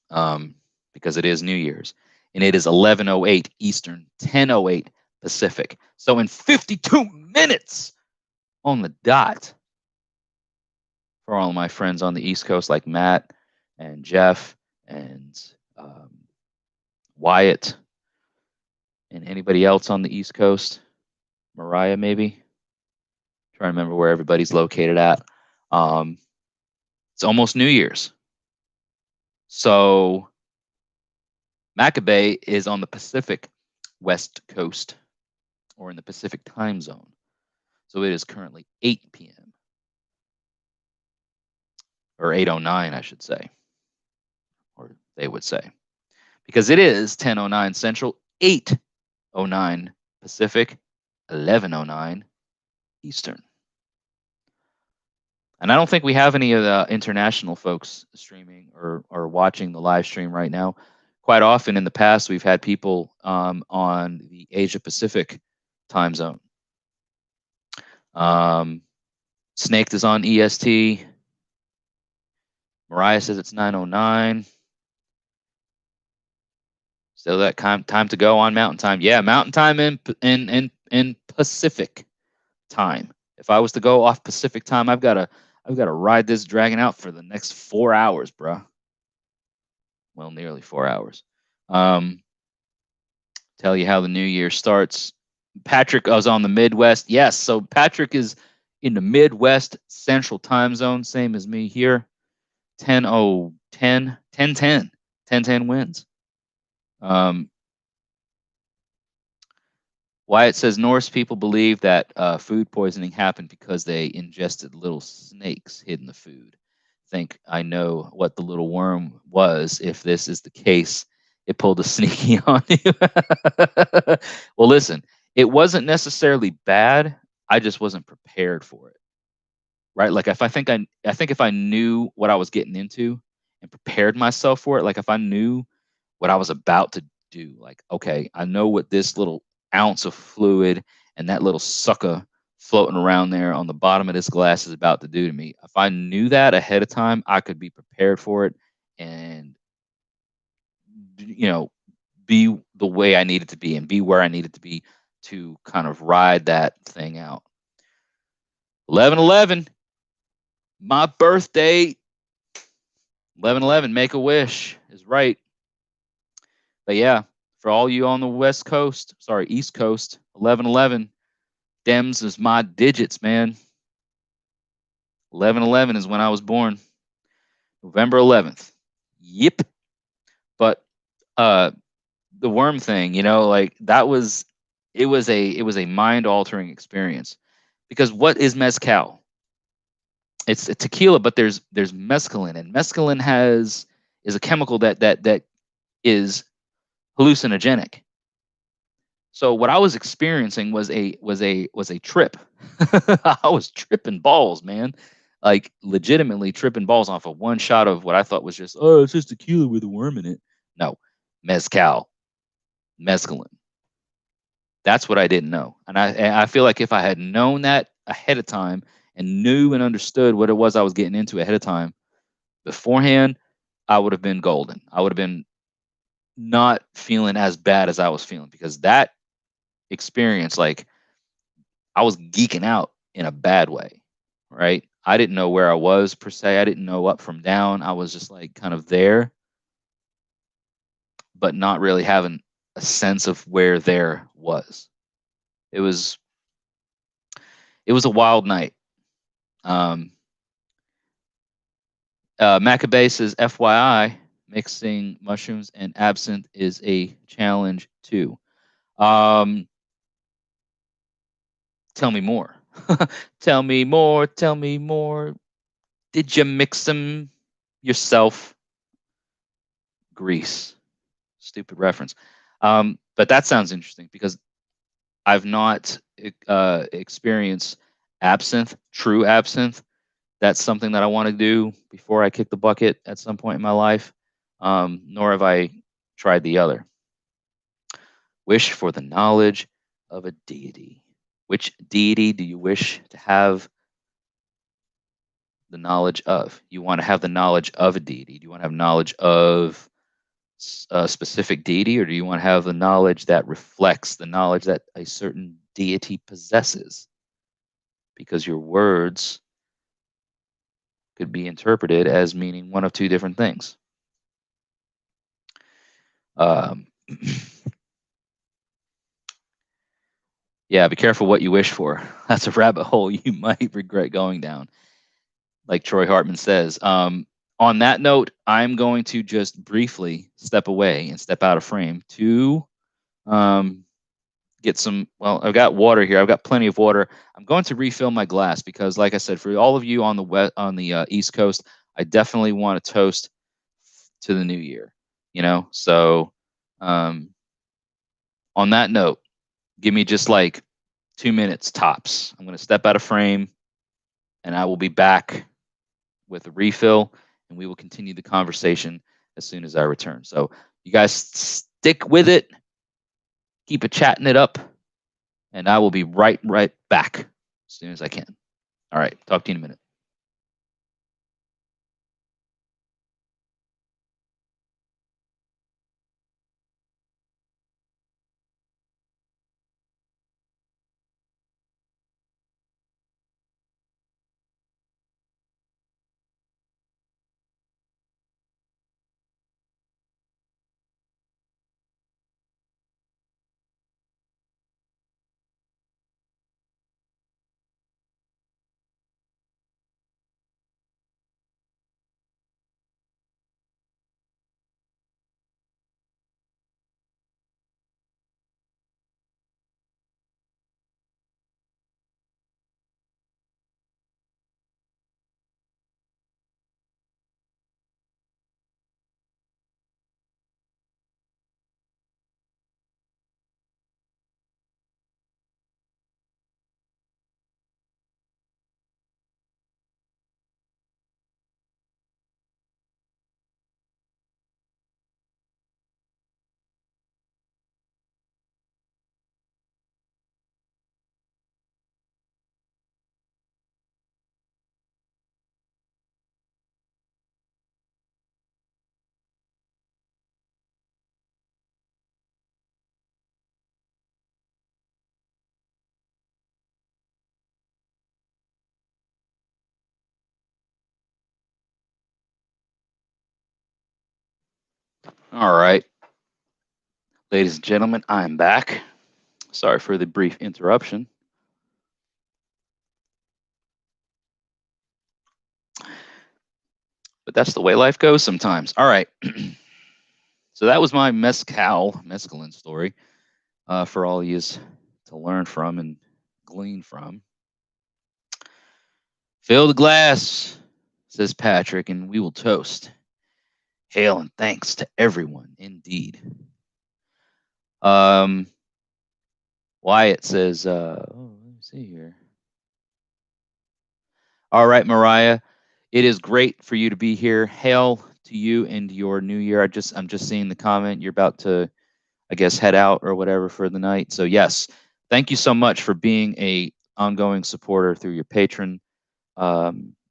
because it is New Year's. And it is 11:08 Eastern, 10:08 Pacific. So in 52 minutes on the dot, for all of my friends on the East Coast like Matt and Jeff and Wyatt and anybody else on the East Coast, Mariah maybe. Trying to remember where everybody's located at. It's almost New Year's. So Maccabee is on the Pacific West Coast or in the Pacific time zone. So it is currently 8 p.m. or 8:09, I should say, or they would say, because it is 10:09 Central, 8:09 Pacific, 11:09 Eastern. And I don't think we have any of the international folks streaming or watching the live stream right now. Quite often in the past, we've had people on the Asia Pacific time zone. Snaked is on EST. Mariah says it's 9:09. Still that time to go on Mountain Time. Yeah, Mountain Time in Pacific time. If I was to go off Pacific time, I've got to ride this dragon out for the next 4 hours, bro. Well, nearly 4 hours. Tell you how the new year starts. Patrick was on the Midwest. Yes, so Patrick is in the Midwest Central time zone, same as me here. 10:10 wins. Wyatt says Norse people believe that food poisoning happened because they ingested little snakes hid in the food. Think I know what the little worm was. If this is the case, it pulled a sneaky on you. Well, listen, it wasn't necessarily bad. I just wasn't prepared for it, right? Like if I think if I knew what I was getting into and prepared myself for it, like if I knew what I was about to do, like okay, I know what this little ounce of fluid and that little sucker floating around there on the bottom of this glass is about to do to me. If I knew that ahead of time, I could be prepared for it and you know be the way I needed to be and be where I needed to be to kind of ride that thing out. 11/11, my birthday. 11/11, make a wish is right. But yeah, for all you on the West Coast, sorry, East Coast, 11/11, Dems is my digits, man. 11/11 is when I was born, November 11th. Yep. But uh, the worm thing, like that was, it was a mind altering experience because what is mezcal? It's a tequila, but there's mescaline, and mescaline is a chemical that is hallucinogenic. So what I was experiencing was a trip. I was tripping balls, man. Like legitimately tripping balls off of one shot of what I thought was just, oh, it's just tequila with a worm in it. No, mezcal, mescaline. That's what I didn't know. And I feel like if I had known that ahead of time and knew and understood what it was I was getting into ahead of time beforehand, I would have been golden. I would have been not feeling as bad as I was feeling because that experience, like I was geeking out in a bad way, right? I didn't know where I was per se. I didn't know up from down. I was just like kind of there, but not really having a sense of where there was. It was it was a wild night. Um, Maccabee says, FYI, mixing mushrooms and absinthe is a challenge too. Um, Tell me more. Tell me more. Tell me more. Did you mix them yourself? Grease. Stupid reference. But that sounds interesting because I've not experienced absinthe, true absinthe. That's something that I want to do before I kick the bucket at some point in my life. Nor have I tried the other. Wish for the knowledge of a deity. Which deity do you wish to have the knowledge of? You want to have the knowledge of a deity? Do you want to have knowledge of a specific deity, or do you want to have the knowledge that reflects the knowledge that a certain deity possesses? Because your words could be interpreted as meaning one of two different things. Um, yeah, be careful what you wish for. That's a rabbit hole you might regret going down, like Troy Hartman says. On that note, I'm going to just briefly step away and step out of frame to um, get some. Well, I've got water here. I've got plenty of water. I'm going to refill my glass because, like I said, for all of you on the East Coast, I definitely want to toast to the new year. So um, on that note, give me just like 2 minutes tops. I'm going to step out of frame, and I will be back with a refill, and we will continue the conversation as soon as I return. So you guys stick with it, keep it chatting it up, and I will be right back as soon as I can. All right, talk to you in a minute. All right, ladies and gentlemen, I'm back. Sorry for the brief interruption. But that's the way life goes sometimes. All right. So that was my mescaline story for all yous to learn from and glean from. Fill the glass, says Patrick, and we will toast. Hail and thanks to everyone, indeed. Wyatt says, let me see here. All right, Mariah, it is great for you to be here. Hail to you and your new year. I'm just seeing the comment. You're about to, I guess, head out or whatever for the night. So yes, thank you so much for being a ongoing supporter through your patron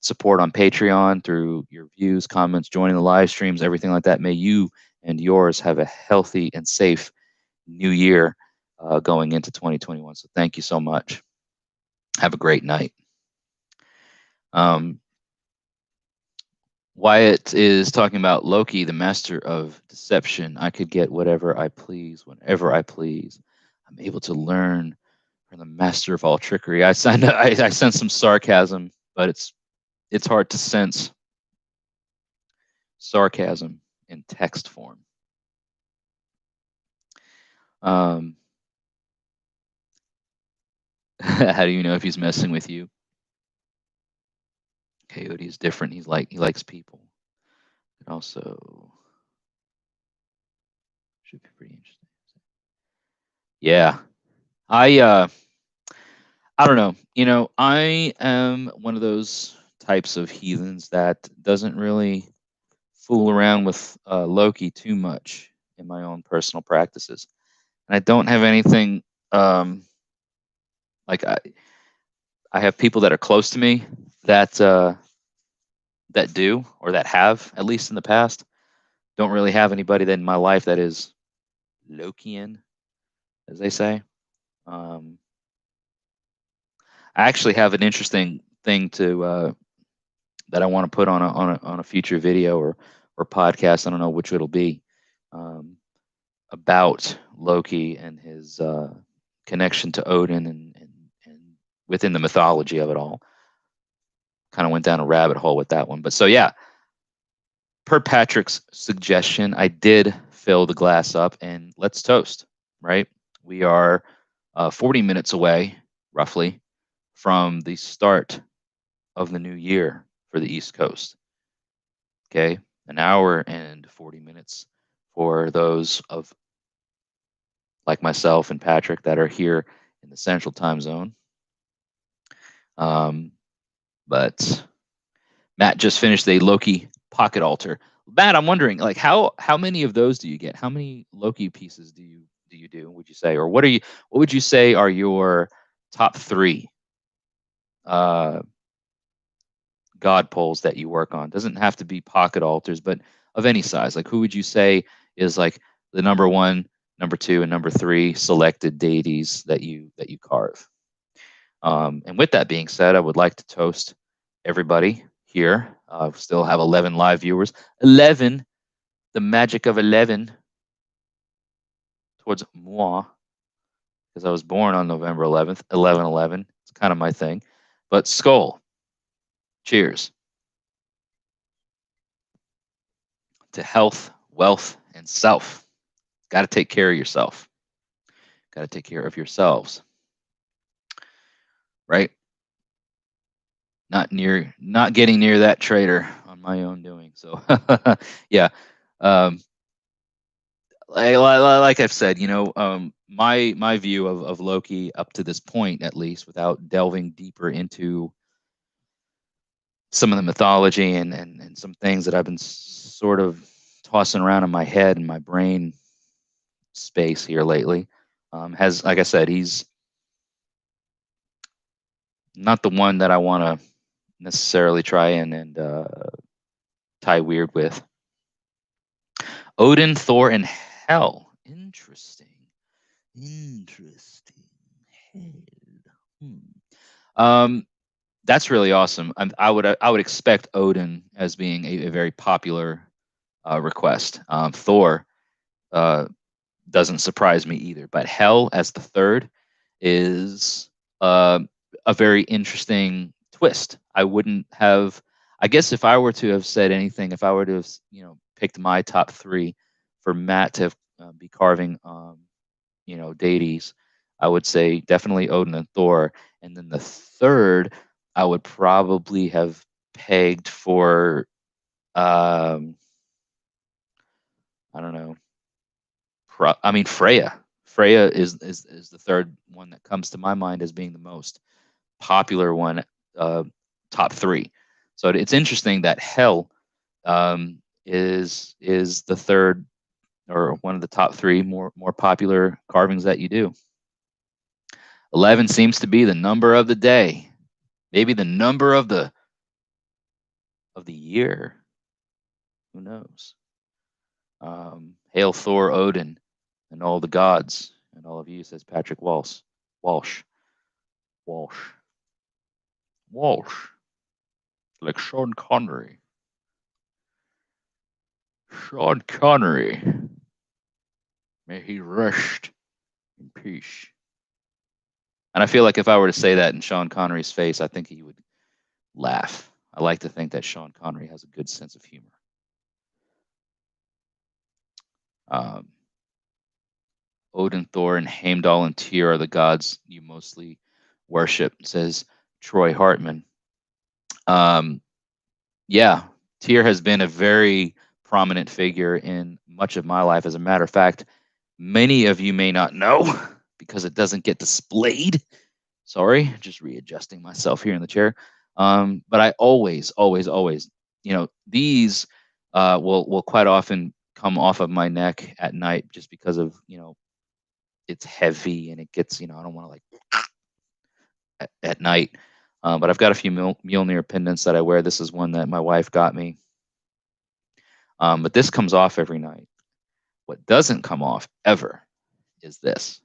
support on Patreon, through your views, comments, joining the live streams, everything like that. May you and yours have a healthy and safe new year going into 2021. So thank you so much. Have a great night. Wyatt is talking about Loki, the master of deception. I could get whatever I please, whenever I please. I'm able to learn from the master of all trickery. I sense some sarcasm, but it's hard to sense sarcasm in text form. How do you know if he's messing with you? Coyote is different. He likes people. It also should be pretty interesting. Yeah. I don't know. I am one of those types of heathens that doesn't really fool around with Loki too much in my own personal practices. And I don't have anything like I have people that are close to me that that do, or that have, at least in the past. Don't really have anybody that in my life that is Lokian, as they say. I actually have an interesting thing to that I want to put on a future video or podcast. I don't know which it'll be, about Loki and his connection to Odin and within the mythology of it all. Kind of went down a rabbit hole with that one, but so yeah. Per Patrick's suggestion, I did fill the glass up and let's toast. Right, we are 40 minutes away, roughly, from the start of the new year for the East Coast. Okay, an hour and 40 minutes for those of like myself and Patrick that are here in the Central Time Zone. But Matt just finished a Loki pocket altar. Matt, I'm wondering, like, how many of those do you get? How many Loki pieces do you do? Would you say, or what would you say are your top 3 god poles that you work on? Doesn't have to be pocket altars, but of any size. Like, who would you say is like the number 1, number 2, and number 3 selected deities that you carve? And with that being said, I would like to toast everybody here. Still have 11 live viewers. 11, the magic of 11 towards moi, because I was born on November 11th, 11/11. It's kind of my thing. But skull, cheers to health, wealth, and self. Got to take care of yourself. Got to take care of yourselves. Right? Not getting near that traitor on my own doing. So yeah. Like I've said, my view of Loki up to this point, at least, without delving deeper into some of the mythology and some things that I've been sort of tossing around in my head and my brain space here lately, has, like I said, he's not the one that I want to necessarily try and tie weird with. Odin, Thor, and Hel. Interesting. That's really awesome. I would expect Odin as being a very popular request. Thor doesn't surprise me either. But Hell as the third is uh, a very interesting twist. I wouldn't have, I guess, if I were to have said anything, if I were to have, picked my top three for Matt to be carving, deities, I would say definitely Odin and Thor, and then the third I would probably have pegged for, I don't know, Freya. Freya is the third one that comes to my mind as being the most popular one, uh, top three. So it's interesting that Hell is the third or one of the top three more popular carvings that you do. 11 seems to be the number of the day, maybe the number of the year. Who knows? Hail Thor, Odin, and all the gods, and all of you, says Patrick Walsh. Walsh. Walsh. Walsh. Like Sean Connery. Sean Connery. May he rest in peace. And I feel like if I were to say that in Sean Connery's face, I think he would laugh. I like to think that Sean Connery has a good sense of humor. Odin, Thor, and Heimdall and Tyr are the gods you mostly worship, says Troy Hartman. Yeah, Tyr has been a very prominent figure in much of my life. As a matter of fact, many of you may not know because it doesn't get displayed. Sorry, just readjusting myself here in the chair. But I always, these will quite often come off of my neck at night just because of, it's heavy and it gets, I don't want to like at night. But I've got a few Mjolnir pendants that I wear. This is one that my wife got me. But this comes off every night. What doesn't come off ever is this,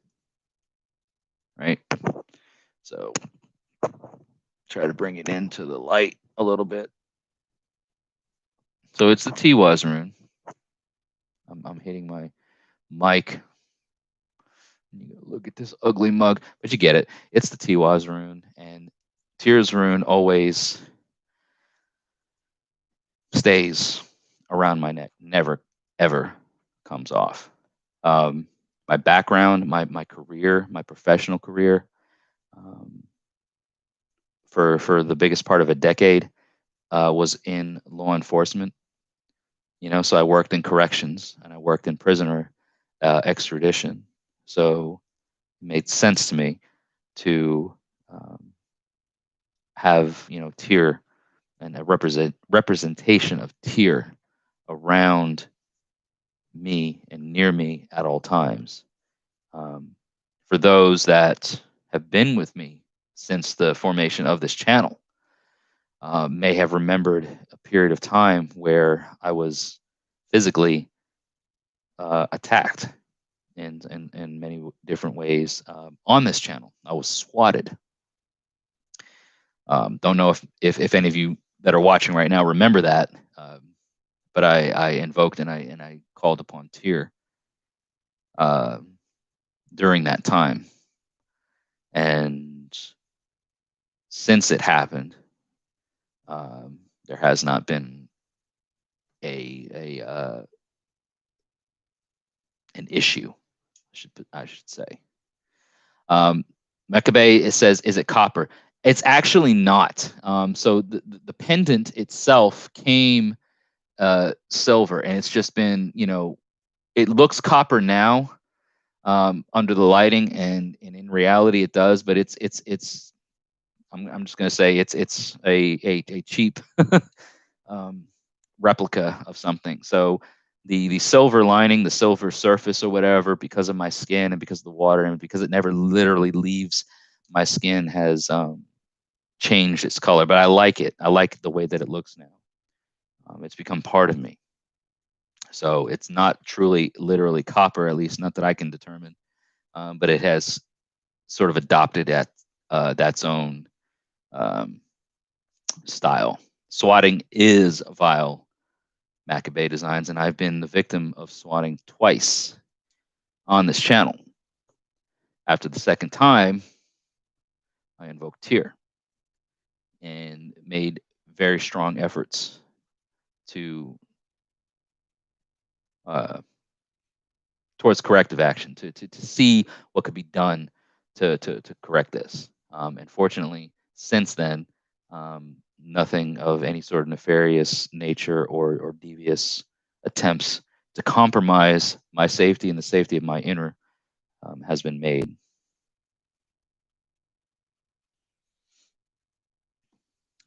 right? So try to bring it into the light a little bit. So it's the Tiwaz rune. I'm hitting my mic. Look at this ugly mug, but you get it. It's the Tiwaz rune, and Tyr's rune always stays around my neck, never, ever comes off. My background, my career, my professional career, for the biggest part of a decade, was in law enforcement. So I worked in corrections and I worked in prisoner extradition. So it made sense to me to have Tyr and a representation of Tyr around me and near me at all times. For those that have been with me since the formation of this channel, may have remembered a period of time where I was physically attacked in many different ways on this channel. I was swatted. Don't know if any of you that are watching right now remember that, but I invoked and I called upon Tyr during that time, and since it happened, there has not been an issue, I should say. Mekabe, it says, is it copper? It's actually not. So the pendant itself came silver, and it's just been, it looks copper now under the lighting, and in reality it does, but it's I'm just going to say it's a cheap replica of something. So the silver lining, the silver surface or whatever, because of my skin and because of the water and because it never literally leaves my skin, has changed its color. But I like it. I like the way that it looks now. It's become part of me. So it's not truly literally copper, at least not that I can determine, but it has sort of adopted that's own style. Swatting is vile, Maccabee designs, and I've been the victim of swatting twice on this channel. After the second time, I invoked Tyr and made very strong efforts to towards corrective action to see what could be done to correct this. And fortunately, since then, nothing of any sort of nefarious nature or devious attempts to compromise my safety and the safety of my inner has been made.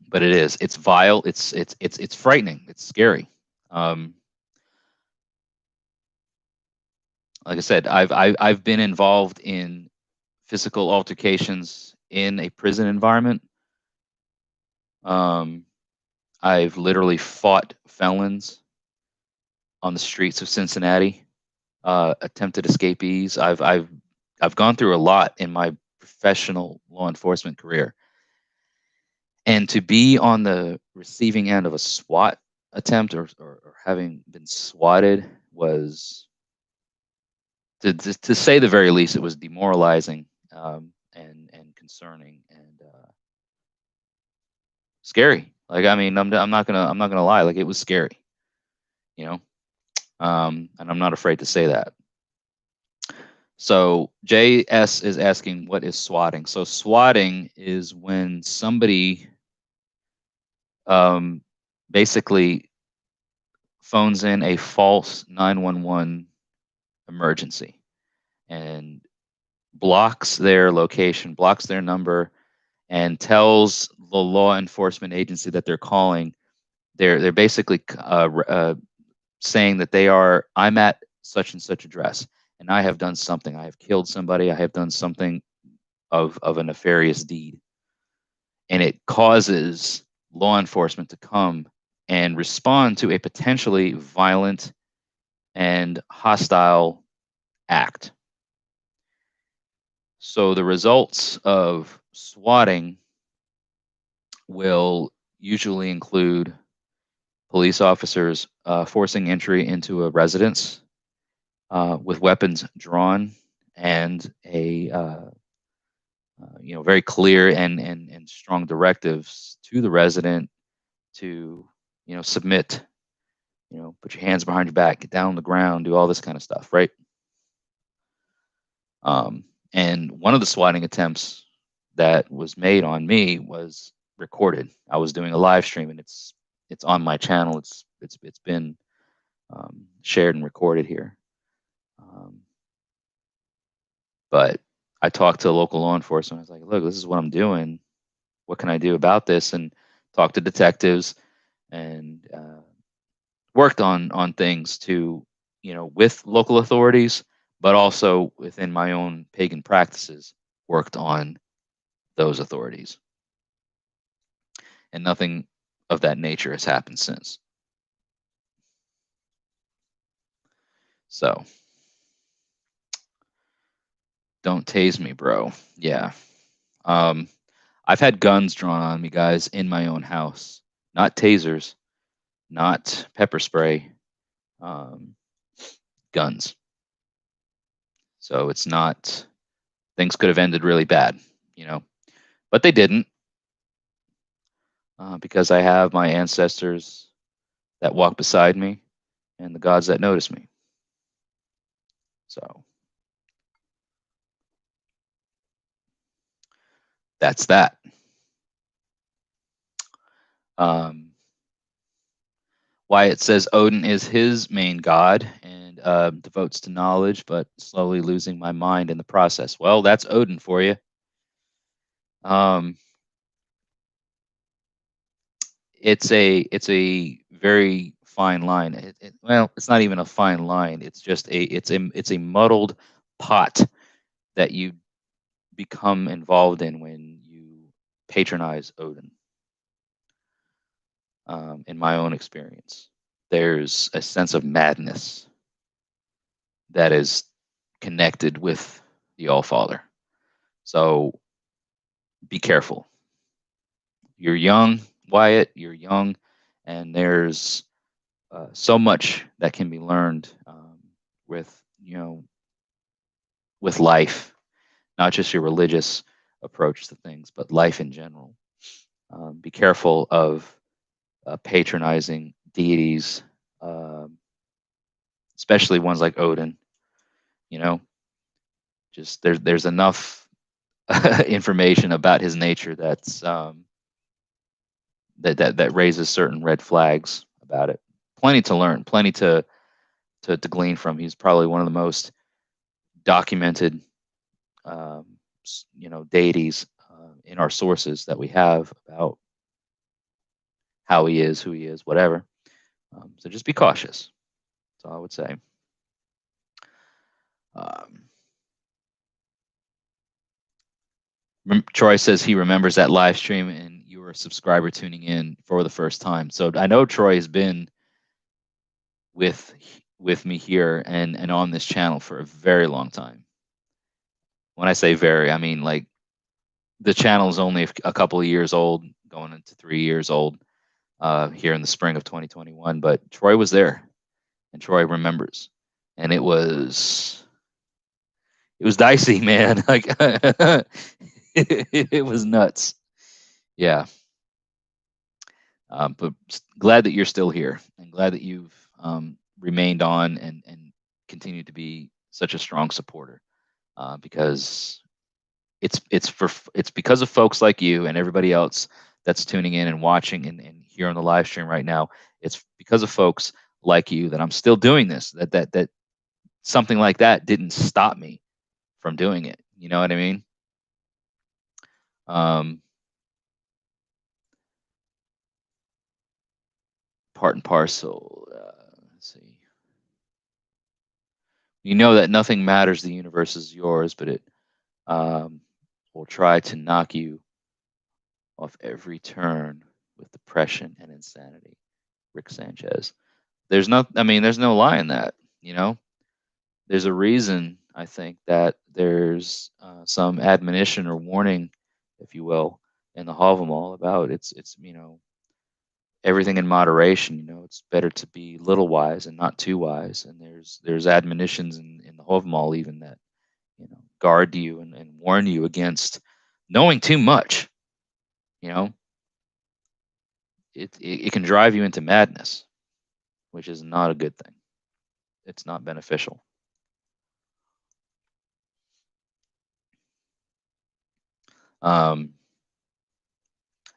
But it's vile, it's frightening, it's scary. Like I said, I've been involved in physical altercations in a prison environment. I've literally fought felons on the streets of Cincinnati, attempted escapees. I've gone through a lot in my professional law enforcement career, and to be on the receiving end of a SWAT attempt or having been swatted was, to say the very least, it was demoralizing and concerning and scary. Like, I mean, I'm not gonna lie. Like, it was scary, you know. And I'm not afraid to say that. So JS is asking, what is swatting? So swatting is when somebody basically phones in a false 911 emergency and blocks their location, blocks their number, and tells the law enforcement agency that they're calling. They're basically saying that I'm at such and such address, and I have done something. I have killed somebody. I have done something of a nefarious deed, and it causes law enforcement to come and respond to a potentially violent and hostile act. So the results of swatting will usually include police officers forcing entry into a residence with weapons drawn and a very clear and strong directives to the resident to submit, put your hands behind your back, get down on the ground, do all this kind of stuff, right? And one of the swatting attempts that was made on me was recorded. I was doing a live stream, and it's on my channel. It's been shared and recorded here. But I talked to local law enforcement. I was like, look, this is what I'm doing. What can I do about this? And talked to detectives and worked on things to, with local authorities, but also within my own pagan practices, worked on those authorities. And nothing of that nature has happened since. So, don't tase me, bro. Yeah. I've had guns drawn on me, guys, in my own house. Not tasers, not pepper spray, guns. So it's not, things could have ended really bad, but they didn't, because I have my ancestors that walk beside me and the gods that notice me. So that's that. Wyatt says Odin is his main god and devotes to knowledge, but slowly losing my mind in the process. Well, that's Odin for you. It's a very fine line. Well, it's not even a fine line. It's just it's a muddled pot that you become involved in when you patronize Odin. In my own experience, there's a sense of madness that is connected with the All-Father. So be careful. You're young, Wyatt, you're young, and there's so much that can be learned with with life, not just your religious approach to things, but life in general. Be careful of patronizing deities, um, especially ones like Odin. You know, just there's enough information about his nature that raises certain red flags about it. Plenty to learn, plenty to glean from. He's probably one of the most documented, um, deities in our sources that we have about how he is, who he is, whatever. So just be cautious. That's all I would say. Um, Troy says he remembers that live stream and you were a subscriber tuning in for the first time. So I know Troy has been with with me here and on this channel for a very long time. When I say very, I mean like the channel is only a couple of years old, going into 3 years old here in the spring of 2021. But Troy was there, and Troy remembers, and it was dicey, man. Like it was nuts. Yeah. But glad that you're still here, and glad that you've remained on and continued to be such a strong supporter. Because it's because of folks like you and everybody else that's tuning in and watching and here on the live stream right now. It's because of folks like you that I'm still doing this. That something like that didn't stop me from doing it. You know what I mean? Um, Part and parcel. Let's see. You know that nothing matters. The universe is yours, but it um, will try to knock you off every turn with depression and insanity. Rick Sanchez. There's no lie in that. You know, there's a reason I think that there's some admonition or warning, if you will, in the Havamal about it's everything in moderation. It's better to be little wise and not too wise. And there's admonitions in the Havamal even that guard you and warn you against knowing too much. You know, it can drive you into madness, which is not a good thing. It's not beneficial. Um,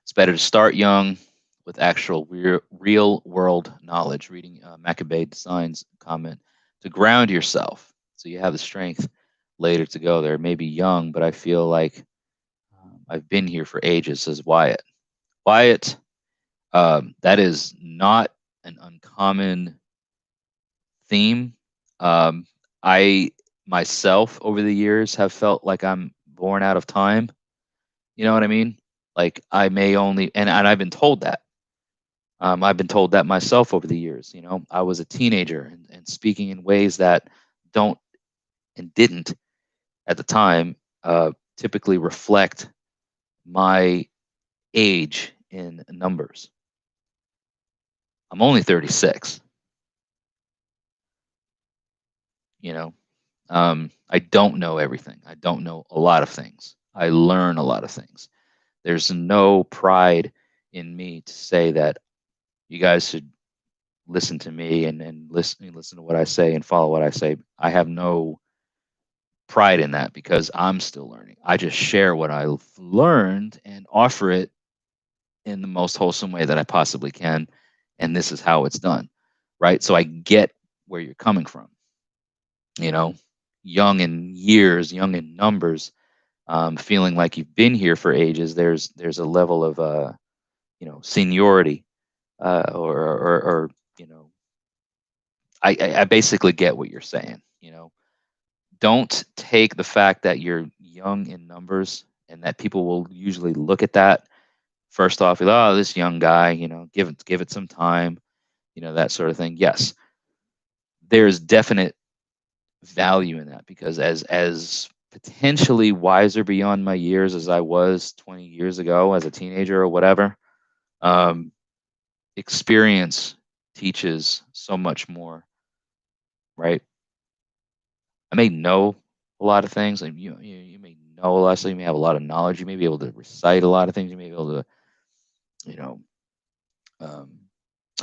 it's better to start young with actual real world knowledge. Reading Maccabee Design's comment to ground yourself so you have the strength later to go there. Maybe young, but I feel like I've been here for ages, says Wyatt. Wyatt, that is not an uncommon theme. I myself over the years have felt like I'm born out of time. You know what I mean? Like I may only, and I've been told that. I've been told that myself over the years. I was a teenager and speaking in ways that don't and didn't at the time typically reflect my age in numbers. I'm only 36. You know, I don't know everything. I don't know a lot of things. I learn a lot of things. There's no pride in me to say that you guys should listen to me and listen to what I say and follow what I say. I have no pride in that because I'm still learning. I just share what I've learned and offer it in the most wholesome way that I possibly can. And this is how it's done. Right. So I get where you're coming from. Young in years, young in numbers, feeling like you've been here for ages. There's a level of seniority, or I basically get what you're saying. Don't take the fact that you're young in numbers and that people will usually look at that first off, oh, this young guy, give it some time, that sort of thing. Yes, there's definite value in that because as potentially wiser beyond my years as I was 20 years ago as a teenager or whatever, experience teaches so much more, right? I may know a lot of things, and you may know a lot of stuff. You may have a lot of knowledge. You may be able to recite a lot of things. You may be able to, you know, um,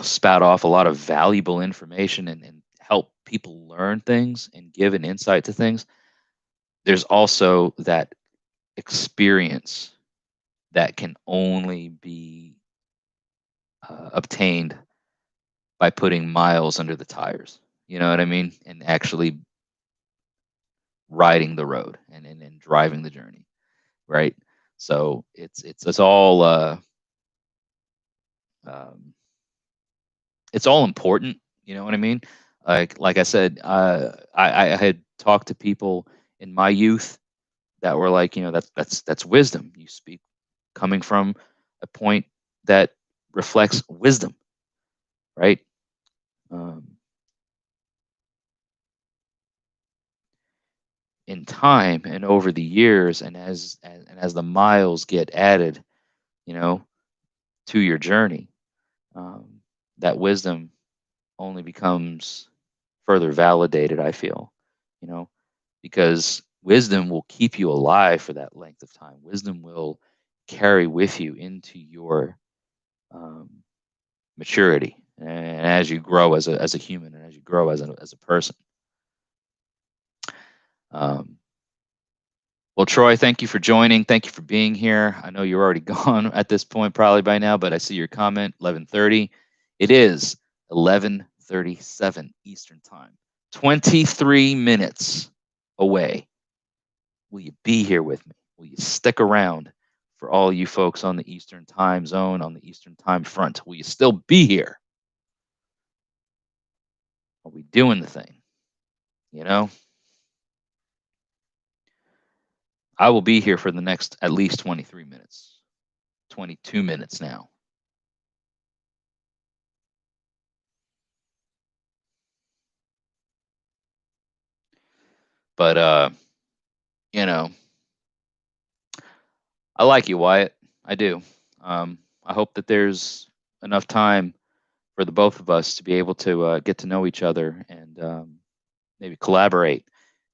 spout off a lot of valuable information and help people learn things and give an insight to things. There's also that experience that can only be obtained by putting miles under the tires. You know what I mean? And actually riding the road and driving the journey, right? So it's all um, it's all important. You know what I mean? Like I said, I had talked to people in my youth that were like, that's wisdom. You speak coming from a point that reflects wisdom, right? Um, in time and over the years, and as the miles get added, you know, to your journey, um, that wisdom only becomes further validated. I feel, you know, because wisdom will keep you alive for that length of time. Wisdom will carry with you into your um, maturity, and as you grow as a human, and as you grow as a person. Um, well, Troy, thank you for joining. Thank you for being here. I know you're already gone at this point, probably by now, but I see your comment. 11:30. It is 11:37 Eastern Time. 23 minutes away. Will you be here with me? Will you stick around for all you folks on the Eastern Time Zone, on the Eastern Time Front? Will you still be here? Are we doing the thing? You know, I will be here for the next at least 23 minutes, 22 minutes now. But, you know, I like you, Wyatt. I do. I hope that there's enough time for the both of us to be able to get to know each other and maybe collaborate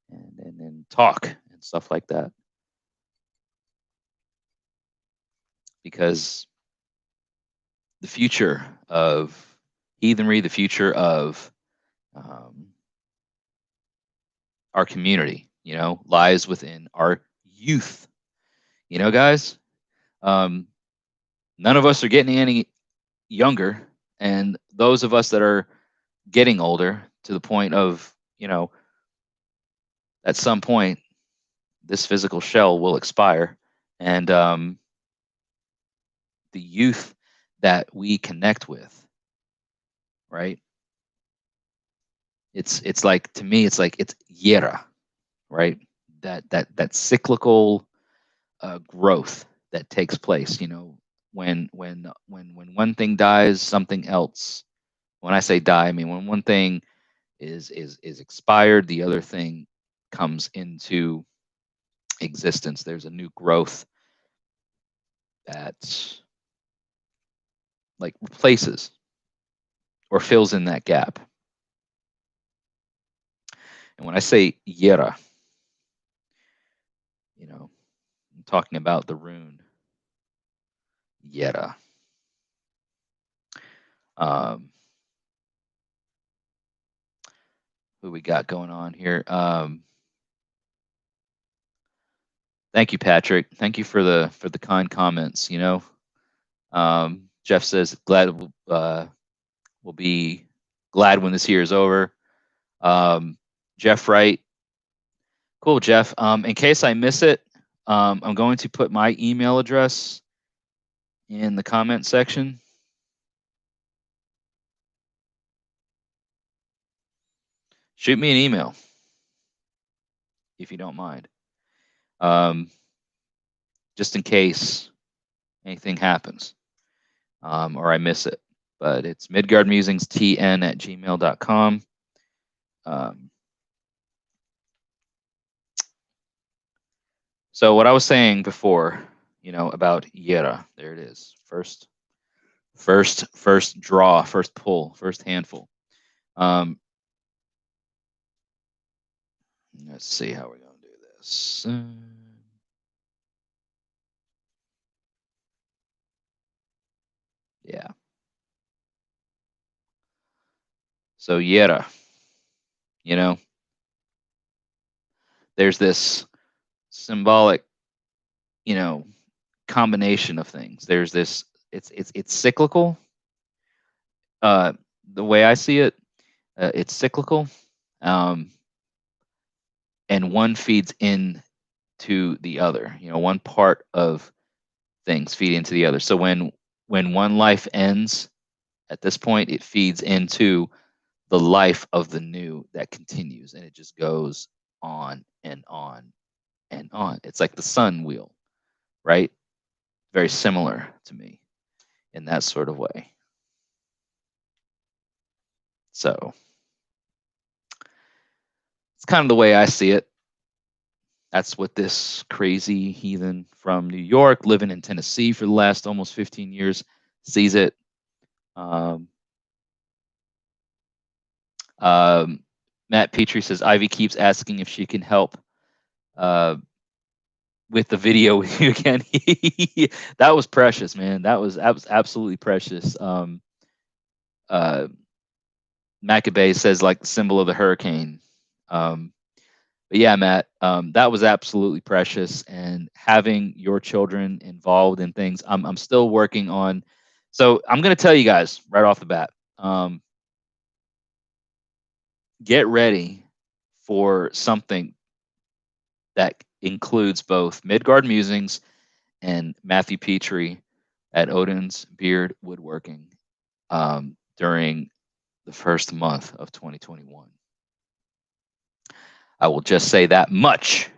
and talk and stuff like that. Because the future of heathenry, the future of um, our community, lies within our youth. Guys, um, none of us are getting any younger, and those of us that are getting older to the point of, at some point, this physical shell will expire, and the youth that we connect with, right? It's like, to me, it's like it's yera, right? That cyclical growth that takes place. When one thing dies, something else. When I say die, I mean when one thing is expired, the other thing comes into existence. There's a new growth that like replaces or fills in that gap. And when I say yera, I'm talking about the rune yera. Um, who we got going on here? Thank you, Patrick. Thank you for the kind comments. Jeff says glad we'll be glad when this year is over. Jeff Wright, cool, Jeff. In case I miss it, I'm going to put my email address in the comment section. Shoot me an email if you don't mind, just in case anything happens or I miss it. But it's midgardmusingstn@gmail.com. So what I was saying before, about Yera, there it is. First First draw, first pull, first handful. Let's see how we're going to do this. Yeah. So Yera, you know, there's this symbolic, combination of things. There's this, it's cyclical. The way I see it, it's cyclical, and one feeds into the other. One part of things feed into the other. So when one life ends, at this point, it feeds into the life of the new that continues, and it just goes on and on and on. It's like the sun wheel, right? Very similar to me in that sort of way. So it's kind of the way I see it. That's what this crazy heathen from New York, living in Tennessee for the last almost 15 years, sees it. Matt Petrie says Ivy keeps asking if she can help with the video with you again. That was precious, man. That was absolutely precious. Maccabee says like the symbol of the hurricane. But yeah, Matt, that was absolutely precious. And having your children involved in things, I'm still working on. So I'm going to tell you guys right off the bat, get ready for something that includes both Midgard Musings and Matthew Petrie at Odin's Beard Woodworking during the first month of 2021. I will just say that much.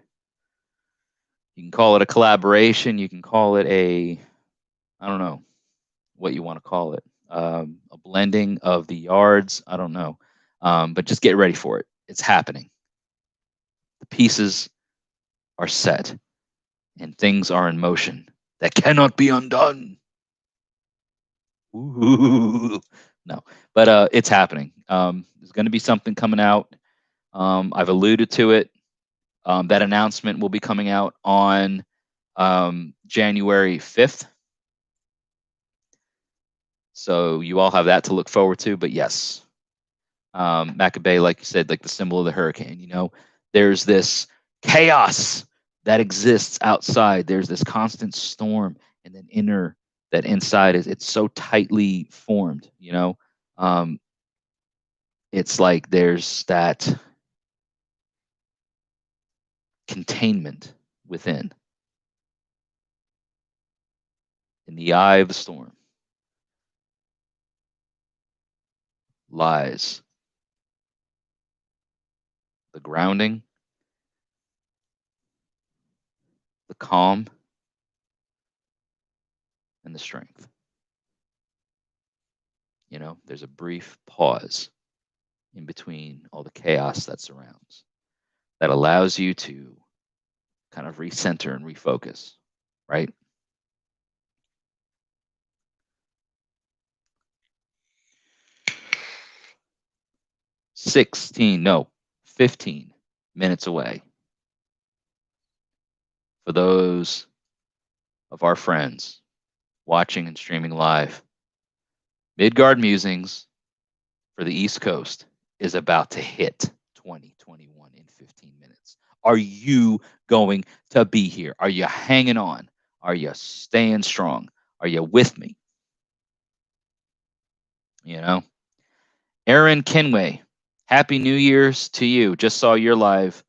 You can call it a collaboration. You can call it I don't know what you want to call it, a blending of the yards. I don't know. But just get ready for it. It's happening. The pieces are set and things are in motion that cannot be undone. Ooh. No, but it's happening. There's going to be something coming out. I've alluded to it. That announcement will be coming out on January 5th. So you all have that to look forward to. But yes, Maccabee, like you said, like the symbol of the hurricane, there's this chaos that exists outside. There's this constant storm, and then that inside it's so tightly formed, it's like there's that containment within. In the eye of the storm lies the grounding, the calm, and the strength. There's a brief pause in between all the chaos that surrounds that allows you to kind of recenter and refocus, right? No, 15 minutes away. For those of our friends watching and streaming live, Midgard Musings for the East Coast is about to hit 2021 in 15 minutes. Are you going to be here? Are you hanging on? Are you staying strong? Are you with me? Aaron Kenway, Happy New Year's to you. Just saw your live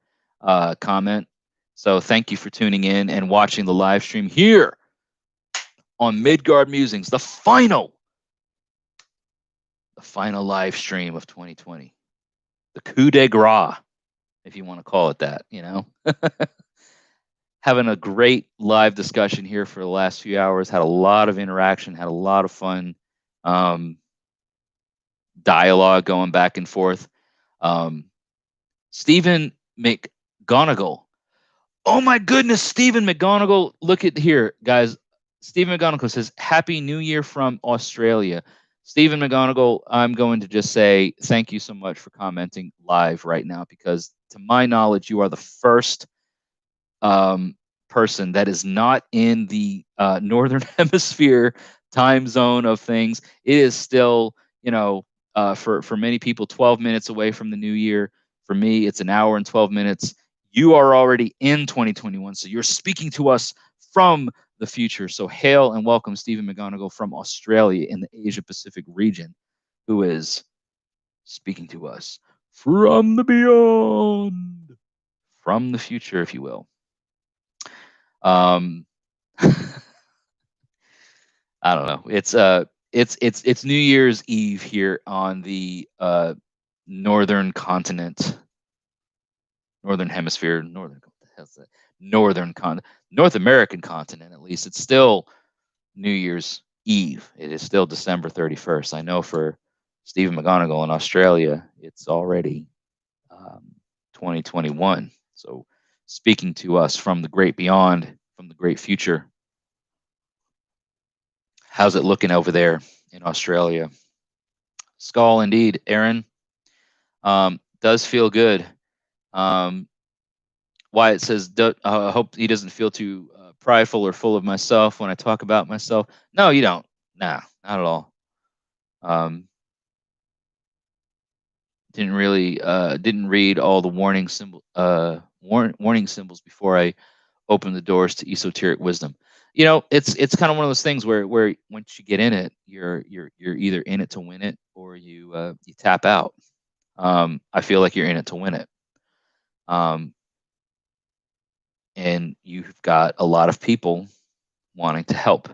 comment. So thank you for tuning in and watching the live stream here on Midgard Musings, the final live stream of 2020. The coup de grace, if you want to call it that, Having a great live discussion here for the last few hours. Had a lot of interaction, had a lot of fun dialogue going back and forth. Stephen McGonigal. Oh my goodness, Stephen McGonigal. Look at here, guys. Stephen McGonigal says, Happy New Year from Australia. Stephen McGonigal, I'm going to just say thank you so much for commenting live right now, because to my knowledge, you are the first person that is not in the northern hemisphere time zone of things. It is still, for many people, 12 minutes away from the new year. For me, it's an hour and 12 minutes. You are already in 2021, so you're speaking to us from the future. So hail and welcome Stephen McGonigal from Australia in the Asia Pacific region, who is speaking to us from the beyond, from the future, if you will. Um, I don't know. It's New Year's Eve here on the northern continent, northern hemisphere, northern continent, North American continent. At least it's still New Year's Eve. It is still December 31st. I know for Stephen McGonigal in Australia, it's already 2021. So speaking to us from the great beyond, from the great future. How's it looking over there in Australia? Skull, indeed, Aaron. Does feel good. Wyatt says, I hope he doesn't feel too prideful or full of myself when I talk about myself. No, you don't. Nah, not at all. Didn't read all the warning symbols before I opened the doors to esoteric wisdom. It's kind of one of those things where once you get in it, you're either in it to win it, or you tap out. I feel like you're in it to win it. And you've got a lot of people wanting to help,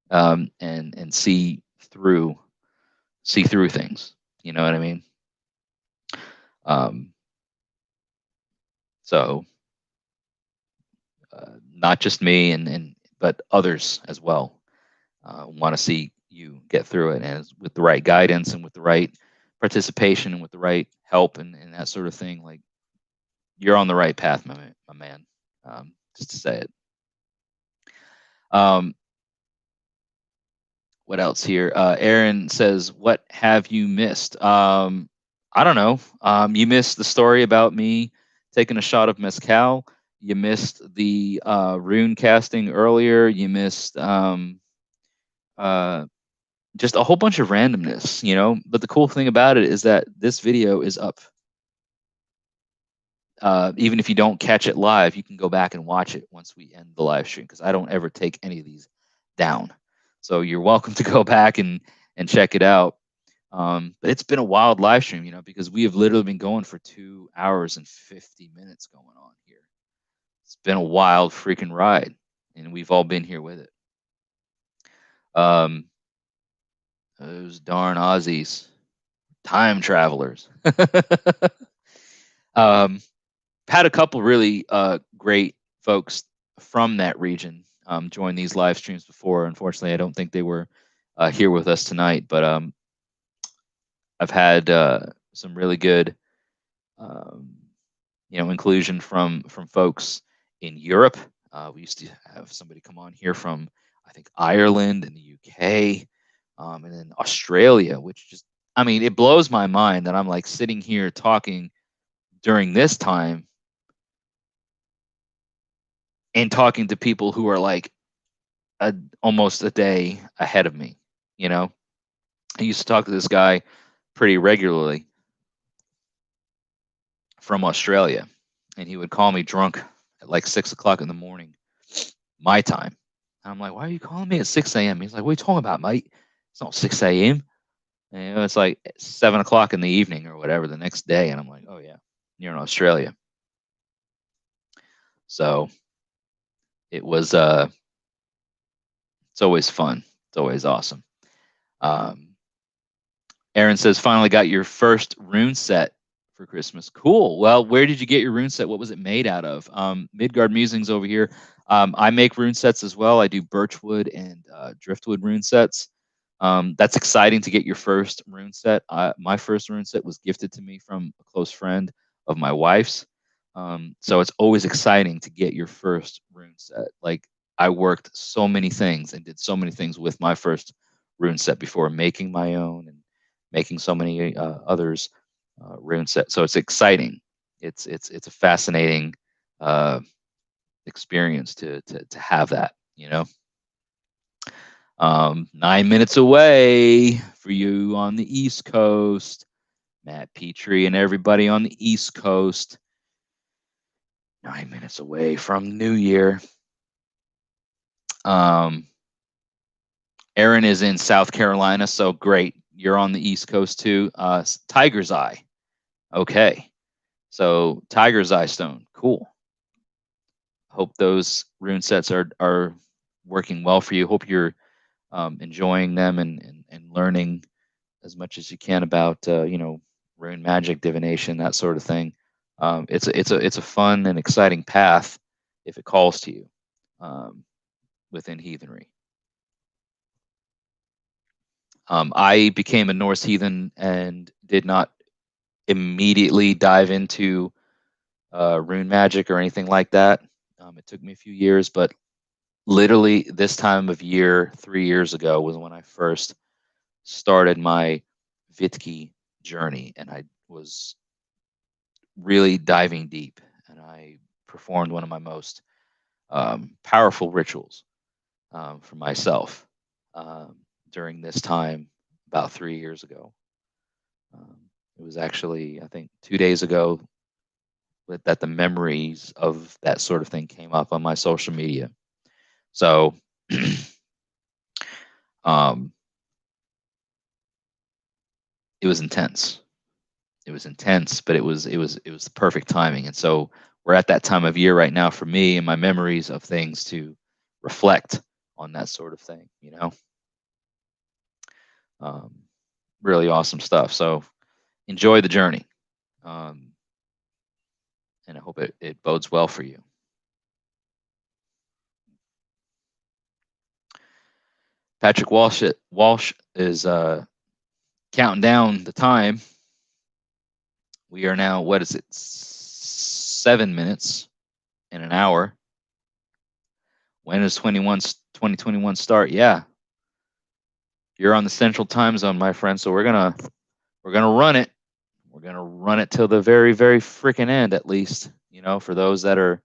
and see through things. You know what I mean? So not just me, but others as well want to see you get through it, and with the right guidance and with the right participation and with the right help and that sort of thing. Like, you're on the right path, my man. Just to say it. What else here? Aaron says, what have you missed? I don't know. You missed the story about me taking a shot of mezcal. You missed the rune casting earlier. You missed just a whole bunch of randomness, But the cool thing about it is that this video is up. Even if you don't catch it live, you can go back and watch it once we end the live stream, because I don't ever take any of these down. So you're welcome to go back and check it out. But it's been a wild live stream, because we have literally been going for 2 hours and 50 minutes going on here. It's been a wild freaking ride, and we've all been here with it. Those darn Aussies, time travelers. Had a couple really great folks from that region join these live streams before. Unfortunately, I don't think they were here with us tonight, but I've had some really good inclusion from folks in Europe. We used to have somebody come on here from, I think, Ireland and the UK, and then Australia, which just, it blows my mind that I'm like sitting here talking during this time and talking to people who are like almost a day ahead of me. I used to talk to this guy pretty regularly from Australia, and he would call me drunk at like 6 o'clock in the morning, my time. And I'm like, why are you calling me at 6 a.m.? He's like, what are you talking about, mate? It's not 6 a.m. And it's like 7 o'clock in the evening or whatever the next day. And I'm like, oh, yeah, you're in Australia. So it was, it's always fun. It's always awesome. Aaron says, finally got your first rune set for Christmas. Cool. Well, where did you get your rune set? What was it made out of? Midgard Musings over here. I make rune sets as well. I do birchwood and driftwood rune sets. That's exciting to get your first rune set. My first rune set was gifted to me from a close friend of my wife's. So it's always exciting to get your first rune set. Like, I worked so many things and did so many things with my first rune set before making my own and making so many others rune set. So it's exciting. It's a fascinating uh, experience to have that. 9 minutes away for you on the East Coast, Matt Petrie and everybody on the East Coast. 9 minutes away from New Year. Aaron is in South Carolina, so great. You're on the East Coast too. Tiger's Eye. Okay. So Tiger's Eye Stone. Cool. Hope those rune sets are working well for you. Hope you're enjoying them and learning as much as you can about rune magic, divination, that sort of thing. It's a fun and exciting path if it calls to you within heathenry. I became a Norse heathen and did not immediately dive into rune magic or anything like that. It took me a few years, but literally this time of year, 3 years ago, was when I first started my Vitki journey, and I was really diving deep, and I performed one of my most powerful rituals for myself during this time about 3 years ago. It was actually, I think, 2 days ago that the memories of that sort of thing came up on my social media. So, it was intense. It was intense, but it was the perfect timing. And so we're at that time of year right now for me and my memories of things to reflect on that sort of thing. Really awesome stuff. So enjoy the journey, and I hope it bodes well for you. Patrick Walsh is counting down the time. We are now, what is it, 7 minutes in an hour. When does 2021 start? Yeah, you're on the Central Time Zone, my friend. So we're gonna run it. We're gonna run it till the very, very freaking end, at least. For those that are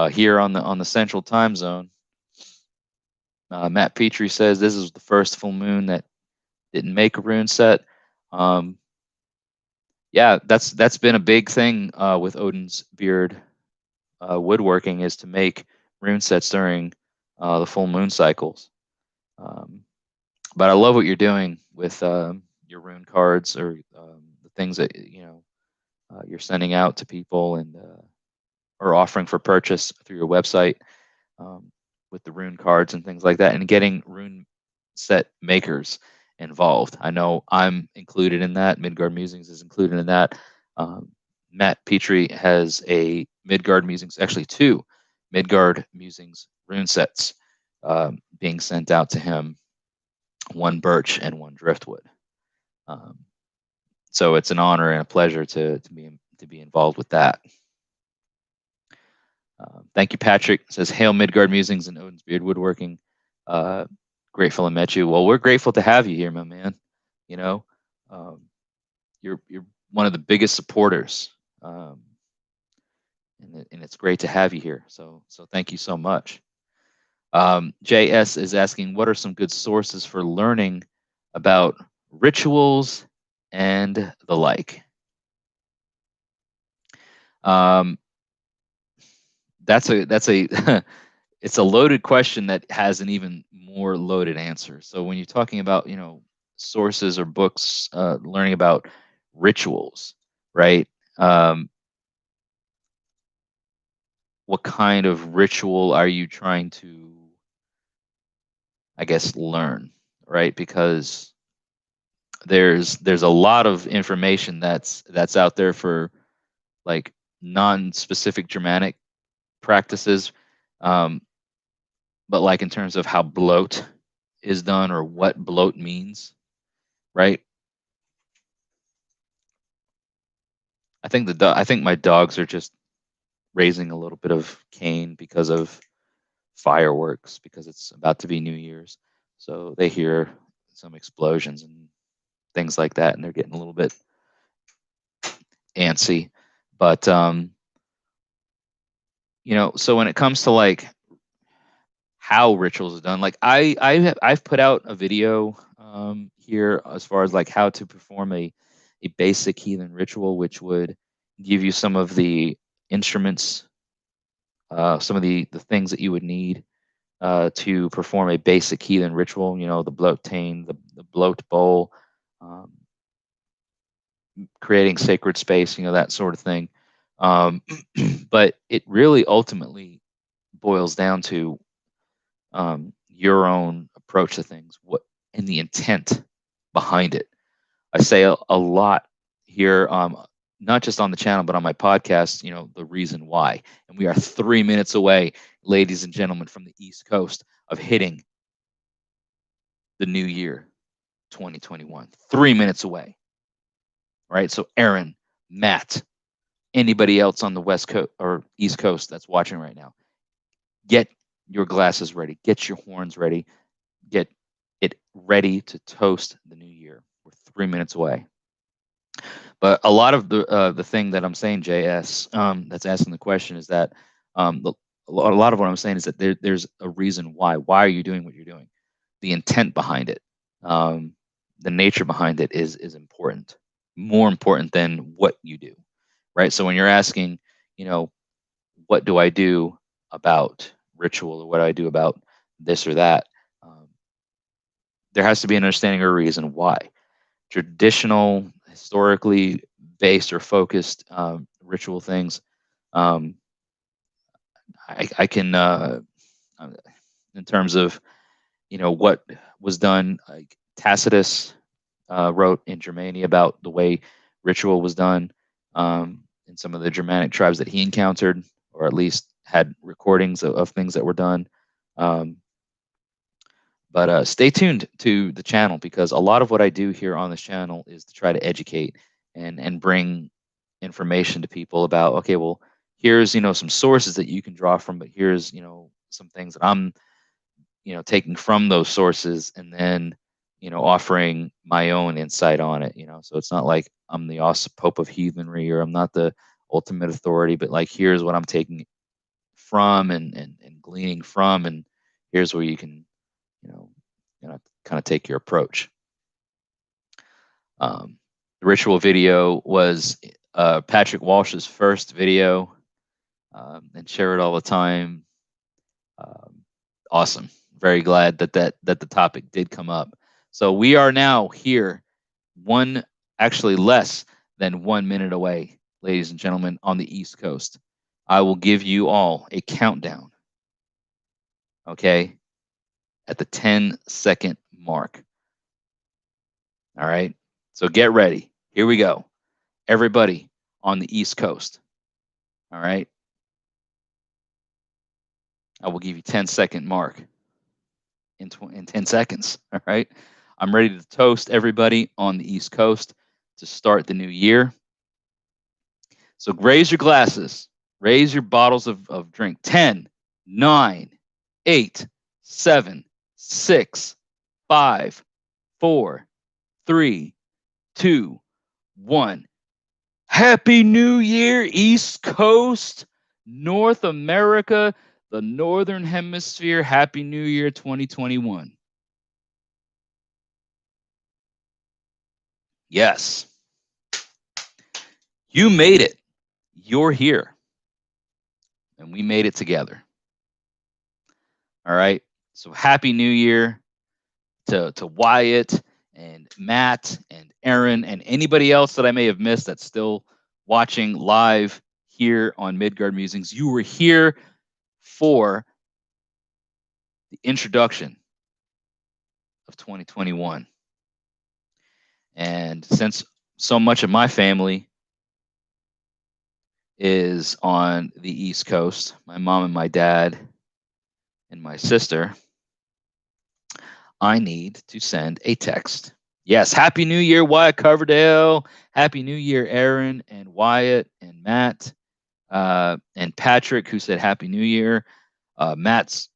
here on the Central Time Zone. Matt Petrie says this is the first full moon that didn't make a rune set. Yeah, that's been a big thing with Odin's Beard woodworking, is to make rune sets during the full moon cycles. But I love what you're doing with your rune cards, or the things that you're sending out to people and or offering for purchase through your website, with the rune cards and things like that, and getting rune set makers involved. I know I'm included in that. Midgard Musings is included in that. Matt Petrie has a Midgard Musings, actually 2 Midgard Musings rune sets being sent out to him, 1 birch and 1 driftwood. So it's an honor and a pleasure to be involved with that. Thank you, Patrick. It says, "Hail Midgard Musings and Odin's Beard Woodworking. Grateful I met you." Well, we're grateful to have you here, my man. You're one of the biggest supporters, and it's great to have you here. So thank you so much. JS is asking, what are some good sources for learning about rituals and the like? That's a it's a loaded question that has an even more loaded answer. So when you're talking about sources or books, learning about rituals, right? What kind of ritual are you trying to, I guess, learn, right? Because there's a lot of information that's out there for like non-specific Germanic practices, but like in terms of how bloat is done or what bloat means, right? I think my dogs are just raising a little bit of Cain because of fireworks because it's about to be New Year's. So they hear some explosions and things like that, and they're getting a little bit antsy. But so when it comes to like how rituals are done, like I've put out a video here as far as like how to perform a basic heathen ritual, which would give you some of the instruments, some of the things that you would need to perform a basic heathen ritual. The bloat tane, the bloat bowl, um, creating sacred space, that sort of thing. But it really ultimately boils down to your own approach to things, what and the intent behind it. I say a lot here, not just on the channel, but on my podcast, the reason why. And we are 3 minutes away, ladies and gentlemen, from the East Coast of hitting the new year, 2021. 3 minutes away. Right? So Aaron, Matt, anybody else on the West Coast or East Coast that's watching right now, get your glasses ready, get your horns ready, get it ready to toast the new year. We're 3 minutes away. But a lot of the thing that I'm saying, JS, that's asking the question, is that a lot of what I'm saying is that there's a reason why. Why are you doing what you're doing? The intent behind it, the nature behind it is important, more important than what you do, right? So when you're asking, what do I do about ritual, or what do I do about this or that, there has to be an understanding or a reason why. Traditional, historically based or focused ritual things, I can, in terms of what was done, like Tacitus wrote in Germany about the way ritual was done in some of the Germanic tribes that he encountered, or at least had recordings of things that were done. But stay tuned to the channel, because a lot of what I do here on this channel is to try to educate and bring information to people about, okay, well, here's, some sources that you can draw from, but here's, some things that I'm, taking from those sources, and then, offering my own insight on it, so it's not like I'm the awesome Pope of heathenry, or I'm not the ultimate authority, but like, here's what I'm taking from and gleaning from, and here's where you can, kind of take your approach. The ritual video was Patrick Walsh's first video, and share it all the time. Awesome. Very glad that the topic did come up. So we are now here, actually less than 1 minute away, ladies and gentlemen, on the East Coast. I will give you all a countdown, okay, at the 10-second mark. All right, so get ready. Here we go. Everybody on the East Coast. All right. I will give you 10-second mark in 10 seconds. All right. I'm ready to toast everybody on the East Coast to start the new year. So raise your glasses, raise your bottles of drink. 10, 9, 8, 7, 6, 5, 4, 3, 2, 1. Happy New Year, East Coast, North America, the Northern Hemisphere. Happy New Year 2021. Yes. You made it. You're here. And we made it together. All right. So happy New Year to Wyatt and Matt and Aaron and anybody else that I may have missed that's still watching live here on Midgard Musings. You were here for the introduction of 2021. And since so much of my family is on the East Coast, my mom and my dad and my sister, I need to send a text. Yes, Happy New Year, Wyatt Coverdale. Happy New Year, Aaron and Wyatt and Matt and Patrick, who said Happy New Year. Matt's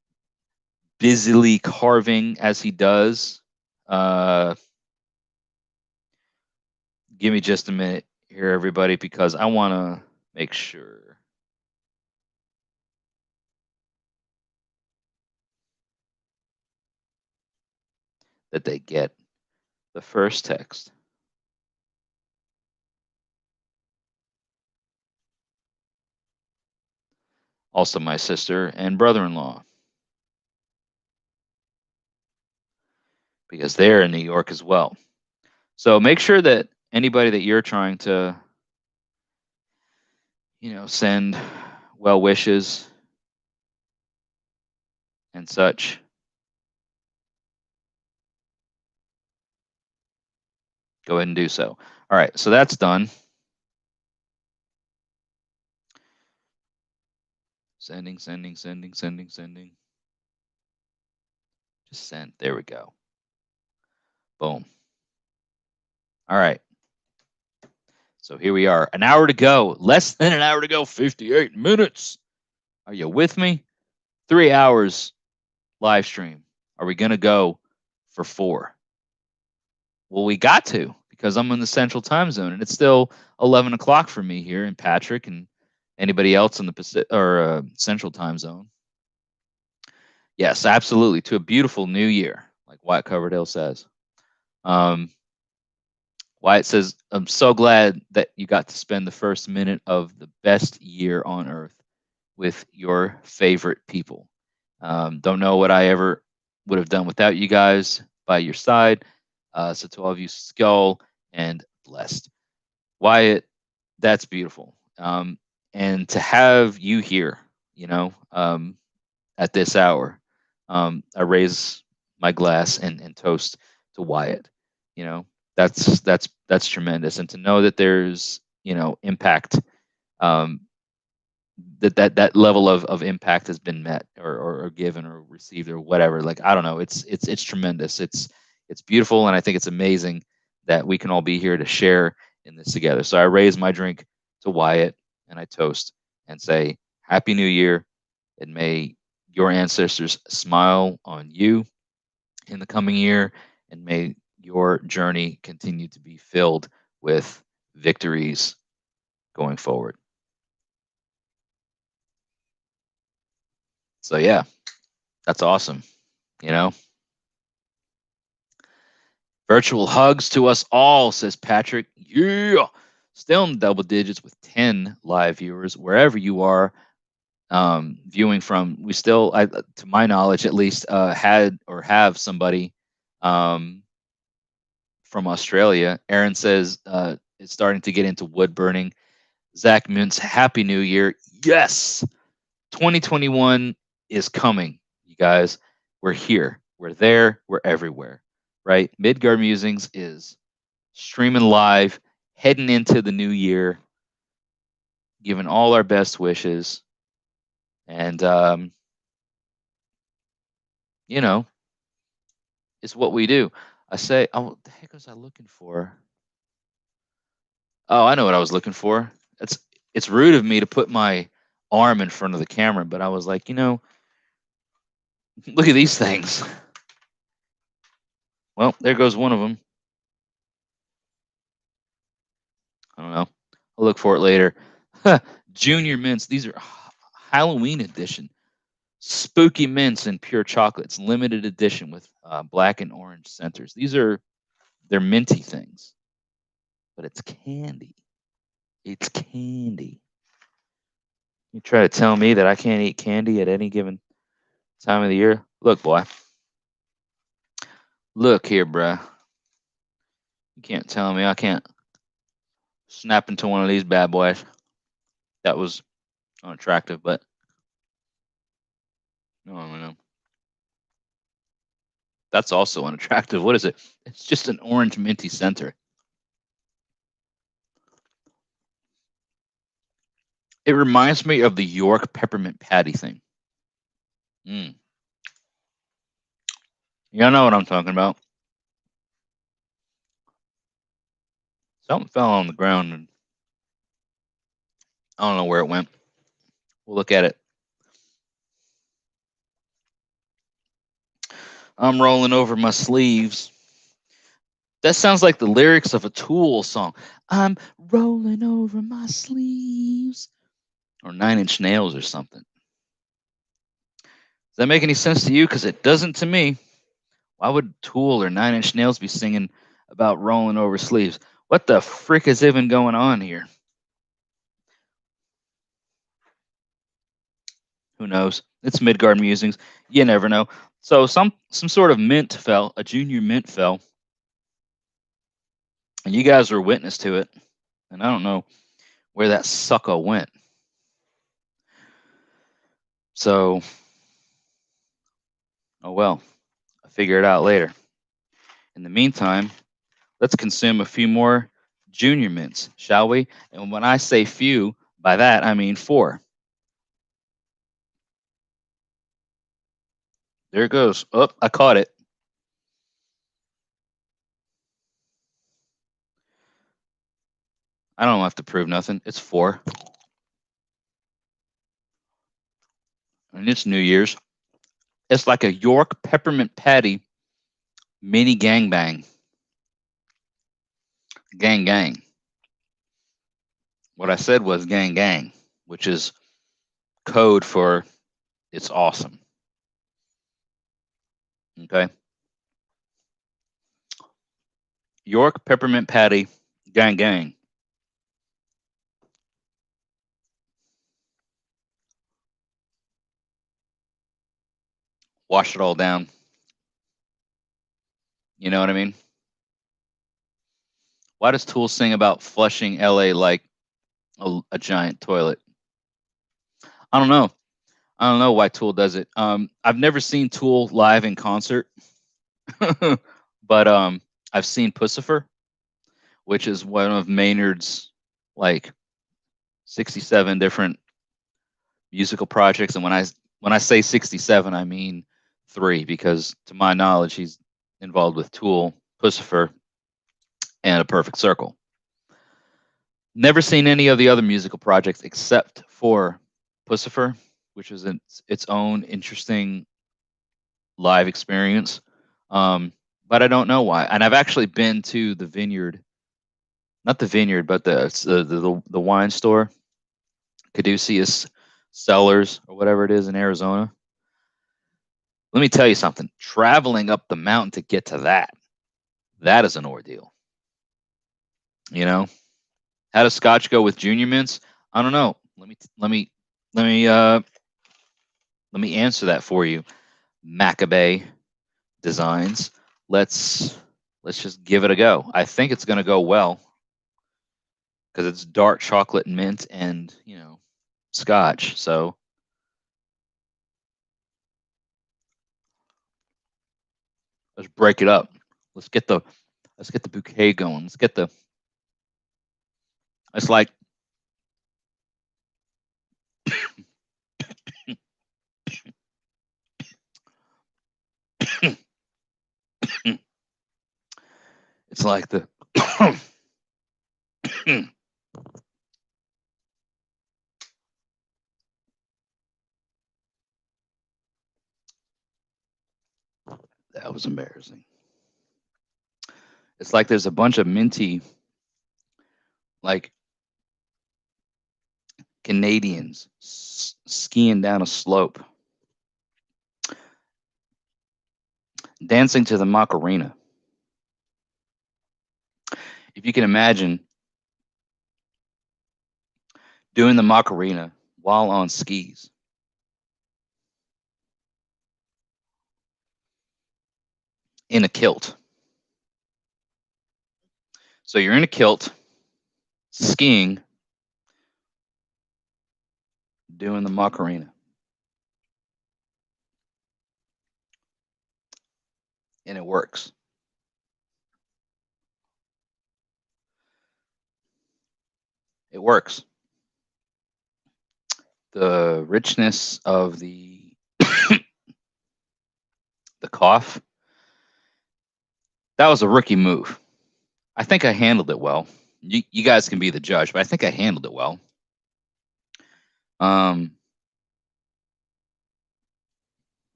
busily carving as he does. Give me just a minute here, everybody, because I want to make sure that they get the first text. Also, my sister and brother-in-law, because they're in New York as well. So make sure that anybody that you're trying to, send well wishes and such, go ahead and do so. All right, so that's done. Sending. Just send. There we go. Boom. All right. So here we are. An hour to go. Less than an hour to go. 58 minutes. Are you with me? 3 hours live stream. Are we going to go for 4? Well, we got to, because I'm in the central time zone, and it's still 11 o'clock for me here, and Patrick and anybody else in the Pacific or central time zone. Yes, absolutely. To a beautiful new year, like Wyatt Coverdale says. Wyatt says, I'm so glad that you got to spend the first minute of the best year on earth with your favorite people. Don't know what I ever would have done without you guys by your side. So to all of you, skull and blessed. Wyatt, that's beautiful. And to have you here, at this hour, I raise my glass and toast to Wyatt. That's tremendous. And to know that there's, impact, that level of impact has been met or given or received or whatever. Like, I don't know. It's tremendous. It's beautiful. And I think it's amazing that we can all be here to share in this together. So I raise my drink to Wyatt and I toast and say, Happy New Year. And may your ancestors smile on you in the coming year. And may your journey continue to be filled with victories going forward. So yeah, that's awesome. Virtual hugs to us all, says Patrick. Yeah. Still in double digits with 10 live viewers wherever you are viewing from. We still, to my knowledge, at least, had or have somebody from Australia. Aaron says it's starting to get into wood burning. Zach Mintz, Happy New Year. Yes, 2021 is coming, you guys. We're here. We're there. We're everywhere, right? Midgard Musings is streaming live, heading into the new year, giving all our best wishes. And, it's what we do. I say, oh, what the heck was I looking for? Oh, I know what I was looking for. It's rude of me to put my arm in front of the camera, but I was like, look at these things. Well, there goes one of them. I don't know. I'll look for it later. Junior mints. These are Halloween edition. Spooky mints and pure chocolates. Limited edition with black and orange centers. They're minty things. But it's candy. It's candy. You try to tell me that I can't eat candy at any given time of the year? Look, boy. Look here, bruh. You can't tell me I can't snap into one of these bad boys. That was unattractive, but no. That's also unattractive. What is it? It's just an orange minty center. It reminds me of the York peppermint patty thing. Y'all know what I'm talking about. Something fell on the ground and I don't know where it went. We'll look at it. I'm rolling over my sleeves. That sounds like the lyrics of a Tool song. I'm rolling over my sleeves. Or Nine Inch Nails or something. Does that make any sense to you? Because it doesn't to me. Why would Tool or Nine Inch Nails be singing about rolling over sleeves? What the frick is even going on here? Who knows? It's Midgard Musings. You never know. So some sort of mint fell, a junior mint fell, and you guys were witness to it. And I don't know where that sucker went. So, oh well, I'll figure it out later. In the meantime, let's consume a few more junior mints, shall we? And when I say few, by that I mean 4. There it goes. Oh, I caught it. I don't have to prove nothing. It's 4. And it's New Year's. It's like a York peppermint patty mini gangbang. Gang gang. What I said was gang gang, which is code for it's awesome. Okay. York peppermint patty gang gang. Wash it all down. You know what I mean? Why does Tool sing about flushing LA like a giant toilet? I don't know. I don't know why Tool does it. I've never seen Tool live in concert, but I've seen Pussifer, which is one of Maynard's like 67 different musical projects. And when I say 67, I mean 3, because to my knowledge, he's involved with Tool, Pussifer, and A Perfect Circle. Never seen any of the other musical projects except for Pussifer, which is its own interesting live experience. But I don't know why. And I've actually been to the Vineyard, not the Vineyard, but the wine store, Caduceus Cellars or whatever it is in Arizona. Let me tell you something. Traveling up the mountain to get to that is an ordeal. You know, how does Scotch go with junior mints? I don't know. Let me answer that for you. Maccabee Designs. Let's just give it a go. I think it's going to go well because it's dark chocolate mint and Scotch. So let's break it up. Let's get the bouquet going. It's like it's like the that was embarrassing. It's like there's a bunch of minty, like Canadians skiing down a slope, dancing to the Macarena. If you can imagine doing the Macarena while on skis. In a kilt. So you're in a kilt, skiing, doing the Macarena. And it works. It works. The richness of the cough, that was a rookie move. I think I handled it well. You guys can be the judge, but I think I handled it well.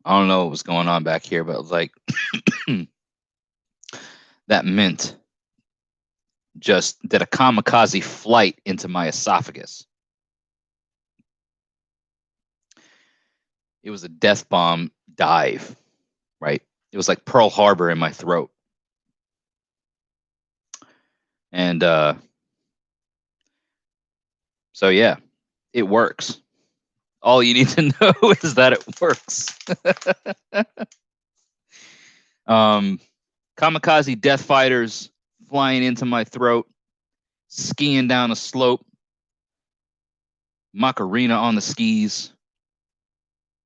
I don't know what was going on back here, but it was like that mint just did a kamikaze flight into my esophagus. It was a death bomb dive, right? It was like Pearl Harbor in my throat. And so, yeah, it works. All you need to know is that it works. Kamikaze death fighters flying into my throat, skiing down a slope, Macarena on the skis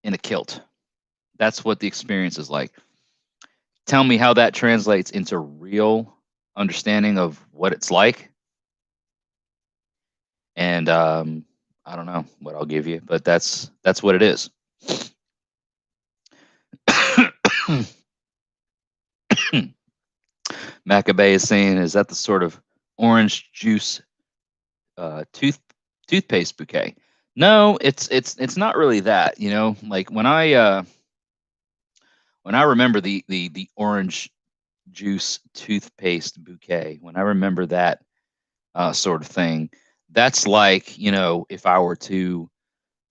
in a kilt. That's what the experience is like. Tell me how that translates into real understanding of what it's like. And I don't know what I'll give you, but that's what it is. Maccabee is saying, is that the sort of orange juice toothpaste bouquet? No, it's not really that. You know, like when I remember the orange juice toothpaste bouquet, when I remember that sort of thing, that's like, you know, if I were to,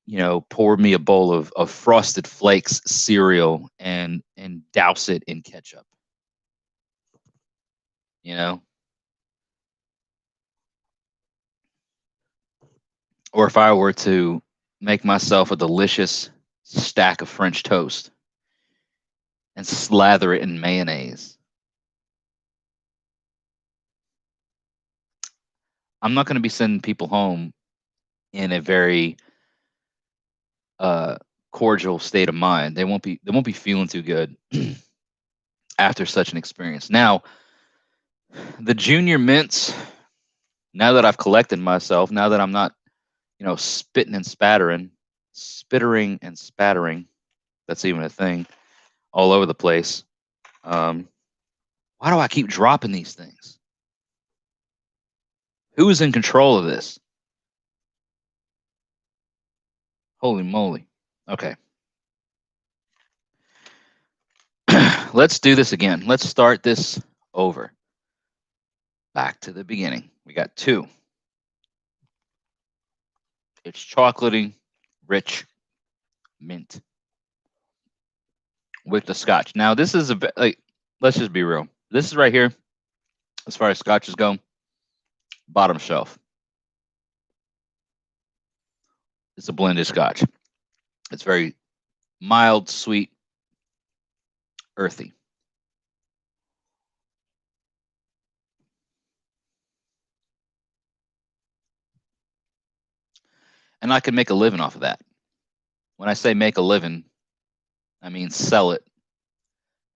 you know, pour me a bowl of Frosted Flakes cereal and douse it in ketchup. You know, or if I were to make myself a delicious stack of French toast and slather it in mayonnaise. I'm not going to be sending people home in a very uh, cordial state of mind. They won't be feeling too good after such an experience. Now, the junior mints. Now that I've collected myself, now that I'm not, you know, spitting and spattering, spittering and spattering. That's even a thing all over the place. Why do I keep dropping these things? Who is in control of this? Holy moly. Okay. Let's do this again. Let's start this over. Back to the beginning. We got 2. It's chocolatey, rich mint with the scotch. Now, this is like, let's just be real. This is right here, as far as scotches go, bottom shelf. It's a blended scotch. It's very mild, sweet, earthy. And I can make a living off of that. When I say make a living, I mean sell it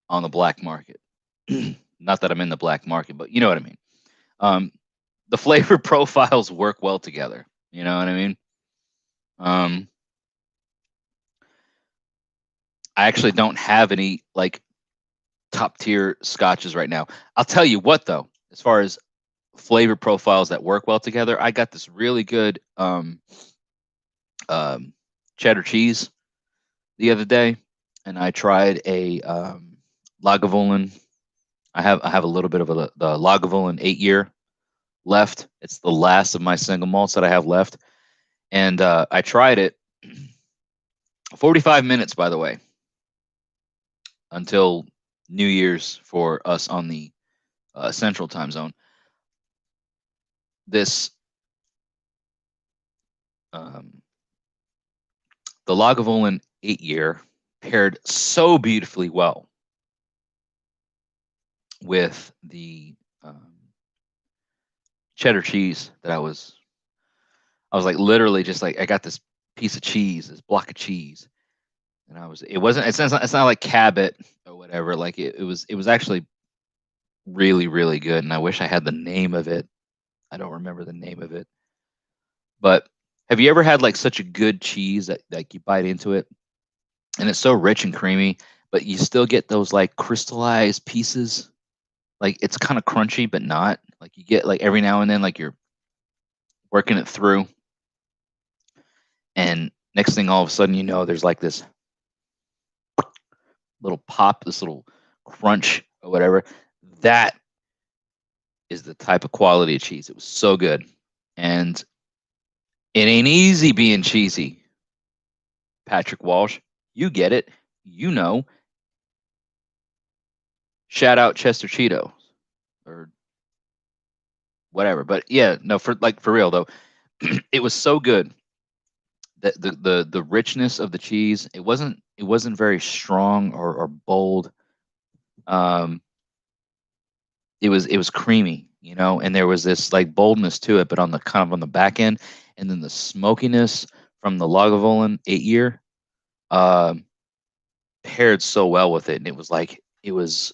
on the black market. Not that I'm in the black market, but you know what I mean. The flavor profiles work well together. You know what I mean? I actually don't have any like top tier scotches right now. I'll tell you what though, as far as flavor profiles that work well together, I got this really good cheddar cheese the other day, and I tried a Lagavulin. I have a little bit of the Lagavulin 8-year left. It's the last of my single malts that I have left, and I tried it. 45 minutes, by the way, until New Year's for us on the Central Time Zone. This the Lagavulin 8-year paired so beautifully well with the cheddar cheese that I was like literally just like, I got this piece of cheese, this block of cheese, and it's not like Cabot or whatever. Like it was actually really, really good, and I wish I had the name of it. I don't remember the name of it. But have you ever had like such a good cheese that like you bite into it and it's so rich and creamy, but you still get those like crystallized pieces? Like it's kind of crunchy, but not. Like you get like every now and then, like you're working it through, and next thing, all of a sudden, you know, there's like this little pop, this little crunch or whatever. That is the type of quality of cheese. It was so good. And it ain't easy being cheesy. Patrick Walsh, you get it. You know. Shout out Chester Cheeto or whatever. But yeah, no, for real though, it was so good that the richness of the cheese, it wasn't very strong or bold. Um, it was creamy, and there was this like boldness to it, but on the kind of on the back end, and then the smokiness from the Lagavulin 8 year um paired so well with it, and it was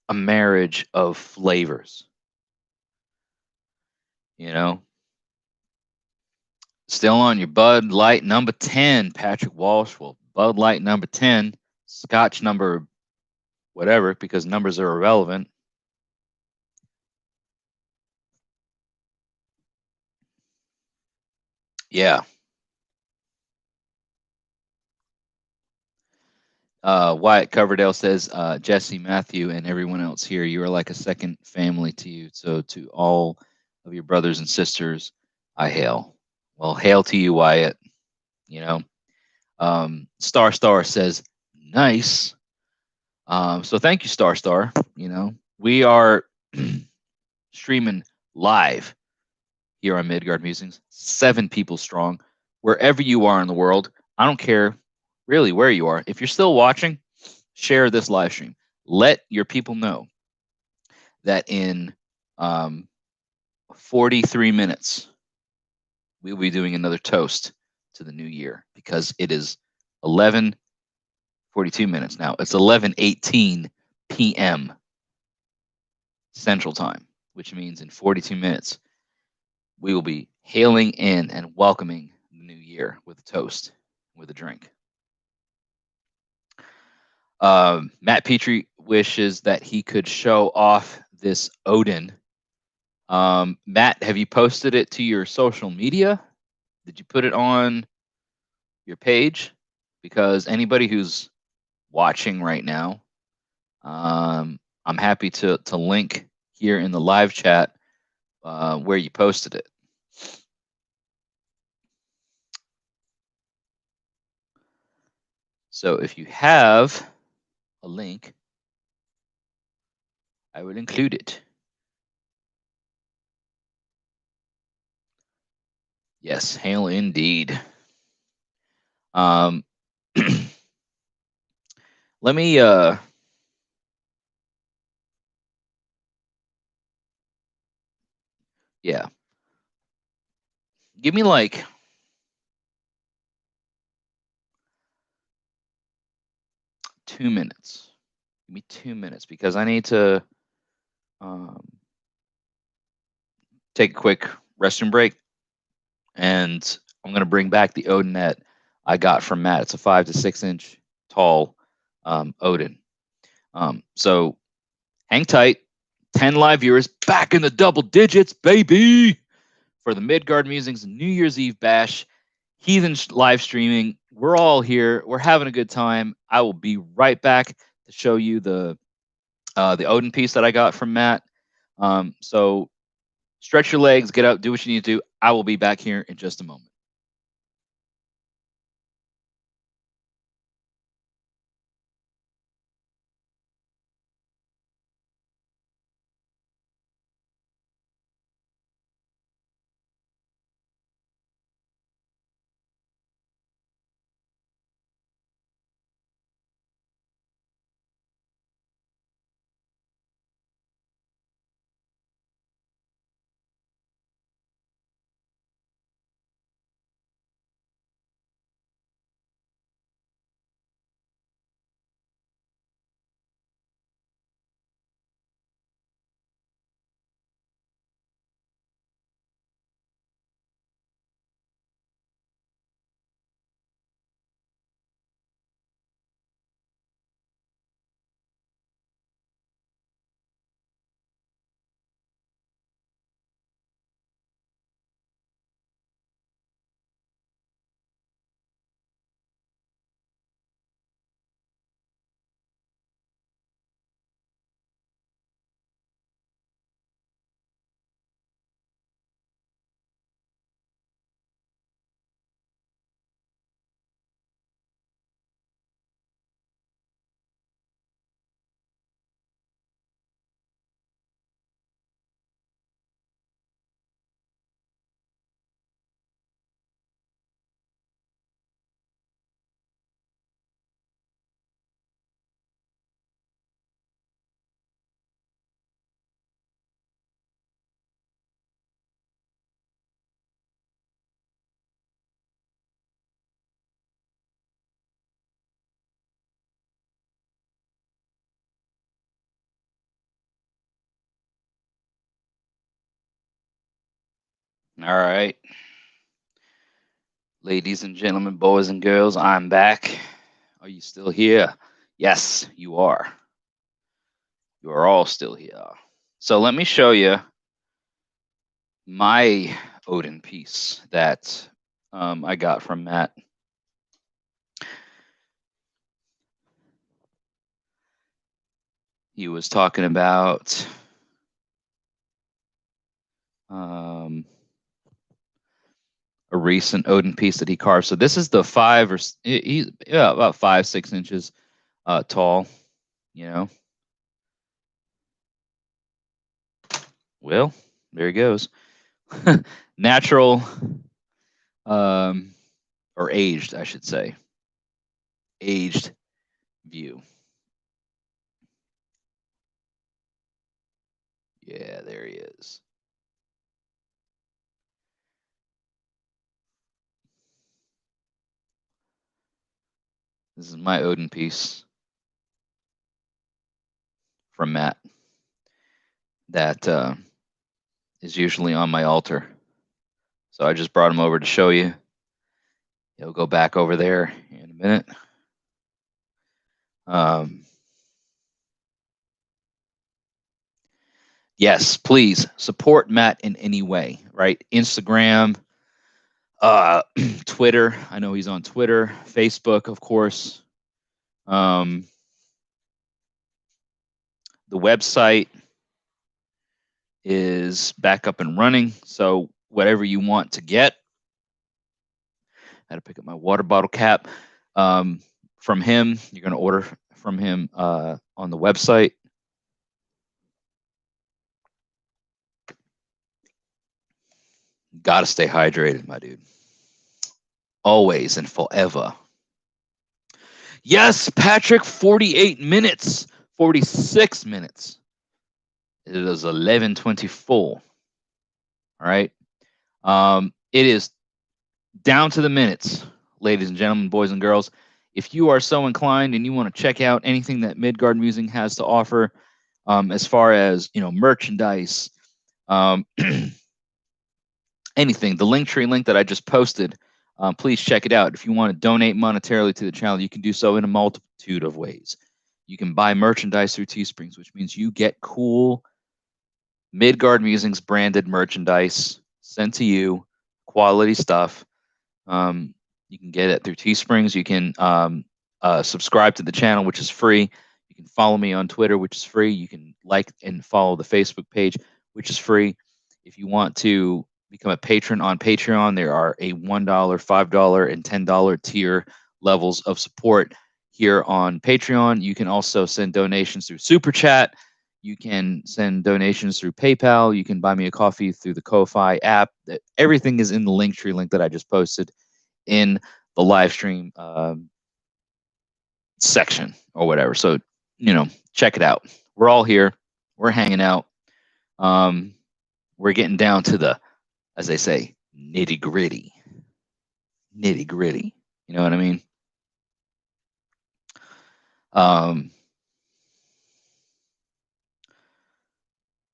a marriage of flavors, you know. Still on your Bud Light number 10, Patrick Walsh. Well, Bud Light number 10, Scotch number whatever, because numbers are irrelevant. Yeah. Wyatt Coverdale says, Jesse, Matthew, and everyone else here, you are like a second family to you. So to all of your brothers and sisters, I hail. Well, hail to you, Wyatt. You know, Star Star says, nice. So thank you, Star Star. We are streaming live here on Midgard Musings, 7 people strong, wherever you are in the world. I don't care really where you are. If you're still watching, share this live stream. Let your people know that in 43 minutes, we'll be doing another toast to the new year, because it is 11:42 minutes now. It's 11:18 p.m. Central Time, which means in 42 minutes, we will be hailing in and welcoming the new year with a toast, with a drink. Matt Petrie wishes that he could show off this Odin. Matt, have you posted it to your social media? Did you put it on your page? Because anybody who's watching right now, I'm happy to link here in the live chat where you posted it. So if you have a link, I will include it. Yes, hail indeed. Let me yeah. Give me like 2 minutes. Give me 2 minutes, because I need to take a quick restroom break, and I'm going to bring back the Odin net I got from Matt. It's a 5 to 6 inch tall Odin. So hang tight. 10 live viewers back in the double digits, baby, for the Midgard Musings New Year's Eve bash. Heathen live streaming. We're all here. We're having a good time. I will be right back to show you the Odin piece that I got from Matt. So stretch your legs, get out, do what you need to do. I will be back here in just a moment. All right. Ladies and gentlemen, boys and girls, I'm back. Are you still here? Yes, you are. You are all still here. So let me show you my Odin piece that I got from Matt. He was talking about a recent Odin piece that he carved. So this is the about 5-6 inches tall. You know. Well, there he goes. Natural, or aged, I should say. Aged view. Yeah, there he is. This is my Odin piece from Matt that is usually on my altar. So I just brought him over to show you. He'll go back over there in a minute. Yes, please support Matt in any way, right? Instagram, Twitter. I know he's on Twitter, Facebook, of course. The website is back up and running. So whatever you want to get, I had to pick up my water bottle cap from him. You're going to order from him on the website. Got to stay hydrated, my dude. Always and forever. Yes, Patrick, 48 minutes, 46 minutes. It is 11:24. All right. It is down to the minutes, ladies and gentlemen, boys and girls. If you are so inclined and you want to check out anything that Midgard Musing has to offer, as far as merchandise, anything, the Linktree link that I just posted, please check it out. If you want to donate monetarily to the channel, you can do so in a multitude of ways. You can buy merchandise through Teesprings, which means you get cool Midgard Musings branded merchandise sent to you, quality stuff. You can get it through Teesprings. You can subscribe to the channel, which is free. You can follow me on Twitter, which is free. You can like and follow the Facebook page, which is free. If you want to become a patron on Patreon, there are a $1, $5, and $10 tier levels of support here on Patreon. You can also send donations through Super Chat. You can send donations through PayPal. You can buy me a coffee through the Ko-Fi app. Everything is in the Linktree link that I just posted in the live stream section or whatever. So, check it out. We're all here. We're hanging out. We're getting down to the, as they say, nitty gritty. Nitty gritty. You know what I mean?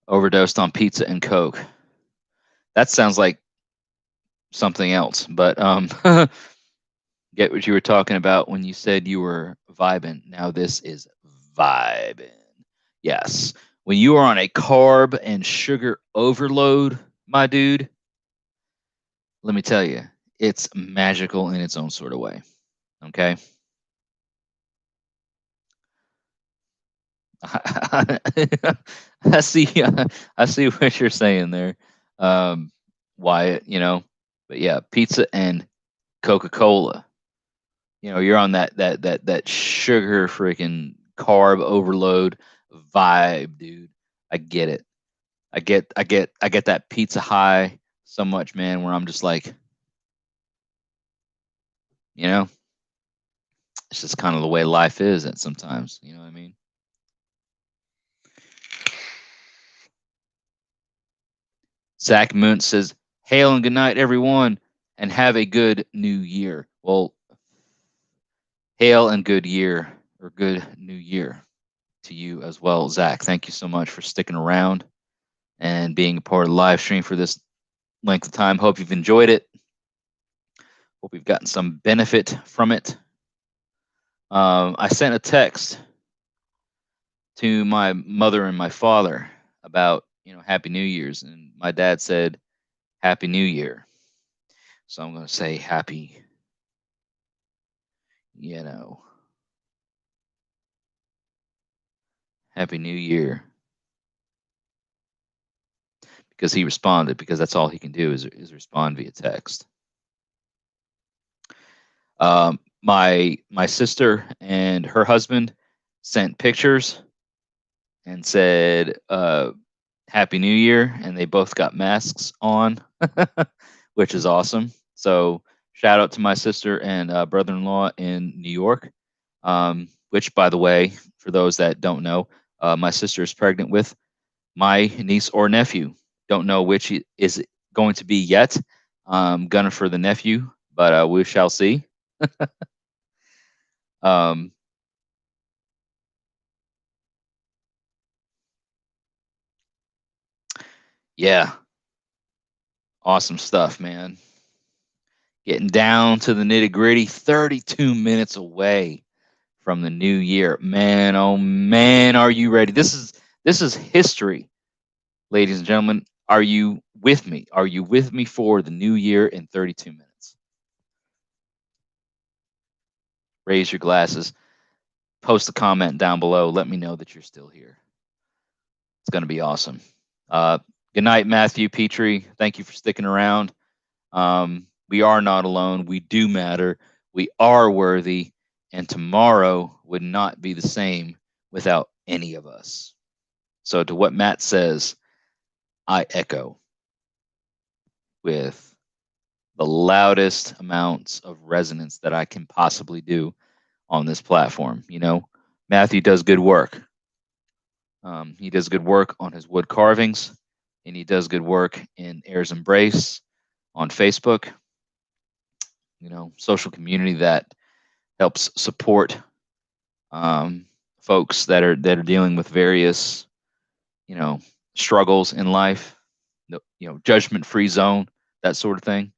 Overdosed on pizza and Coke. That sounds like something else, but get what you were talking about when you said you were vibing. Now this is vibing. Yes. When you are on a carb and sugar overload, my dude, let me tell you, it's magical in its own sort of way. Okay? I see what you're saying there. Wyatt, but yeah, pizza and Coca-Cola. You're on that sugar freaking carb overload vibe, dude. I get it. I get that pizza high so much, man, where I'm just like, it's just kind of the way life is at sometimes, you know what I mean? Zach Moon says, hail and good night, everyone, and have a good new year. Well, hail and good year, or good new year to you as well, Zach. Thank you so much for sticking around and being a part of the live stream for this length of time. Hope you've enjoyed it. Hope you've gotten some benefit from it. I sent a text to my mother and my father about, Happy New Year's, and my dad said, Happy New Year. So I'm going to say Happy, Happy New Year, because he responded, because that's all he can do is respond via text. My sister and her husband sent pictures and said, Happy New Year, and they both got masks on, which is awesome. So shout out to my sister and brother-in-law in New York, which, by the way, for those that don't know, my sister is pregnant with my niece or nephew. Don't know which is going to be yet. Gunning for the nephew, but we shall see. Yeah, awesome stuff, man. Getting down to the nitty gritty, 32 minutes away from the new year. Man, oh man, are you ready? This is history, ladies and gentlemen. Are you with me? Are you with me for the new year in 32 minutes? Raise your glasses. Post a comment down below. Let me know that you're still here. It's going to be awesome. Good night, Matthew Petrie. Thank you for sticking around. We are not alone. We do matter. We are worthy. And tomorrow would not be the same without any of us. So to what Matt says, I echo with the loudest amounts of resonance that I can possibly do on this platform. Matthew does good work. He does good work on his wood carvings, and he does good work in Air's Embrace on Facebook. Social community that helps support folks that are dealing with various, struggles in life. Judgment-free zone, that sort of thing.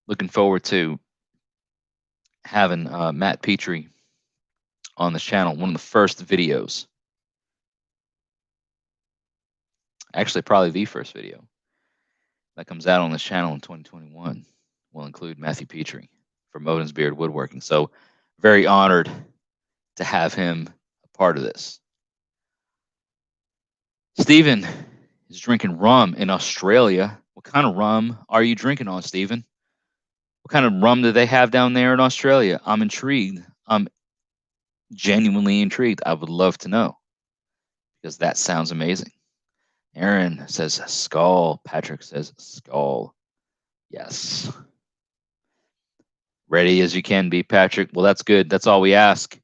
Looking forward to having Matt Petrie on this channel. One of the first videos, actually probably the first video that comes out on this channel in 2021 will include Matthew Petrie from Odin's Beard Woodworking. So very honored to have him a part of this. Stephen is drinking rum in Australia. What kind of rum are you drinking on, Stephen? What kind of rum do they have down there in Australia? I'm intrigued. I'm genuinely intrigued. I would love to know, because that sounds amazing. Aaron says skull. Patrick says skull. Yes. Ready as you can be, Patrick. Well, that's good. That's all we ask.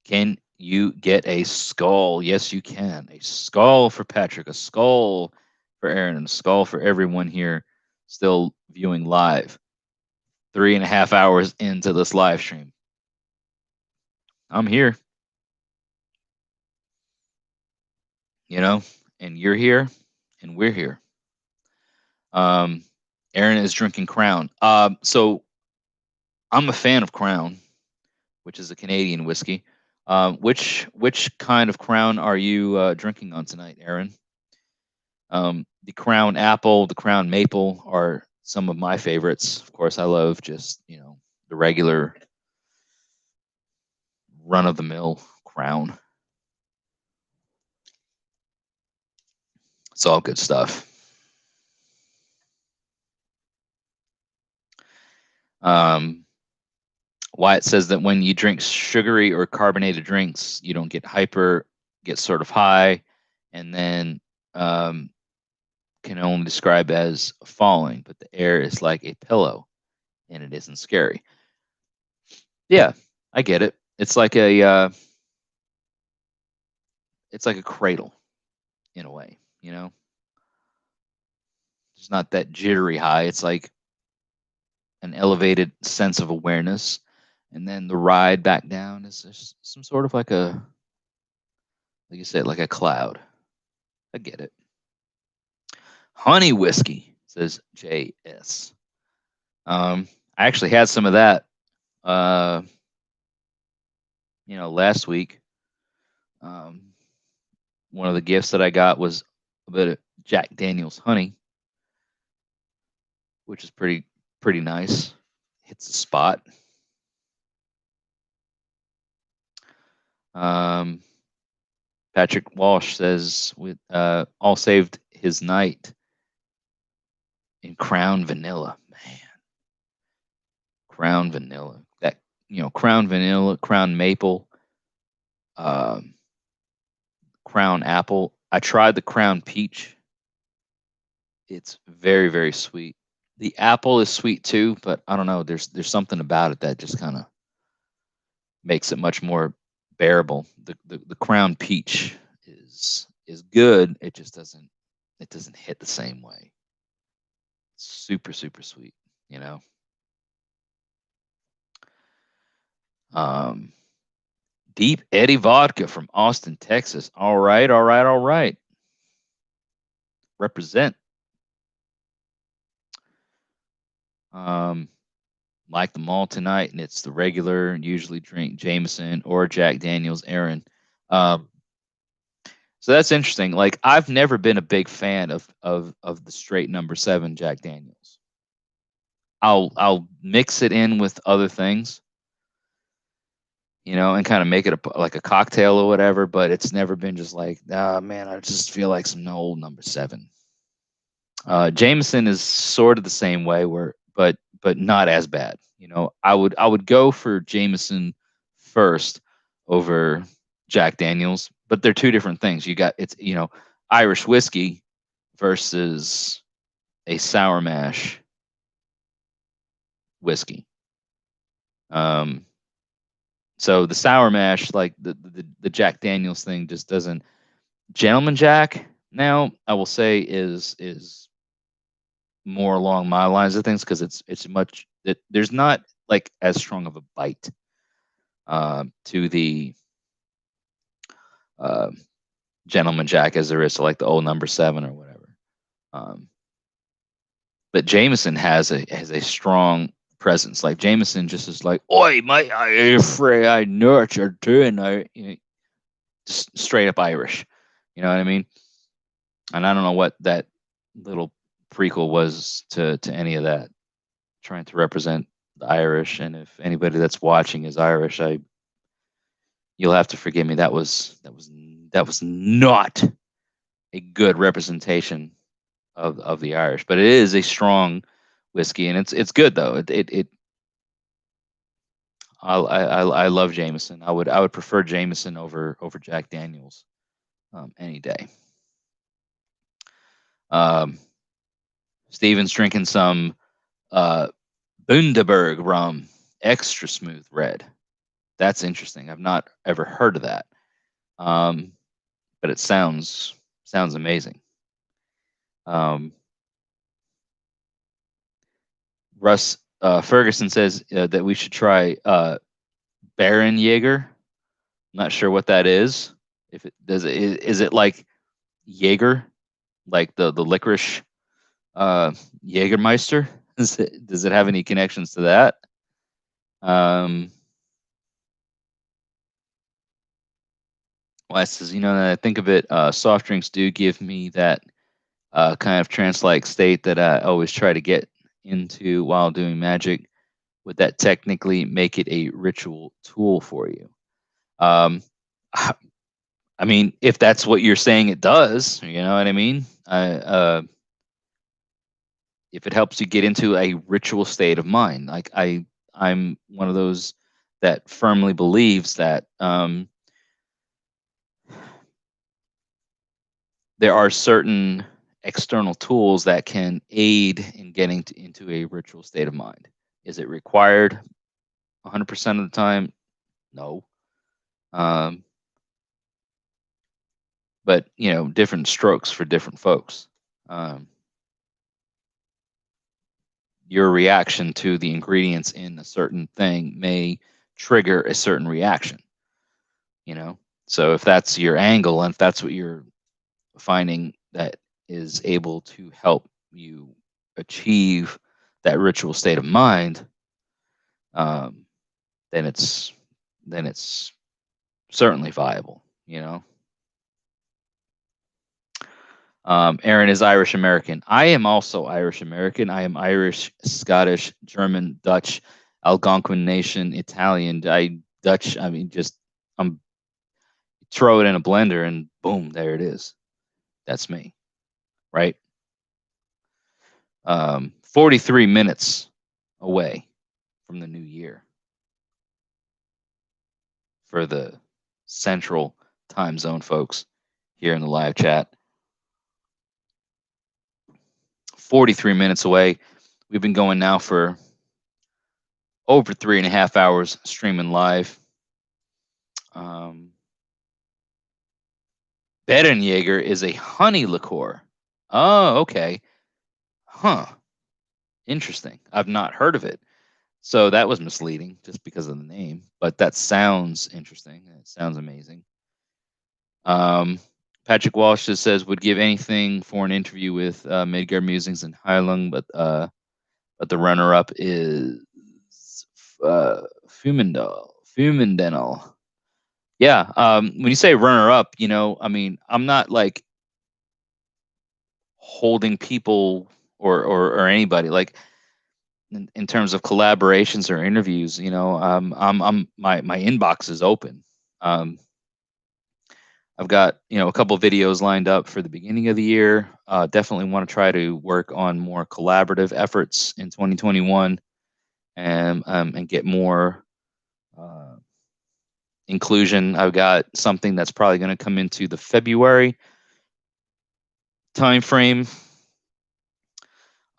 Can you get a skull? Yes, you can. A skull for Patrick, a skull for Aaron, and a skull for everyone here still viewing live. 3.5 hours into this live stream. I'm here. And you're here, and we're here. Aaron is drinking Crown. So I'm a fan of Crown, which is a Canadian whiskey. Which kind of Crown are you drinking on tonight, Aaron? The Crown Apple, the Crown Maple are some of my favorites. Of course, I love just, the regular run-of-the-mill Crown. It's all good stuff. Wyatt says that when you drink sugary or carbonated drinks, you don't get hyper, get sort of high, and then can only describe as falling, but the air is like a pillow, and it isn't scary. Yeah, I get it. It's like a cradle, in a way. It's not that jittery high. It's like an elevated sense of awareness, and then the ride back down is just some sort of like you said, like a cloud. I get it. Honey whiskey, says JS. I actually had some of that, last week. One of the gifts that I got was a bit of Jack Daniel's honey, which is pretty nice. Hits the spot. Patrick Walsh says with all saved his night in Crown Vanilla. Man, Crown Vanilla. That Crown Vanilla, Crown Maple, Crown Apple. I tried the Crown Peach. It's very, very sweet. The apple is sweet too, but I don't know. There's something about it that just kind of makes it much more bearable. The Crown Peach is good. It just doesn't hit the same way. It's super, super sweet, Deep Eddy Vodka from Austin, Texas. All right. Represent. Like them all tonight, and it's the regular. Usually drink Jameson or Jack Daniel's. Aaron. So that's interesting. Like, I've never been a big fan of the straight number 7 Jack Daniels. I'll mix it in with other things, and kind of make it like a cocktail or whatever. But it's never been just like, man, I just feel like some old number 7. Jameson is sort of the same way, but not as bad. I would go for Jameson first over Jack Daniels, but they're two different things. It's Irish whiskey versus a sour mash whiskey. So the sour mash, like the Jack Daniels thing, just doesn't. Gentleman Jack, now I will say, is more along my lines of things, because there's not like as strong of a bite to the Gentleman Jack as there is to like the old number 7 or whatever. But Jameson has a strong presence. Like, Jameson just is like, oi, mate, I afraid I nurtured too, and just straight up Irish. You know what I mean? And I don't know what that little prequel was to any of that, trying to represent the Irish. And if anybody that's watching is Irish, you'll have to forgive me. That was not a good representation of the Irish, but it is a strong whiskey, and it's good though. I love Jameson. I would prefer Jameson over Jack Daniels any day. Steven's drinking some Bundaberg rum, extra smooth red. That's interesting. I've not ever heard of that, but it sounds amazing. Russ Ferguson says that we should try Baron Jaeger. I'm not sure what that is. If it does, is it like Jaeger, like the licorice Jägermeister? Does it have any connections to that? Wes says, I think of it, soft drinks do give me that kind of trance-like state that I always try to get into while doing magic. Would that technically make it a ritual tool for you? I mean, if that's what you're saying it does, you know what I mean? If it helps you get into a ritual state of mind, like I'm one of those that firmly believes that there are certain external tools that can aid in getting into a ritual state of mind. Is it required 100% of the time? No. But, different strokes for different folks. Your reaction to the ingredients in a certain thing may trigger a certain reaction, So if that's your angle, and if that's what you're finding that is able to help you achieve that ritual state of mind, um, then it's certainly viable, you know. Aaron is Irish American. I am also Irish American. I am Irish, Scottish, German, Dutch, Algonquin Nation, Italian. Dutch. I mean, just I'm throw it in a blender and boom, there it is. That's me, right? 43 minutes away from the new year for the central time zone folks here in the live chat. 43 minutes away. We've been going now for over 3.5 hours streaming live. Berenjäger is a honey liqueur. Oh, okay. Huh. Interesting. I've not heard of it. So that was misleading just because of the name, but that sounds interesting. It sounds amazing. Patrick Walsh just says would give anything for an interview with Midgard Musings and Heilung, but the runner-up is Fumendal. Yeah. When you say runner-up, I mean, I'm not like holding people or anybody like in terms of collaborations or interviews. I'm my inbox is open. I've got a couple of videos lined up for the beginning of the year. Definitely want to try to work on more collaborative efforts in 2021 and get more inclusion. I've got something that's probably going to come into the February timeframe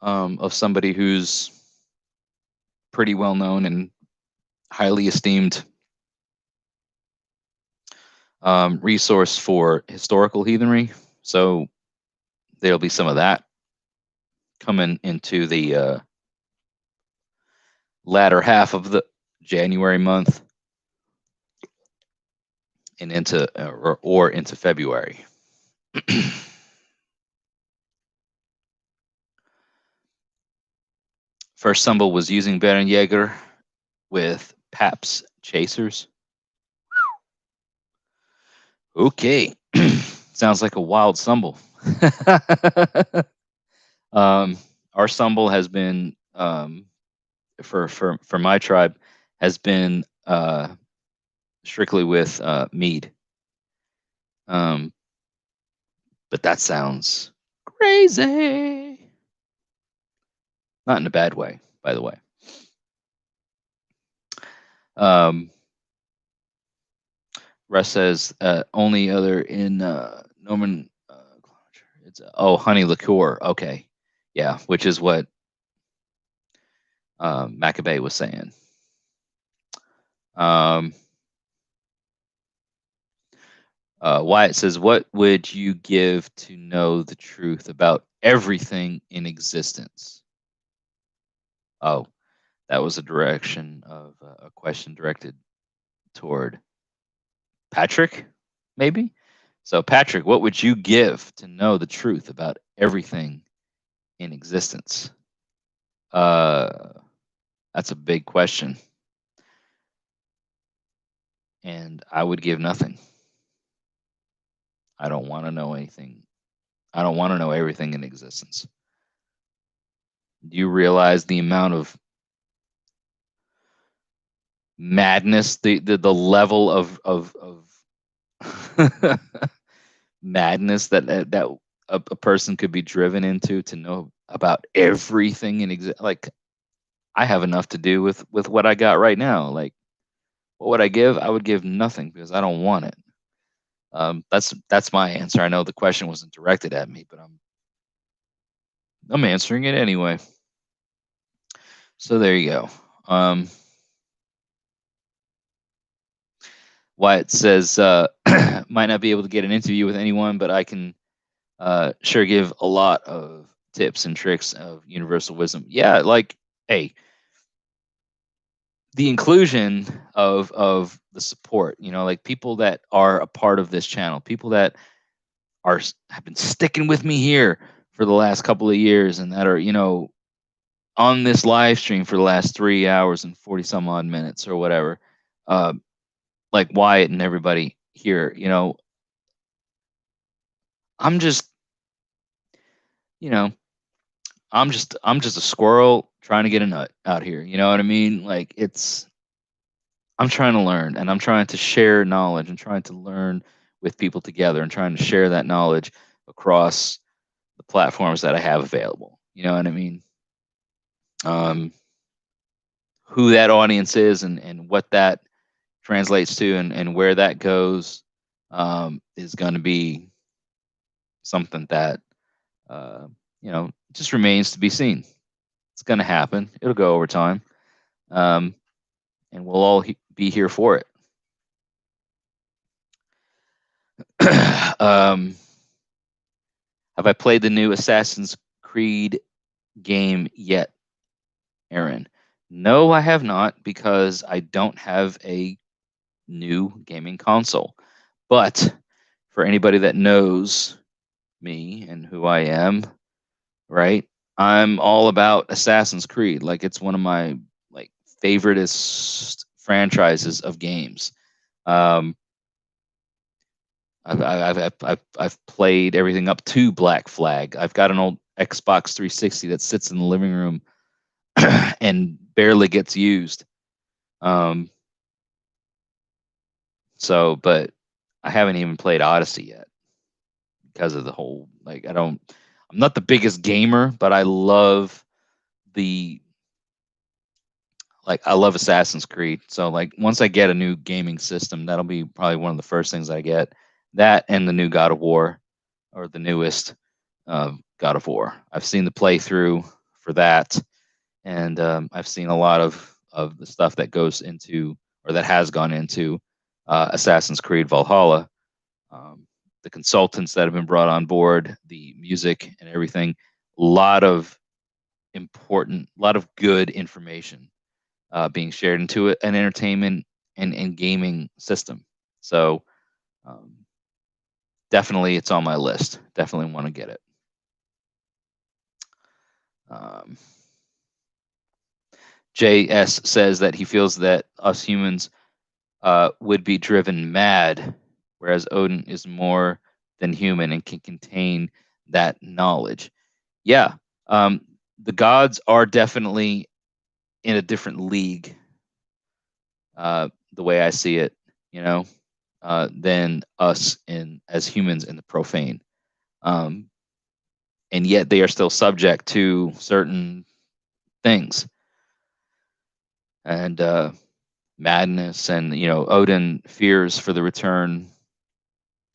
of somebody who's pretty well known and highly esteemed resource for historical heathenry. So there'll be some of that coming into the latter half of the January month and into or into February. First symbol was using Berenjäger with Pabst Chasers. Okay. Sounds like a wild symbol. Our symbol has been for my tribe has been strictly with mead. But that sounds crazy. Not in a bad way, by the way. Russ says only other in Norman. It's honey liqueur. Okay, yeah, which is what Maccabee was saying. Wyatt says, what would you give to know the truth about everything in existence? Oh, that was a direction of a question directed toward Patrick, maybe? So, Patrick, what would you give to know the truth about everything in existence? That's a big question. And I would give nothing. I don't want to know anything. I don't want to know everything in existence. Do you realize the amount of madness, the level of madness that a person could be driven into to know about everything in exist? Like, I have enough to do with what I got right now. Like, what would I give? I would give nothing because I don't want it. That's my answer. I know the question wasn't directed at me, but I'm answering it anyway. So there you go. Wyatt says might not be able to get an interview with anyone, but I can sure give a lot of tips and tricks of universal wisdom. Yeah, like, hey, the inclusion of the support, like people that are a part of this channel, people that have been sticking with me here for the last couple of years, and that are, on this live stream for the last 3 hours and 40 some odd minutes or whatever, uh, like Wyatt and everybody here, I'm just, you know, I'm just a squirrel trying to get a nut out here. You know what I mean? Like I'm trying to learn, and I'm trying to share knowledge and trying to learn with people together and trying to share that knowledge across the platforms that I have available. You know what I mean? Um, who that audience is and what that translates to and where that goes, is going to be something that, uh, just remains to be seen. It's going to happen. It'll go over time. Um, and we'll all be here for it. Have I played the new Assassin's Creed game yet, Aaron? No, I have not, because I don't have a new gaming console. But for anybody that knows me and who I am, right? I'm all about Assassin's Creed. Like, it's one of my like favoriteest franchises of games. Um, I've played everything up to Black Flag. I've got an old Xbox 360 that sits in the living room and barely gets used. Um, but I haven't even played Odyssey yet because of the whole, like, I'm not the biggest gamer, but the I love Assassin's Creed. So, like, once I get a new gaming system, that'll be probably one of the first things I get. That and the new God of War, or the newest God of War. I've seen the playthrough for that, and I've seen a lot of the stuff that goes into, or that has gone into, Assassin's Creed Valhalla. Um, the consultants that have been brought on board, the music and everything, a lot of good information being shared into an entertainment and gaming system. So, um, definitely, it's on my list. Definitely want to get it. Um, JS says that he feels that us humans would be driven mad, whereas Odin is more than human and can contain that knowledge. Yeah, the gods are definitely in a different league, the way I see it, than us as humans in the profane. Um, and yet they are still subject to certain things and madness, and Odin fears for the return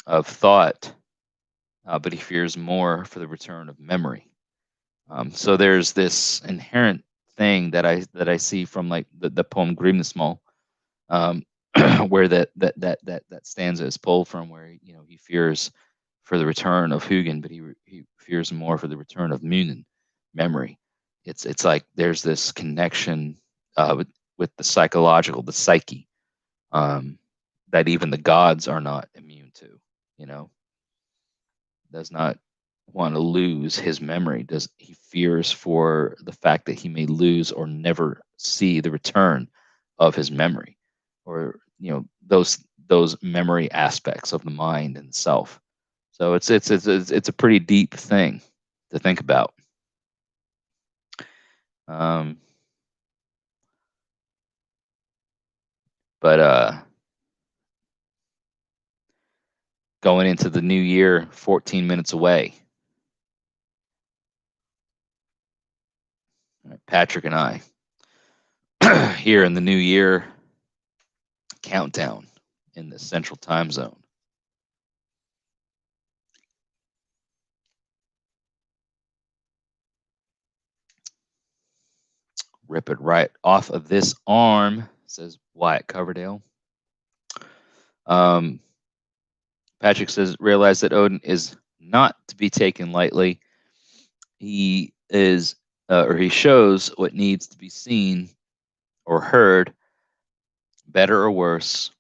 of thought, but he fears more for the return of memory. So there's this inherent thing that I see from, like, the poem Grimnismal, um, where that stanza is pulled from, where he fears for the return of Hugin, but he fears more for the return of Munin, memory. It's like there's this connection with the psychological, the psyche, that even the gods are not immune to. Does not want to lose his memory. Does he fears for the fact that he may lose or never see the return of his memory, or those memory aspects of the mind and self. So it's a pretty deep thing to think about. Um, but going into the new year, 14 minutes away. Patrick and I here in the new year countdown in the central time zone. Rip it right off of this arm, says Wyatt Coverdale. Patrick says, realize that Odin is not to be taken lightly. He is, or he shows what needs to be seen or heard, better or worse.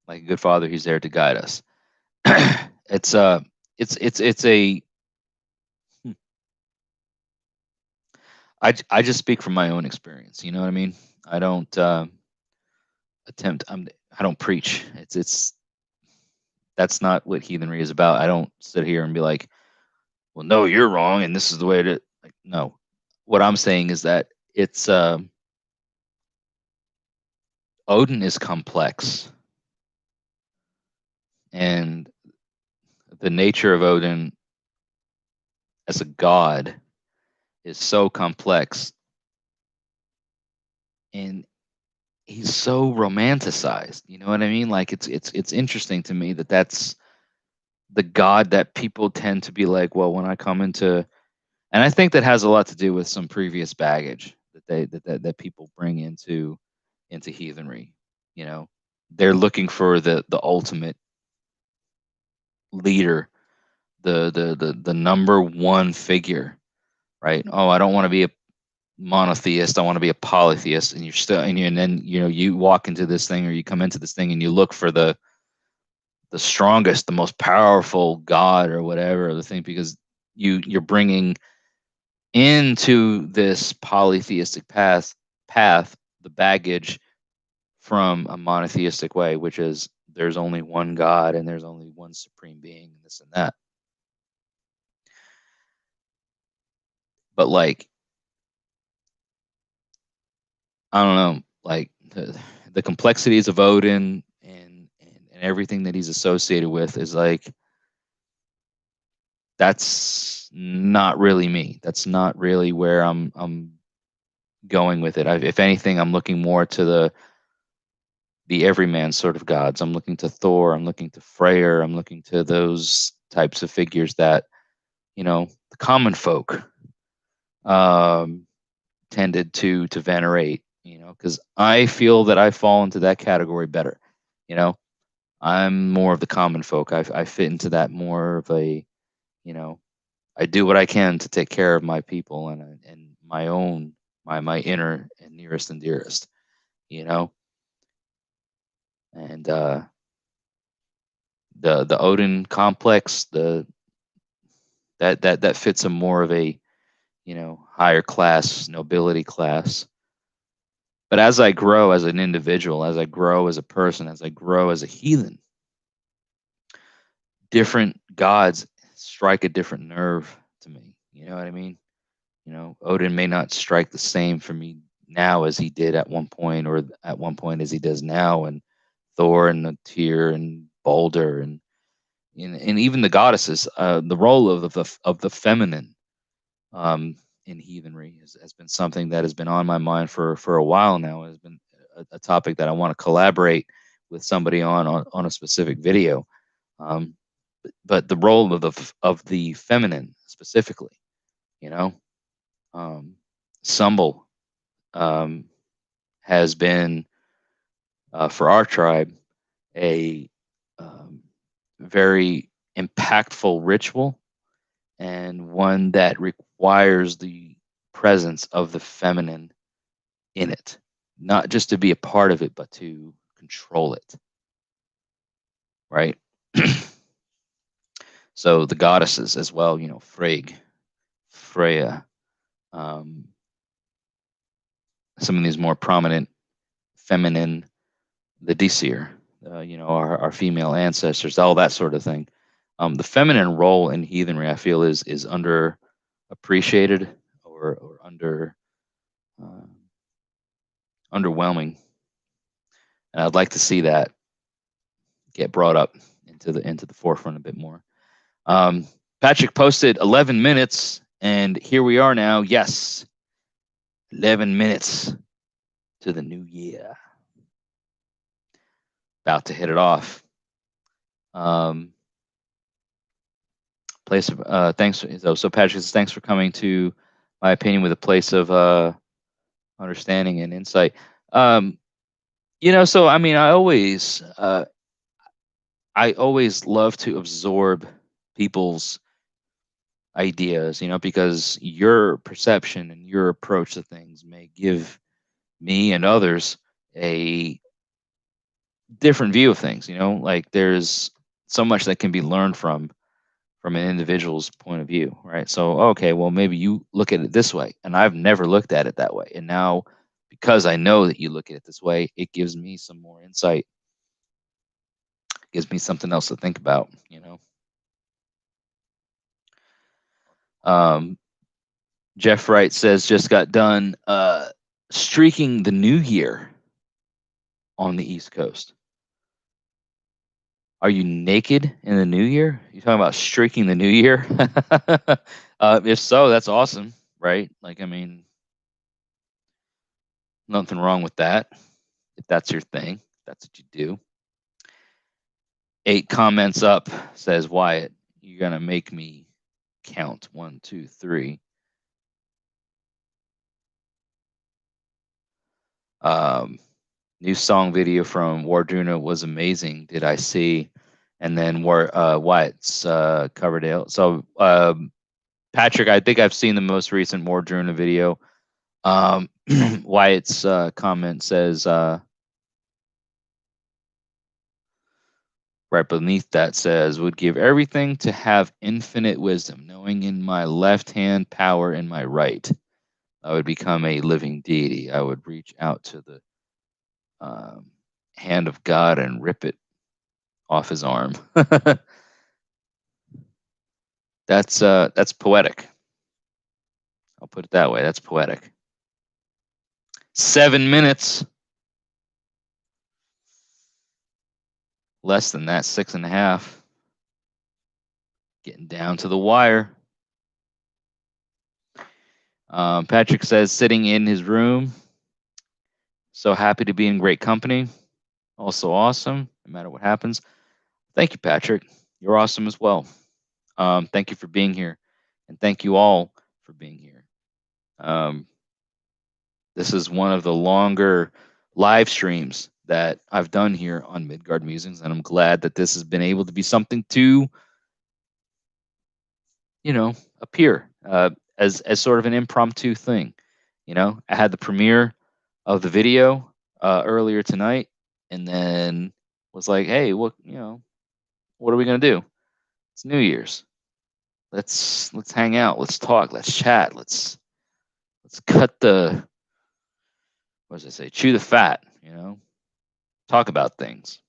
Like a good father, he's there to guide us. It's it's a I just speak from my own experience. You know what I mean? I don't attempt. I don't preach. It's that's not what heathenry is about. I don't sit here and be like, well, no, you're wrong, and this is the way to. Like, no, what I'm saying is that it's Odin is complex, and the nature of Odin as a god is so complex, and he's so romanticized. You know what I mean? Like it's interesting to me that that's the god that people tend to be like, well, when I come into, and I think that has a lot to do with some previous baggage that that people bring into heathenry. You know, they're looking for the ultimate leader, the number one figure, right? Oh, I don't want to be a monotheist. I want to be a polytheist. And you're still, and then you walk into this thing, or you come into this thing, and you look for the strongest, the most powerful god or whatever the thing, because you're bringing into this polytheistic path the baggage from a monotheistic way, which is there's only one God and there's only one supreme being, and this and that. But like, I don't know, like the complexities of Odin and everything that he's associated with is like, that's not really me. That's not really where I'm going with it. If anything, I'm looking more to the everyman sort of gods. I'm looking to Thor. I'm looking to Freyr. I'm looking to those types of figures that the common folk um, tended to venerate. Because I feel that I fall into that category better. You know, I'm more of the common folk. I fit into that more of a, I do what I can to take care of my people and my own, my inner and nearest and dearest. You know, and the Odin complex, that fits a more of a higher class, nobility class. But as I grow as an individual, as I grow as a person, as I grow as a heathen, different gods strike a different nerve to me. You know what I mean? Odin may not strike the same for me now as he did at one point, or at one point as he does now, and Thor and the Tyr and Balder and even the goddesses. The role of the feminine in heathenry has been something that has been on my mind for a while now. It has been a topic that I want to collaborate with somebody on a specific video. Um, but the role of the feminine specifically, you know, um, Sumbul um, has been for our tribe a very impactful ritual, and one that requires the presence of the feminine in it, not just to be a part of it, but to control it, right? So the goddesses as well, Frigg, Freya, um, some of these more prominent feminine, the Disir, our female ancestors, all that sort of thing. The feminine role in heathenry, I feel, is under appreciated or uh, underwhelming, and I'd like to see that get brought up into the forefront a bit more. Um, Patrick posted 11 minutes, and here we are now. Yes, 11 minutes to the new year. About to hit it off. Place of thanks. So Patrick says, thanks for coming to my opinion with a place of understanding and insight. So I mean, I always love to absorb people's ideas, because your perception and your approach to things may give me and others a different view of things. Like there's so much that can be learned from from an individual's point of view, right? So, okay, well, maybe you look at it this way, and I've never looked at it that way. And now, because I know that you look at it this way, it gives me some more insight, gives me something else to think about, you know? Jeff Wright says, just got done streaking the new year on the East Coast. Are you naked in the new year? You talking about streaking the new year? If so, that's awesome, right? Like, I mean, nothing wrong with that. If that's your thing, that's what you do. 8 comments up says, Wyatt, you're going to make me count. 1, 2, 3. New song video from Wardruna was amazing. Did I see? And then Wyatt's Coverdale. So Patrick, I think I've seen the most recent Wardruna video. Wyatt's comment says right beneath that says, would give everything to have infinite wisdom, knowing in my left hand power in my right. I would become a living deity. I would reach out to the hand of God and rip it off his arm. That's poetic. I'll put it that way. That's poetic. 7 minutes. Less than that, 6.5. Getting down to the wire. Patrick says, sitting in his room. So happy to be in great company. Also awesome, no matter what happens. Thank you, Patrick. You're awesome as well. Thank you for being here. And thank you all for being here. This is one of the longer live streams that I've done here on Midgard Musings, and I'm glad that this has been able to be something to, appear as sort of an impromptu thing. I had the premiere of the video earlier tonight, and then was like, hey, what are we gonna do? It's New Year's. Let's hang out. Let's talk. Let's chat. Let's cut the, what does it say? Chew the fat. Talk about things.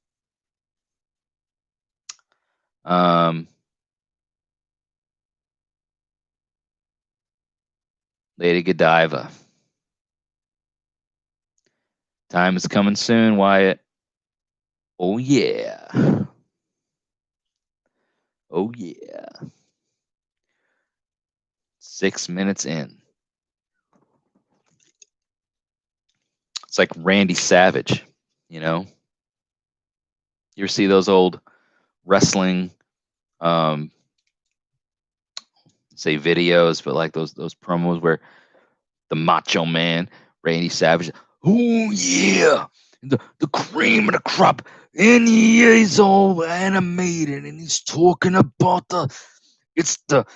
Lady Godiva. Time is coming soon, Wyatt. Oh yeah. Oh yeah. 6 minutes in. It's like Randy Savage, You ever see those old wrestling say videos, but like those promos where the Macho Man, Randy Savage, oh yeah, the cream of the crop, and he's all animated, and he's talking about it's the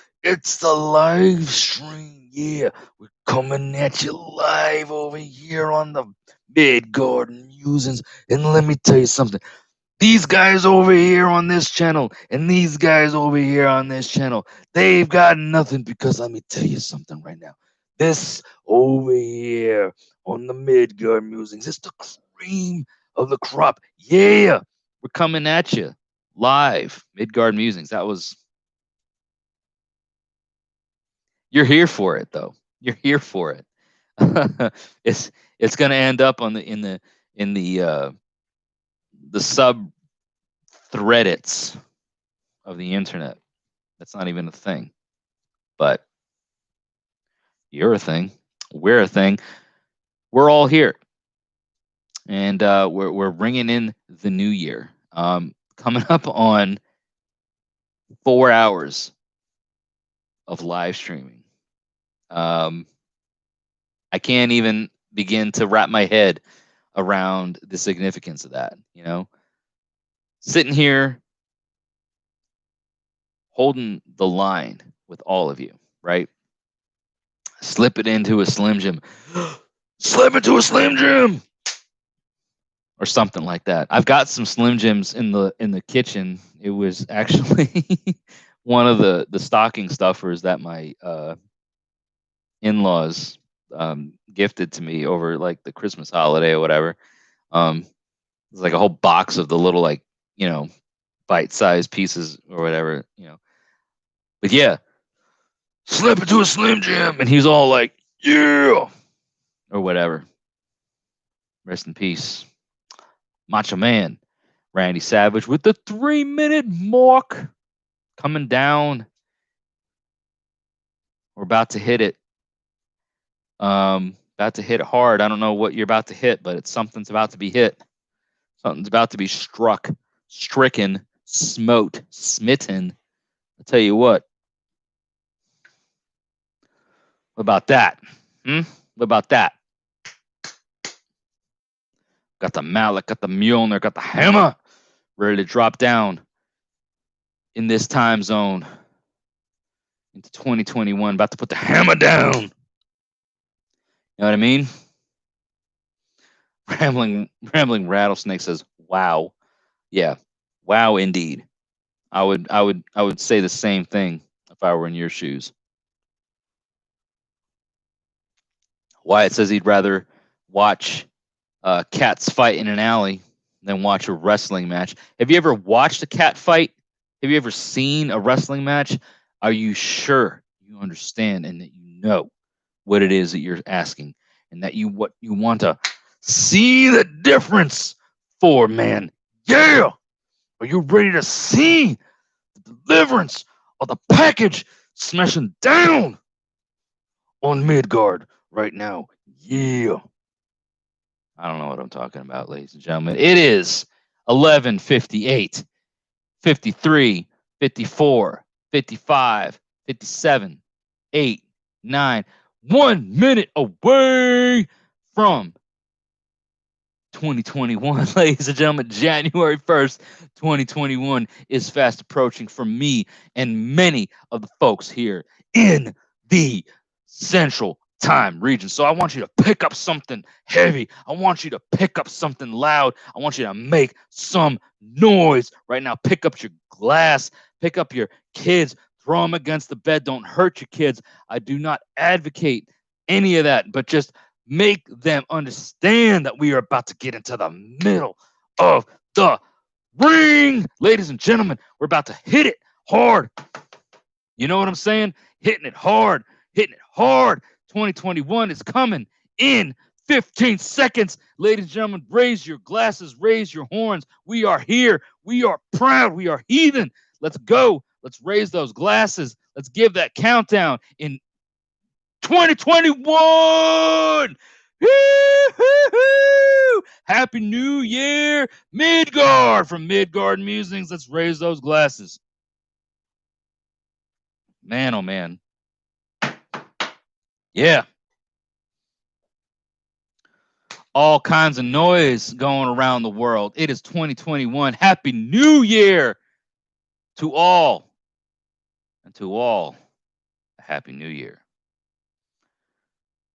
live stream, yeah, we're coming at you live over here on the Midgard Musings, and let me tell you something. These guys over here on this channel and these guys over here on this channel, they've got nothing, because let me tell you something right now. This over here on the Midgard Musings, it's the cream of the crop. Yeah, we're coming at you live. Midgard Musings. You're here for it, though. You're here for it. It's going to end up on in the sub threadits of the internet. That's not even a thing, but you're a thing. We're a thing. We're all here, and we're bringing in the new year. Coming up on 4 hours of live streaming. I can't even begin to wrap my head around the significance of that. Sitting here holding the line with all of you, right? Slip it into a Slim Jim. Slip into a Slim Jim, or something like that. I've got some Slim Jims in the kitchen. It was actually one of the stocking stuffers that my in-laws gifted to me over like the Christmas holiday or whatever. It's like a whole box of the little like, bite-sized pieces or whatever. But yeah, slip into a Slim Jim, and he's all like, yeah, or whatever. Rest in peace, Macho Man Randy Savage with the 3-minute mark coming down. We're about to hit it. About to hit it hard. I don't know what you're about to hit, but something's about to be hit. Something's about to be struck, stricken, smote, smitten. I'll tell you what. What about that? What about that? Got the mallet, got the Mjolnir, got the hammer ready to drop down in this time zone into 2021. About to put the hammer down. You know what I mean? Rambling Rattlesnake says, "Wow, yeah, wow, indeed." I would say the same thing if I were in your shoes. Wyatt says he'd rather watch cats fight in an alley than watch a wrestling match. Have you ever watched a cat fight? Have you ever seen a wrestling match? Are you sure you understand and that you know what it is that you're asking and that what you want to see the difference for, man? Yeah! Are you ready to see the deliverance of the package smashing down on Midgard right now? Yeah. I don't know what I'm talking about, ladies and gentlemen. It is 11:58, 53, 54, 55, 57, 8, 9, 1 minute away from 2021, ladies and gentlemen. January 1st, 2021 is fast approaching for me and many of the folks here in the Central Time region. So I want you to pick up something heavy. I want you to pick up something loud. I want you to make some noise right now. Pick up your glass, pick up your kids, throw them against the bed. Don't hurt your kids. I do not advocate any of that, but just make them understand that we are about to get into the middle of the ring. Ladies and gentlemen, we're about to hit it hard. You know what I'm saying? Hitting it hard, hitting it hard. 2021 is coming in 15 seconds. Ladies and gentlemen, raise your glasses, raise your horns. We are here. We are proud. We are heathen. Let's go. Let's raise those glasses. Let's give that countdown in 2021. Woo-hoo-hoo! Happy New Year, Midgard from Midgard Musings. Let's raise those glasses. Man, oh man. Yeah. All kinds of noise going around the world. It is 2021. Happy New Year to all. And to all, a Happy New Year.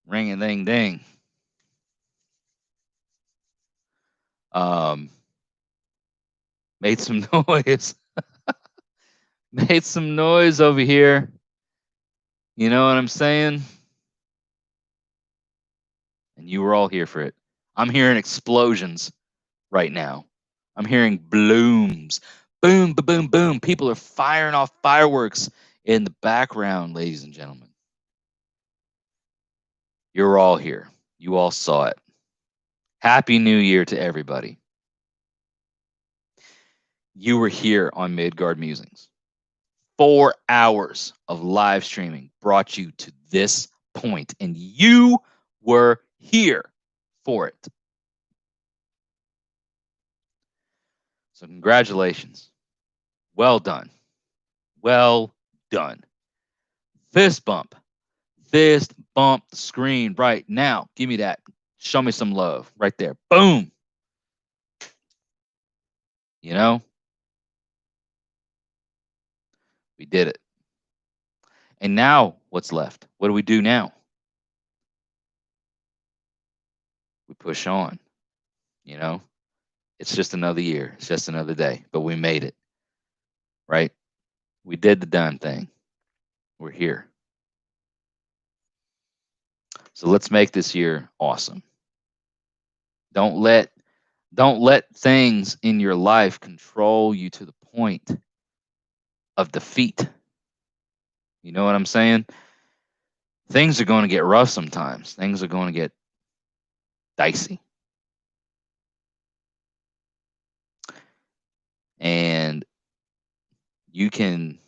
Ring a ding ding. Made some noise. Made some noise over here. You know what I'm saying? And you were all here for it. I'm hearing explosions right now. I'm hearing blooms. Boom, boom, boom, boom. People are firing off fireworks in the background, ladies and gentlemen. You're all here. You all saw it. Happy New Year to everybody. You were here on Midgard Musings. 4 hours of live streaming brought you to this point, and you were here for it. So congratulations. Well done. Well done. Fist bump. Fist bump the screen right now. Give me that. Show me some love right there. Boom. You know? We did it. And now what's left? What do we do now? We push on. You know? It's just another year. It's just another day. But we made it. Right? We did the done thing. We're here. So let's make this year awesome. Don't let things in your life control you to the point of defeat. You know what I'm saying? Things are going to get rough sometimes. Things are going to get dicey. And you can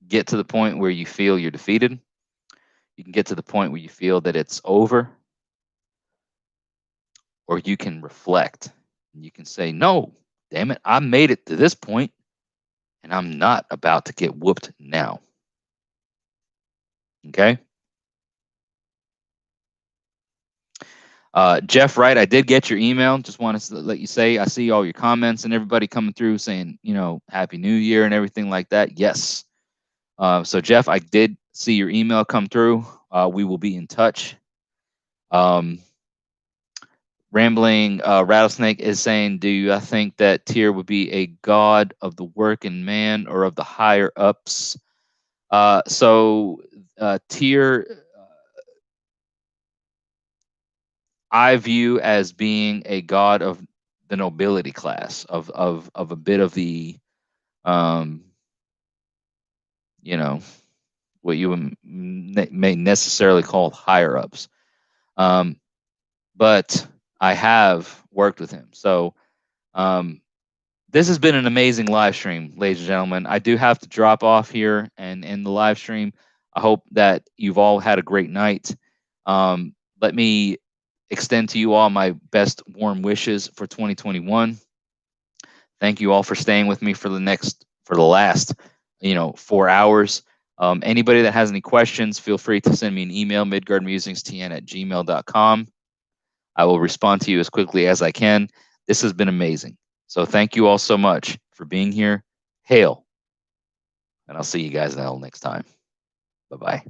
get to the point where you feel you're defeated. You can get to the point where you feel that it's over. Or you can reflect. You can say, no, damn it, I made it to this point, and I'm not about to get whooped now. Okay? Jeff Wright, I did get your email. Just wanted to let you say, I see all your comments and everybody coming through saying, Happy New Year and everything like that. Yes. So, Jeff, I did see your email come through. We will be in touch. Rambling Rattlesnake is saying, do you think that Tyr would be a god of the working man or of the higher ups? Tyr, I view as being a god of the nobility class, of a bit of the, what you may necessarily call higher ups. But I have worked with him. So this has been an amazing live stream, ladies and gentlemen. I do have to drop off here and end the live stream. I hope that you've all had a great night. Let me extend to you all my best warm wishes for 2021. Thank you all for staying with me for the last 4 hours. Anybody that has any questions, feel free to send me an email, midgardmusingstn@gmail.com. I will respond to you as quickly as I can. This has been amazing. So thank you all so much for being here. Hail. And I'll see you guys now next time. Bye-bye.